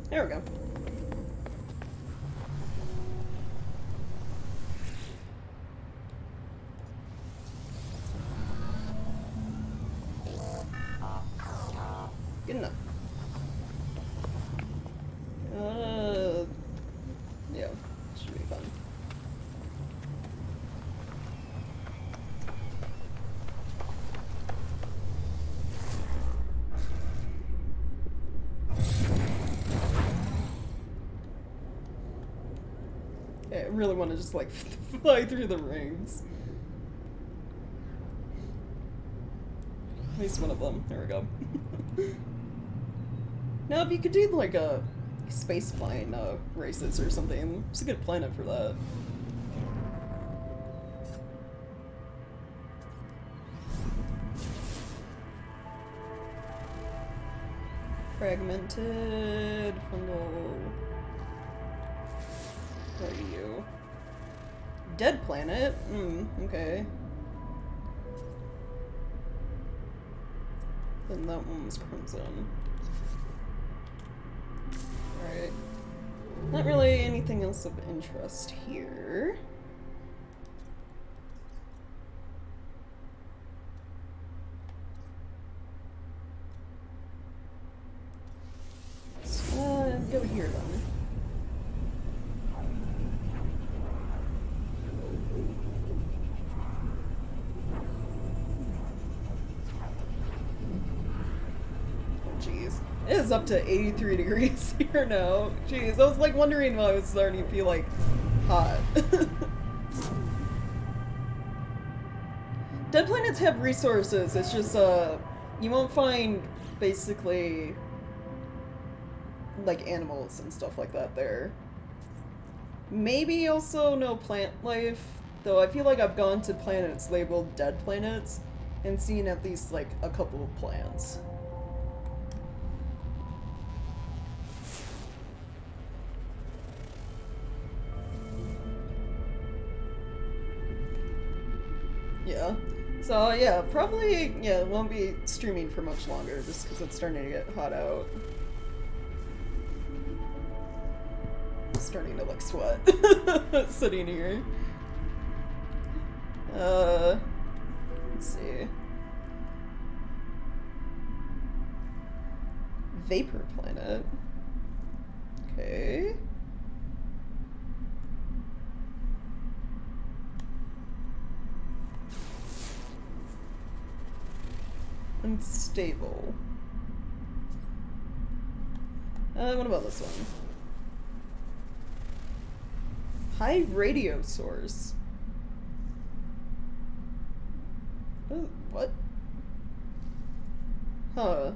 There we go. Good enough. Yeah, should be fun. I really want to just like fly through the rings. At least one of them. There we go. Now, if you could do like a space flying races or something, it's a good planet for that. Fragmented Fundle. What are you? Dead planet? Okay. Then that one was Crimson. Alright. Not really anything else of interest here. Go here then. Jeez. It is up to 83 degrees here now. Jeez, I was like wondering why I was starting to feel like hot. Dead planets have resources, it's just you won't find basically like animals and stuff like that there. Maybe also no plant life, though I feel like I've gone to planets labeled dead planets and seen at least like a couple of plants. Yeah. So yeah, probably, yeah, won't be streaming for much longer just because it's starting to get hot out. Starting to like sweat sitting here. Let's see. Vapor planet. Okay. Unstable. What about this one? High radio source. What? Huh.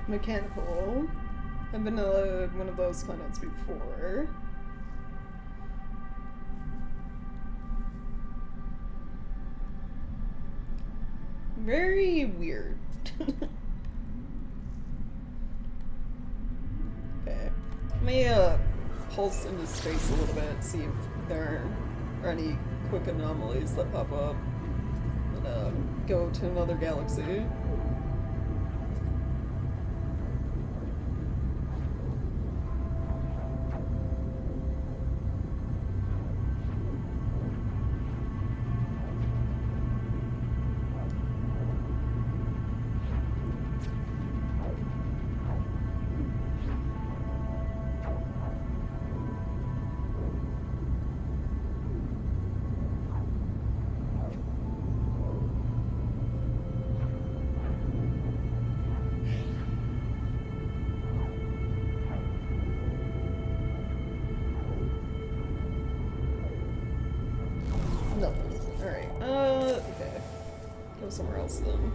Mechanical. I've been to one of those planets before. Very weird. Okay. Let me pulse into space a little bit, see if there are any quick anomalies that pop up. And go to another galaxy. Somewhere else then.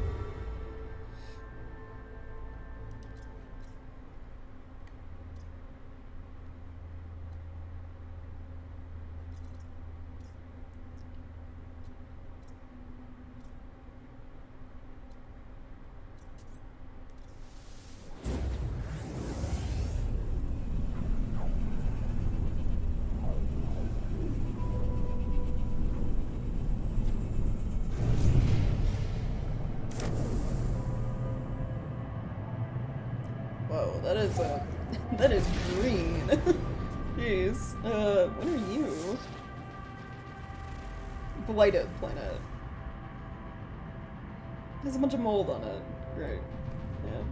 Whoa, that is green. Jeez. What are you? Blighted planet. There's a bunch of mold on it. Great. Yeah.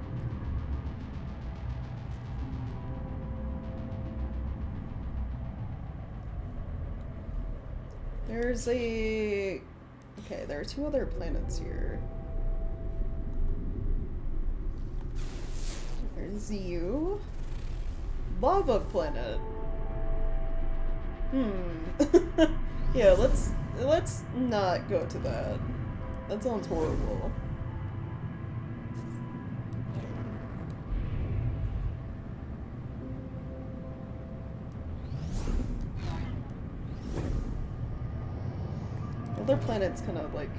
There's a... Okay, there are two other planets here. There's you. Lava planet. Yeah, let's not go to that. That sounds horrible. The other planet's kind of like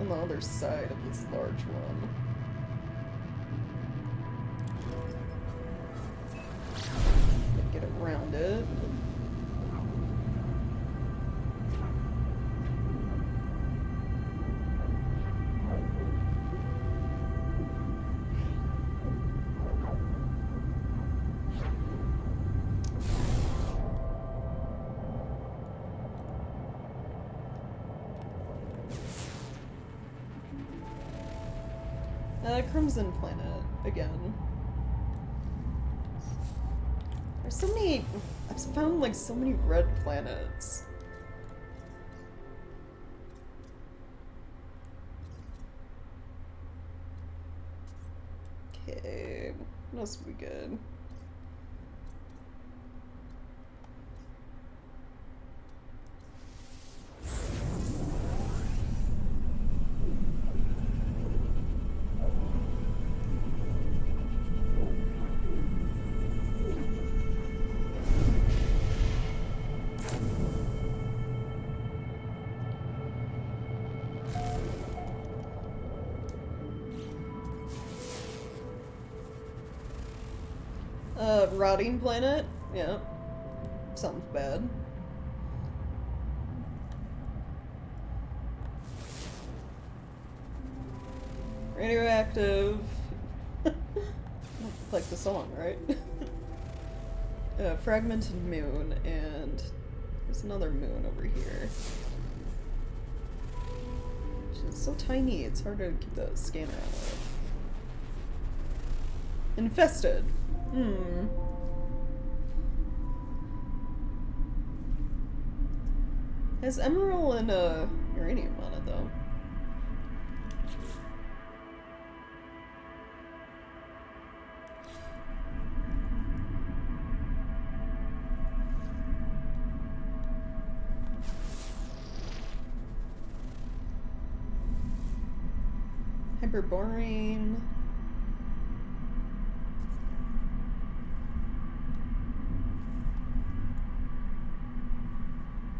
on the other side of this large one. Get around it. Crimson Planet again. There's so many. I've found like so many red planets. Okay, what else would be good? Rotting Planet? Yeah. Sounds bad. Radioactive. Like the song, right? Fragmented moon, and there's another moon over here. She's so tiny, it's hard to keep the scanner on it. Infested. Has emerald and uranium on it though. Hyperborine.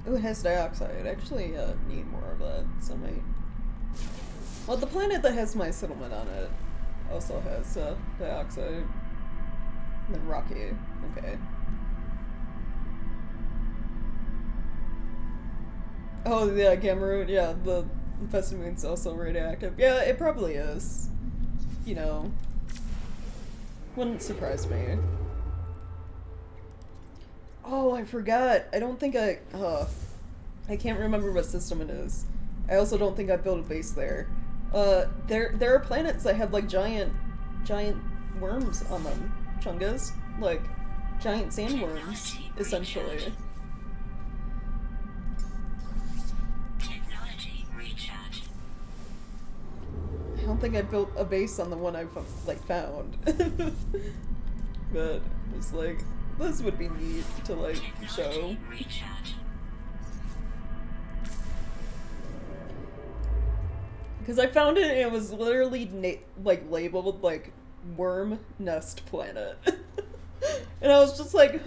Oh, it has dioxide. I actually need more of that, so I might... Well, the planet that has my settlement on it also has dioxide. And then rocky. Okay. Oh, yeah, Cameroon. Yeah, the infested moon's also radioactive. Yeah, it probably is. You know. Wouldn't surprise me. Oh, I forgot. I don't think I can't remember what system it is. I also don't think I built a base there. There are planets that have like giant worms on them. Chungas. Like, giant sandworms, essentially. Technology recharge. I don't think I built a base on the one I've, like, found. But it's like, this would be neat to, like, show. Because I found it and it was literally, like, labeled, like, worm nest planet. And I was just like,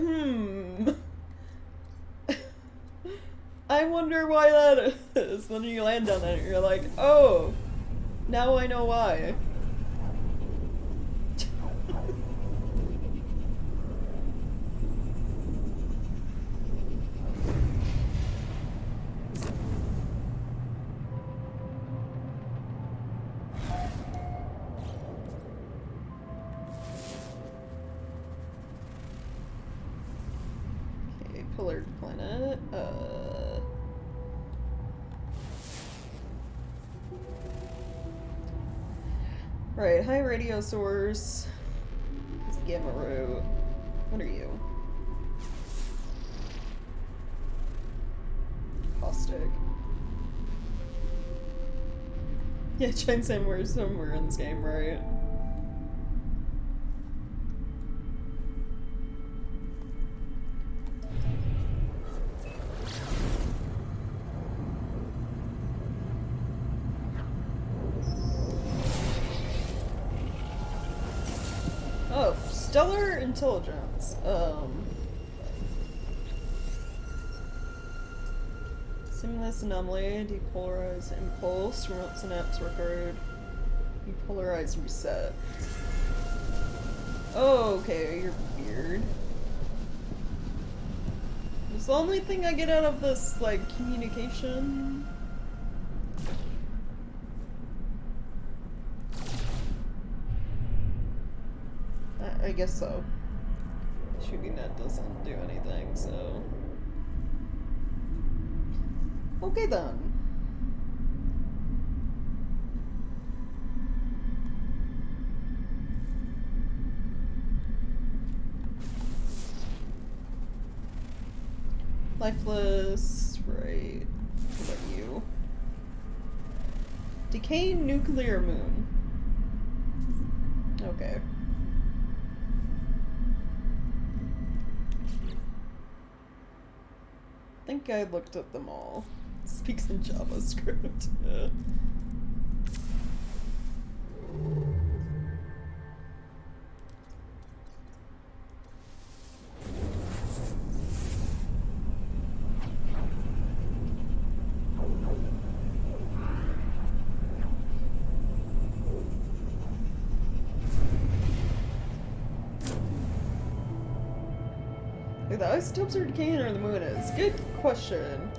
I wonder why that is. Then you land on it and you're like, oh, now I know why. Okay, pillared planet. Right, high radio source. It's gamma root. What are you? Caustic. Yeah, giant sandworms somewhere in this game, right? stellar intelligence. Simulus anomaly, depolarize impulse, remote synapse record, depolarize reset. Oh, okay, you're weird. It's the only thing I get out of this, like, communication. I guess so. Shooting that doesn't do anything, so... Okay then. Lifeless, right. What about you? Decaying nuclear moon. Okay. I think I looked at them all. Speaks in JavaScript. Yeah. The isotopes are decaying or the moon is? Good question.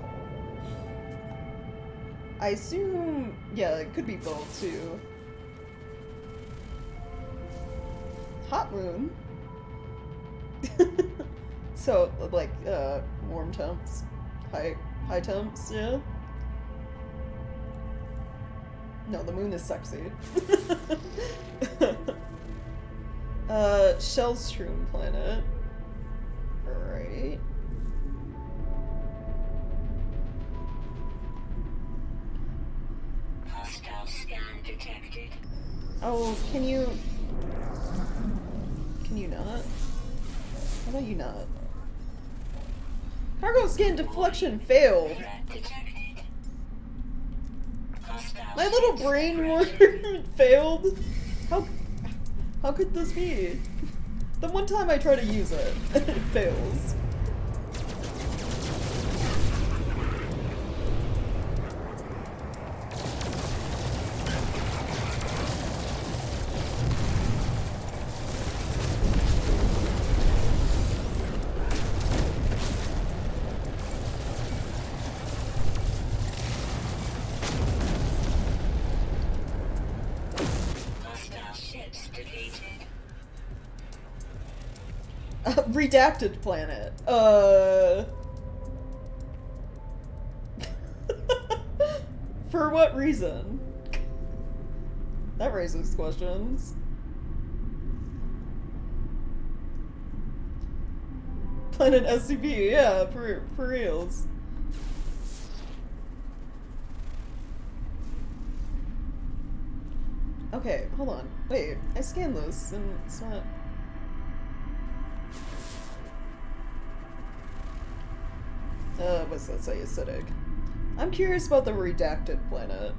I assume, yeah, it could be both too. Hot moon. So, like, warm temps, high temps, yeah. No, the moon is sexy. Shellstrom planet. Right. Hostile scan detected. Oh, can you not? How about you not? Cargo scan deflection failed. Threat detected. Hostile My little ships brain approaching. failed. How could this be? The one time I try to use it, it fails. Hostile ships defeated. Redacted planet. For what reason? That raises questions. Planet SCP, yeah, for reals. Okay, hold on. Wait, I scanned this and it's not... what's that say? Acidic. I'm curious about the redacted planet.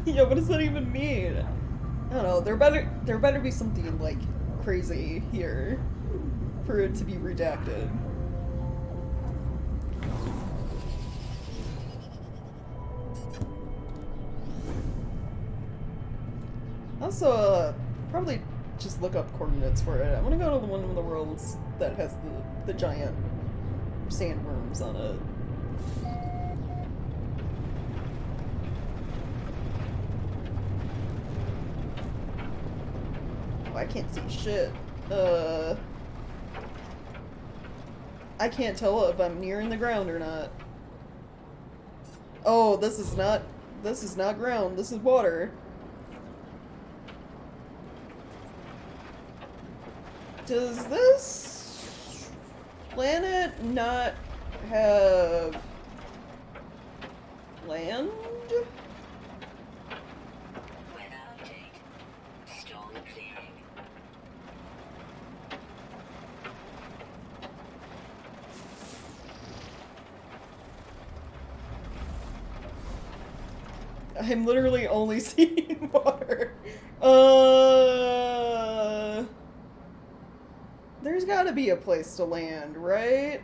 Yeah, what does that even mean? I don't know. There better be something like crazy here for it to be redacted. Also, probably just look up coordinates for it. I want to go to the one of the worlds that has the giant sandworms on it. I can't see shit. I can't tell if I'm nearing the ground or not. Oh, this is not ground, this is water. Does this... planet not have land? Weather update. Storm clearing. I'm literally only seeing water. There's gotta be a place to land, right?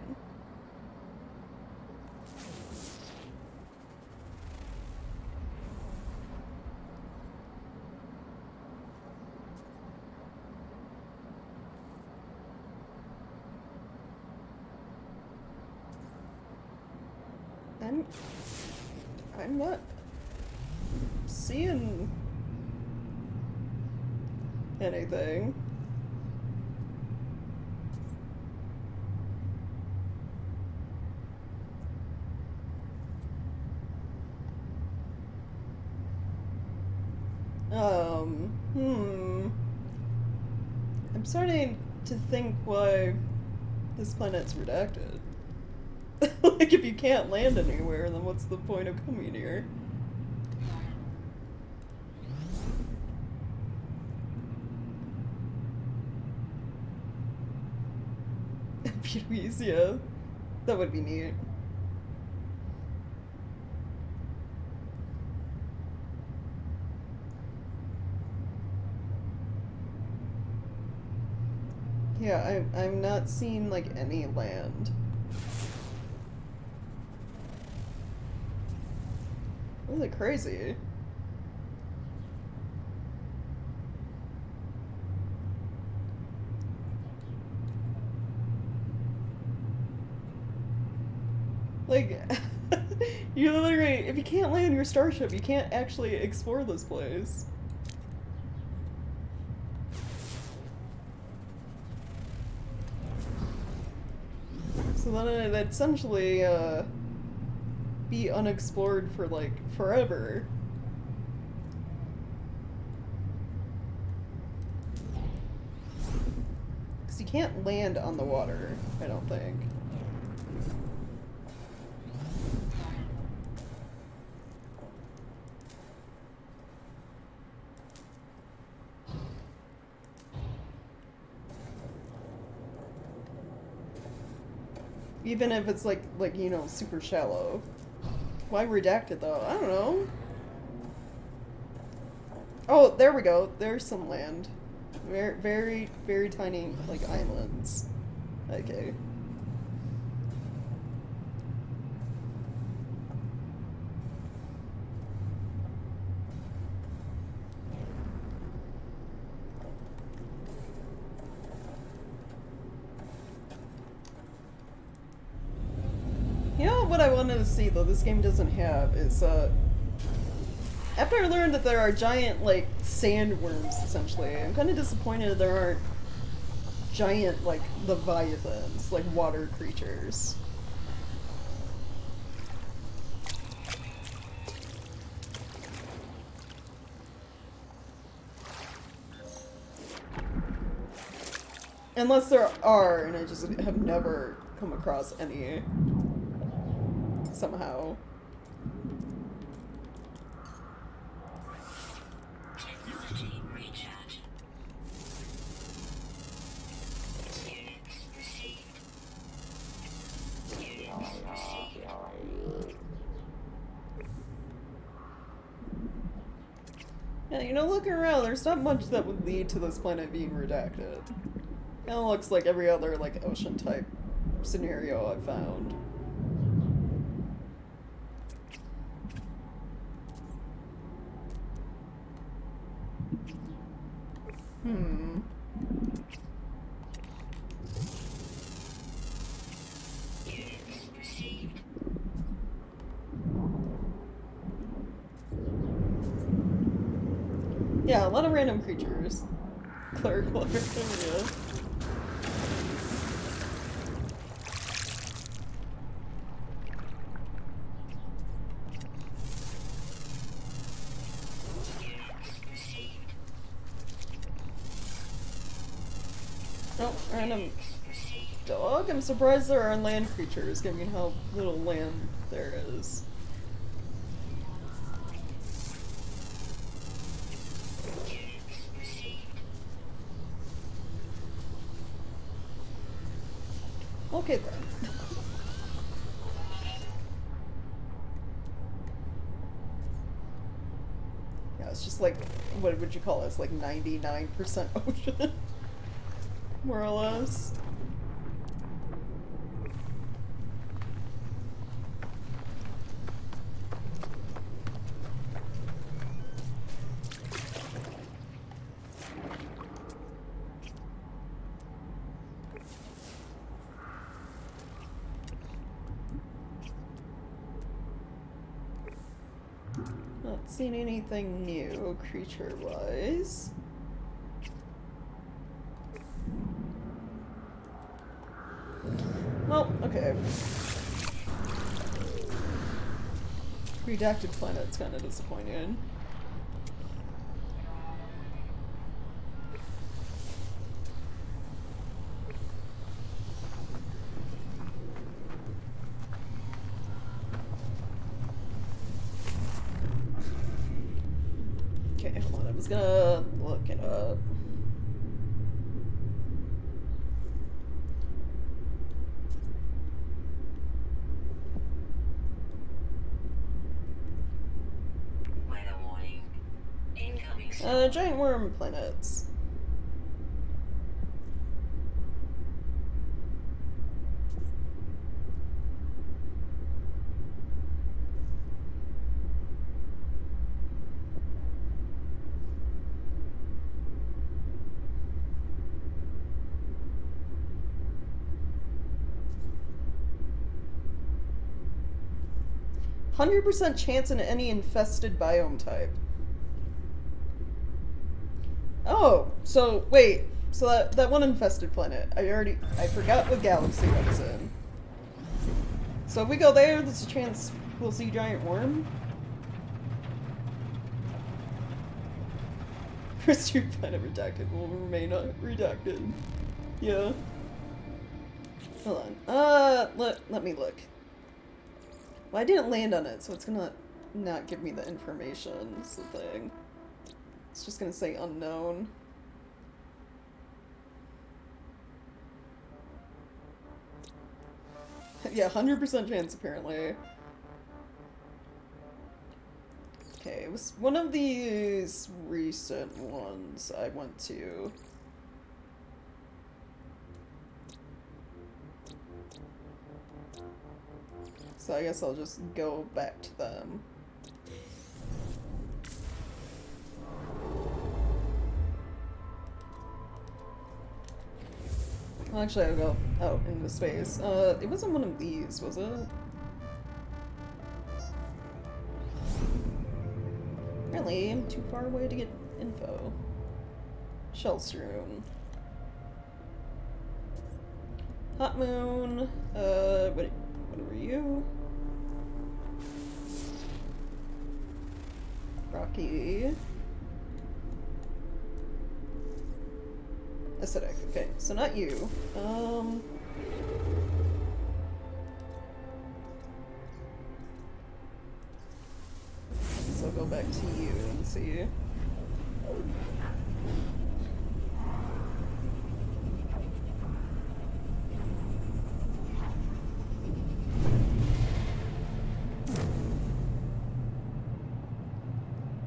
I'm not seeing anything. I'm starting to think why this planet's redacted. Like, if you can't land anywhere, then what's the point of coming here? Beauties, yeah. That would be neat. Yeah, I'm not seeing, like, any land. This is crazy. Like, you literally, if you can't land your starship, you can't actually explore this place. So then it'd essentially, be unexplored for, like, forever. Because you can't land on the water, I don't think. Even if it's like, you know, super shallow. Why redact it though? I don't know. Oh, there we go. There's some land. Very, very, very tiny, like, islands. Okay. You know what I wanted to see, though, this game doesn't have, is, after I learned that there are giant, like, sandworms, essentially, I'm kind of disappointed there aren't giant, like, leviathans, like, water creatures. Unless there are, and I just have never come across any. Somehow. Technology recharge. Units received. Units received. Yeah, you know, looking around, there's not much that would lead to this planet being redacted. It looks like every other, like, ocean type scenario I've found. Units received. Yeah, a lot of random creatures. Clerical area. Oh, random. Received. dog? I'm surprised there are land creatures, given how little land there is. Units received. Okay then. Yeah, it's just like, what would you call this? Like 99% ocean? More or less. Not seen anything new creature-wise. Well, okay. Redacted planet's kind of disappointing. Okay, hold on. I was gonna look it up. Weather warning. Incoming Giant worm planets. %100% chance in any infested biome type. Oh, so wait. So that one infested planet, I forgot what galaxy that was in. So if we go there, there's a chance we'll see giant worm. History planet redacted will remain redacted. Yeah. Hold on. Let me look. Well, I didn't land on it, so it's gonna not give me the information. That's the thing. It's just gonna say unknown. Yeah, 100% chance apparently. Okay, it was one of these recent ones I went to. So I guess I'll just go back to them. Well, actually, I'll go out into space. It wasn't one of these, was it? Apparently, I'm too far away to get info. Shellstream. Hot Moon. What were you? Rocky. Acidic. Okay, so not you. So I'll go back to you and see.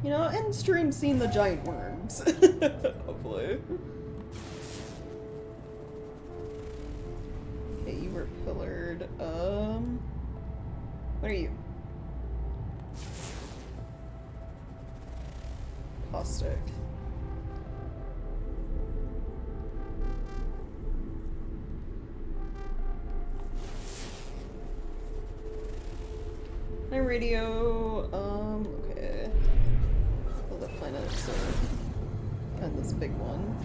You know, end stream seeing the giant worms. Hopefully. Okay, you were pillared. What are you? Caustic. My radio, okay. Well, the planets are and this big one.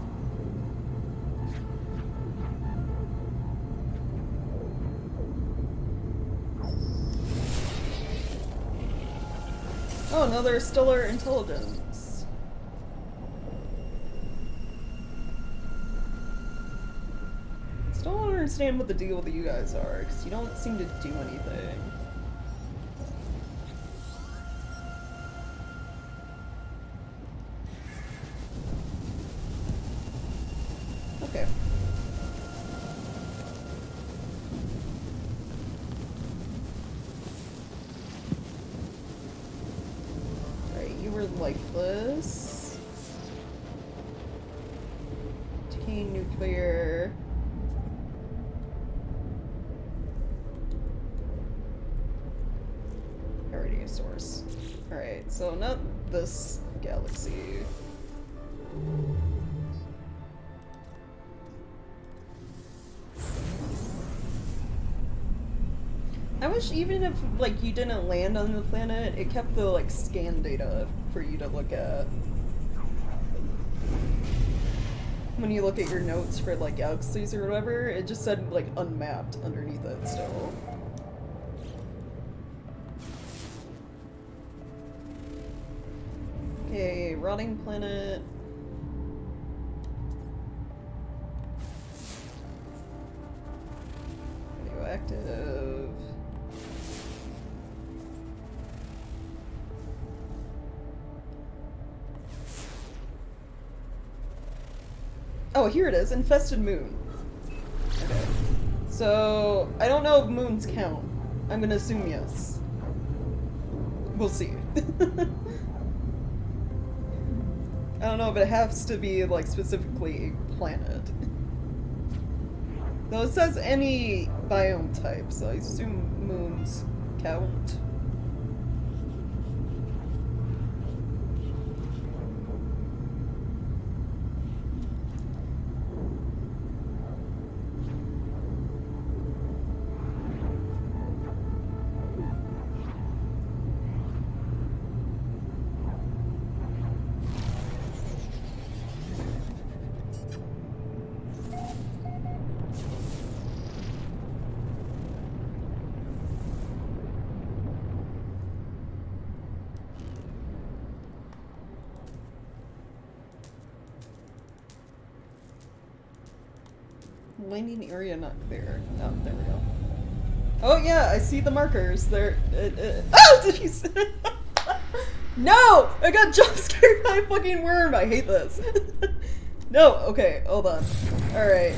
Oh, another stellar intelligence. Stellar understand what the deal with you guys are, because you don't seem to do anything. Okay. Right, you were lifeless. Decaying nuclear. Iridium source. Alright, so not this galaxy. I wish even if, like, you didn't land on the planet, it kept the, like, scan data for you to look at. When you look at your notes for, like, galaxies or whatever, it just said, like, unmapped underneath it still. Okay, rotting planet. Radioactive. Oh, here it is. Infested moon. Okay. So, I don't know if moons count. I'm gonna assume yes. We'll see. I don't know if it has to be, like, specifically a planet. Though it says any biome type, so I assume moons count. Landing area not clear. Oh, there we go. Oh yeah, I see the markers. They're. Oh, did you see? No! I got jump scared by a fucking worm. I hate this. No, okay, hold on. Alright.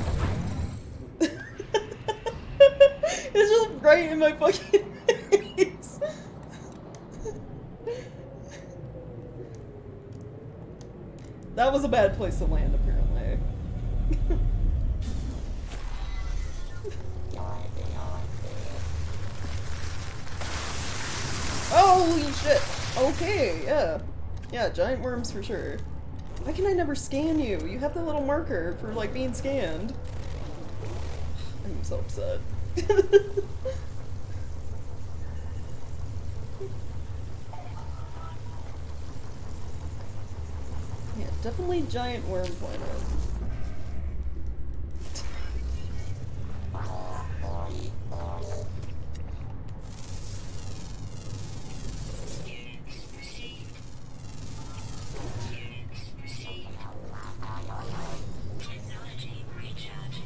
It's just right in my fucking face. That was a bad place to land, apparently. Holy shit! Okay, yeah. Yeah, giant worms for sure. Why can I never scan you? You have the little marker for, like, being scanned. I'm so upset. Yeah, definitely giant worm planet. Technology recharge.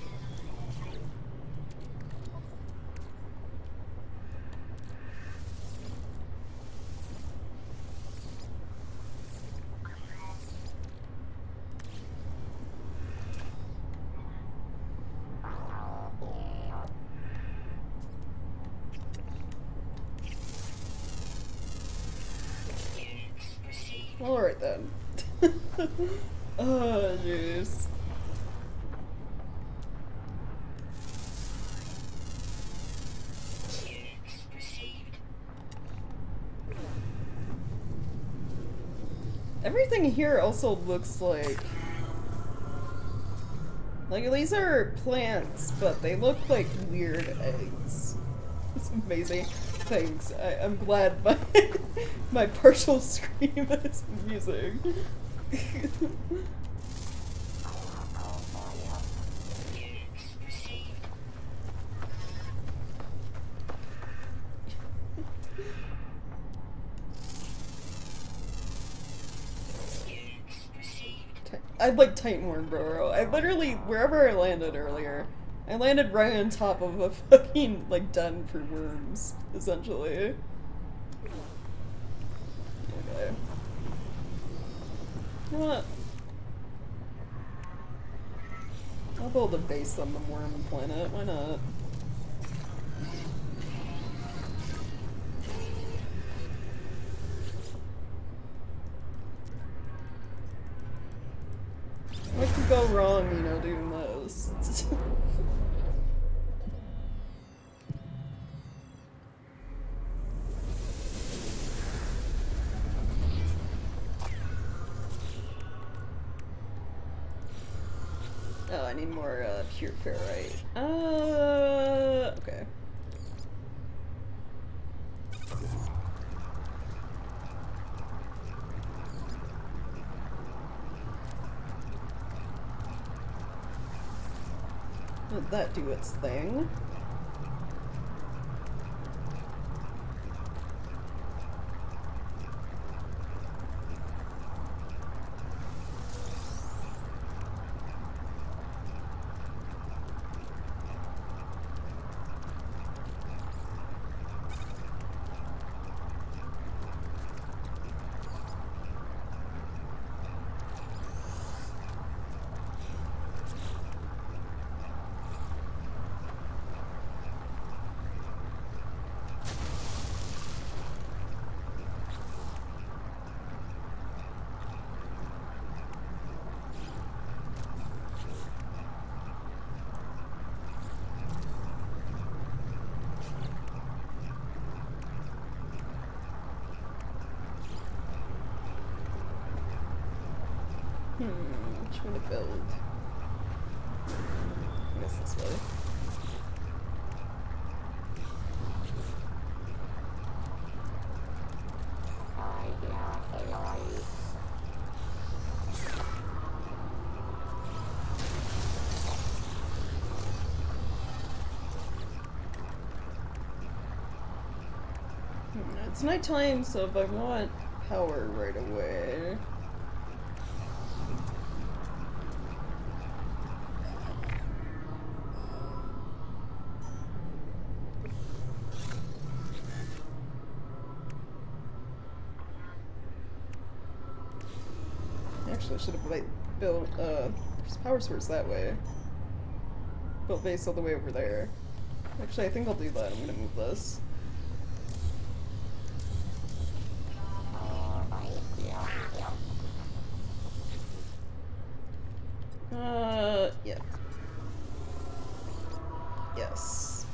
Alright then. Oh, jeez. Everything here also looks like these are plants, but they look like weird eggs. It's amazing. Thanks. I'm glad my my partial scream is amusing. I like Titan Worm, bro. I literally, wherever I landed earlier, I landed right on top of a fucking, like, den for worms, essentially. Okay. You know what? I'll build a base on the worm planet, why not? What could go wrong, you know, doing this? Oh, I need more, pure ferrite. Okay. Let that do its thing. Which one to build? I guess this way. It's nighttime, so if I want power right away. Actually, I should have built there's a power source that way. Built base all the way over there. Actually, I think I'll do that. I'm gonna move this. Yeah. Yes.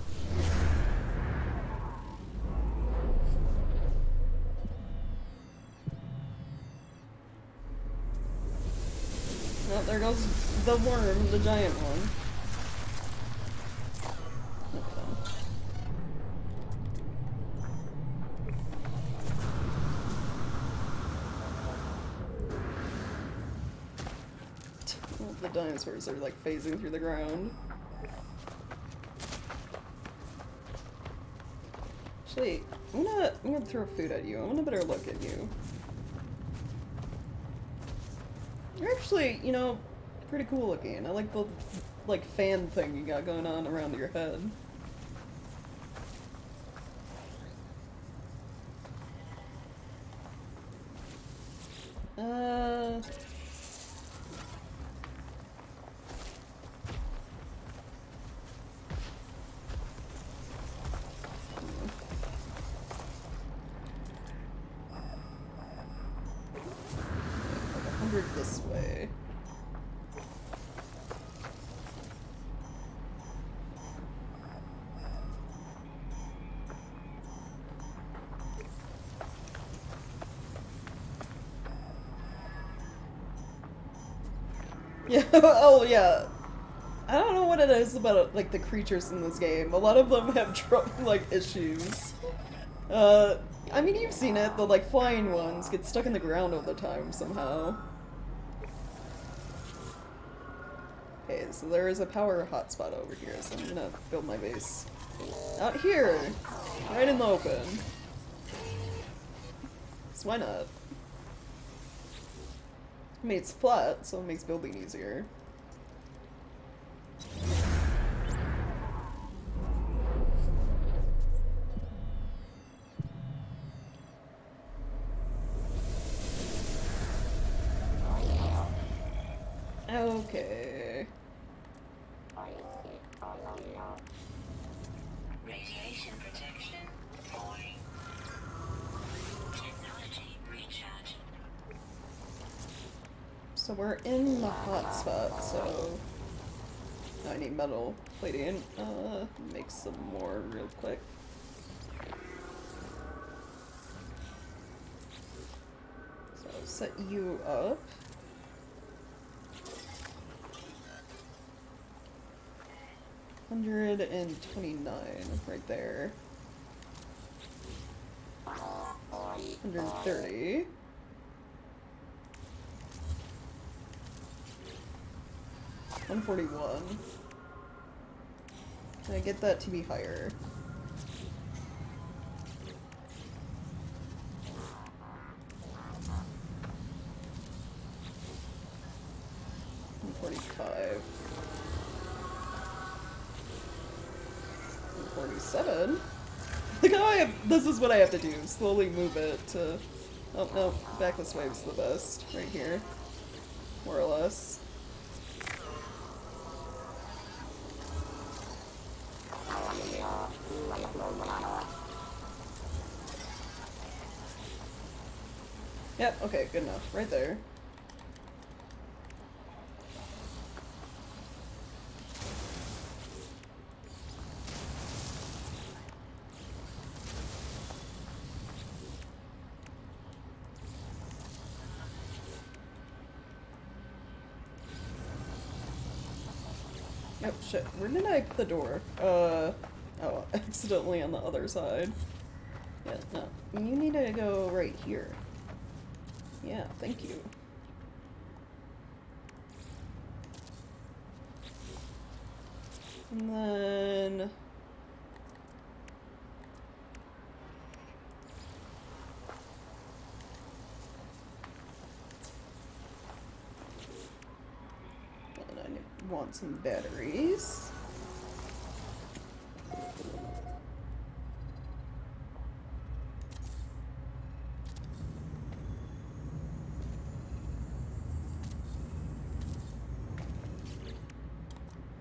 Oh, there goes the worm, the giant one. The dinosaurs are like phasing through the ground. Actually, I'm gonna throw food at you. I want a better look at you. You're actually, you know, pretty cool looking. I like the like fan thing you got going on around your head. This way. Yeah, oh yeah. I don't know what it is about like the creatures in this game. A lot of them have like issues. I mean you've seen it, the like flying ones get stuck in the ground all the time somehow. Okay, so there is a power hotspot over here, so I'm gonna build my base out here, right in the open. So why not? I mean, it's flat, so it makes building easier. Okay. Radiation protection falling. Technology recharge. So we're in the hot spot, so I need metal plating. Make some more real quick. So set you up. $129 right there. 130. $141. Can I get that to be higher? $145. $147. Like, oh, this is what I have to do. Slowly move it to. Oh no, back this way is the best. Right here, more or less. Yep, okay, good enough. Right there. Oh shit, where did I put the door? Oh, accidentally on the other side. Yeah, no. You need to go right here. Yeah, thank you. And then... and I want some batteries.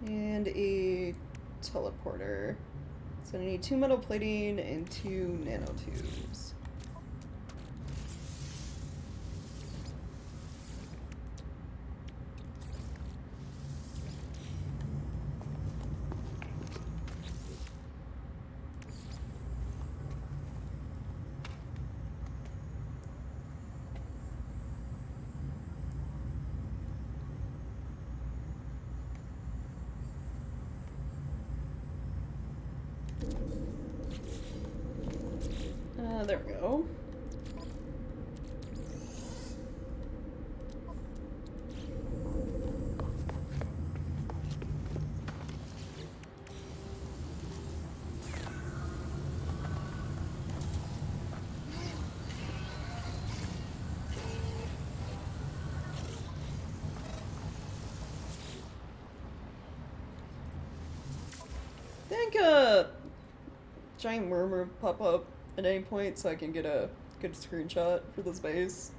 And a teleporter. So I need 2 metal plating and 2 nanotubes. There we go. Think a giant murmur pop up at any point so I can get a good screenshot for this base.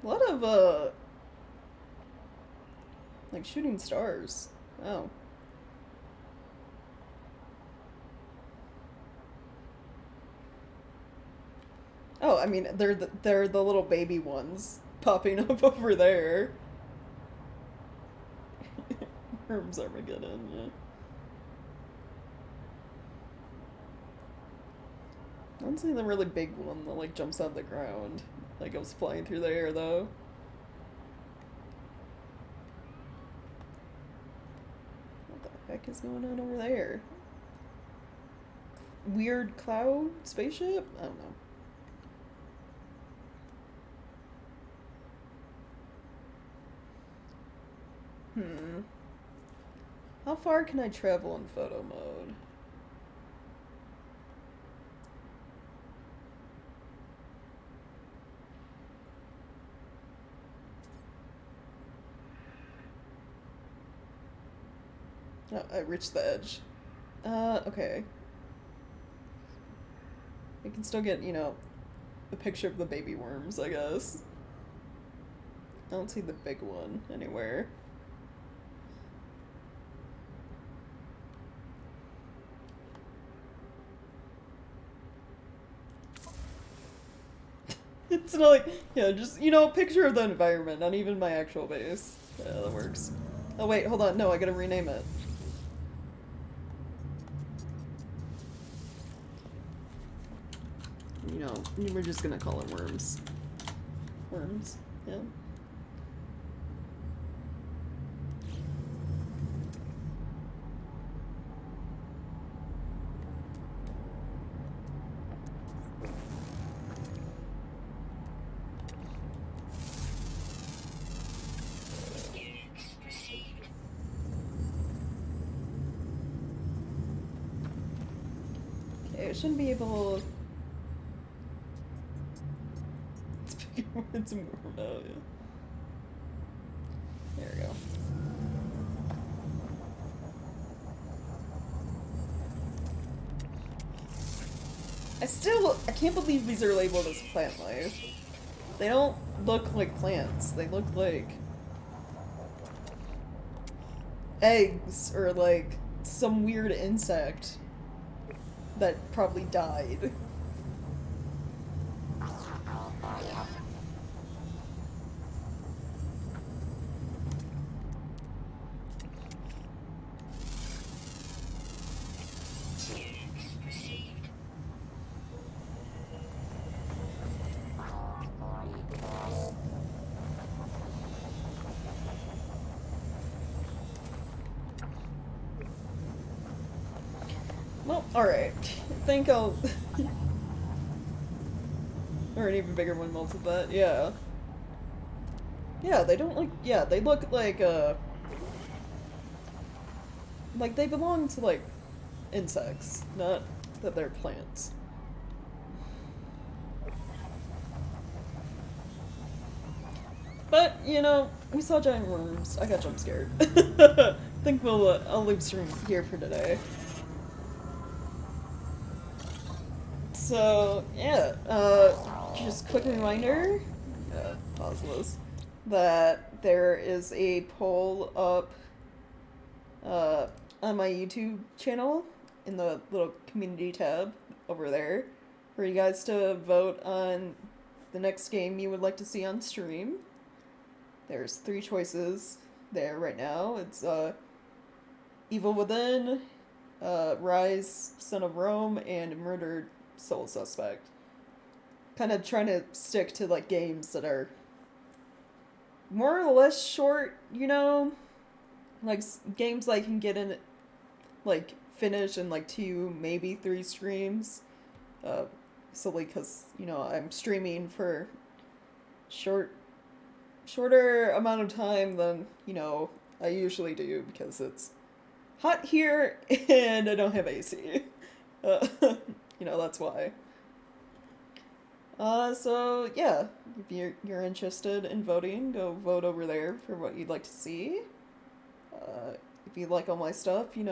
A lot of like shooting stars. Oh. Oh, I mean, they're the little baby ones popping up over there. Worms Armageddon, yeah. I don't see the really big one that like jumps out of the ground. Like goes flying through the air though. What the heck is going on over there? Weird cloud spaceship? I don't know. How far can I travel in photo mode? Oh, I reached the edge. Okay. We can still get, a picture of the baby worms, I guess. I don't see the big one anywhere. It's not like, yeah, just, a picture of the environment, not even my actual base. Yeah, that works. Oh, wait, hold on. No, I gotta rename it. We're just gonna call it worms. Worms, yeah. Units received. Okay, it shouldn't be able. It's more. Oh, yeah. There we go. I can't believe these are labeled as plant life. They don't look like plants. They look like eggs or like some weird insect that probably died. Units received. Well, alright. I think I'll. Or an even bigger one melted that, yeah. Yeah, they don't look. Yeah, they look like, like they belong to, like, insects, not that they're plants. But, we saw giant worms. I got jump scared. I think I'll leave stream here for today. So, yeah, just quick reminder, pause this, that there is a poll up, on my YouTube channel, in the little community tab over there, for you guys to vote on the next game you would like to see on stream. There's 3 choices there right now. It's, Evil Within, Rise, Son of Rome, and Murdered Soul Suspect. Kind of trying to stick to, like, games that are more or less short, like games I can get in, like, finish in like 2, maybe 3 streams, solely because I'm streaming for shorter amount of time than I usually do, because it's hot here and I don't have AC. That's why. So yeah, if you're interested in voting, go vote over there for what you'd like to see. If you like all my stuff, in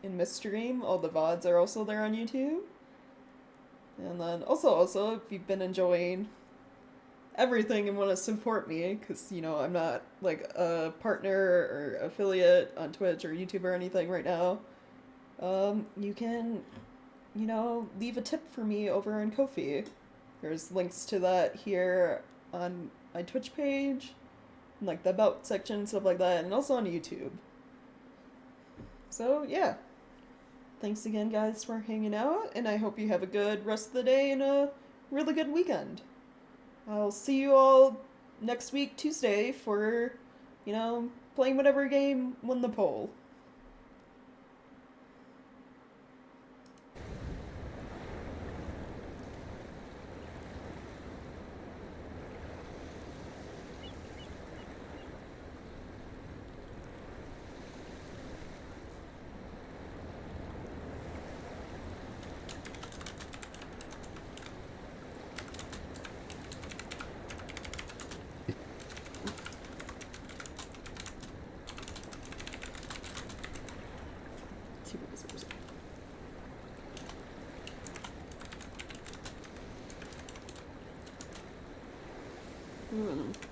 Mistream, all the VODs are also there on YouTube. And then also, if you've been enjoying everything and want to support me, because, I'm not, like, a partner or affiliate on Twitch or YouTube or anything right now, you can, leave a tip for me over on Ko-fi. There's links to that here on my Twitch page, and, like, the About section and stuff like that, and also on YouTube. So, yeah. Thanks again, guys, for hanging out, and I hope you have a good rest of the day and a really good weekend. I'll see you all next week, Tuesday, for, playing whatever game won the poll. I don't know.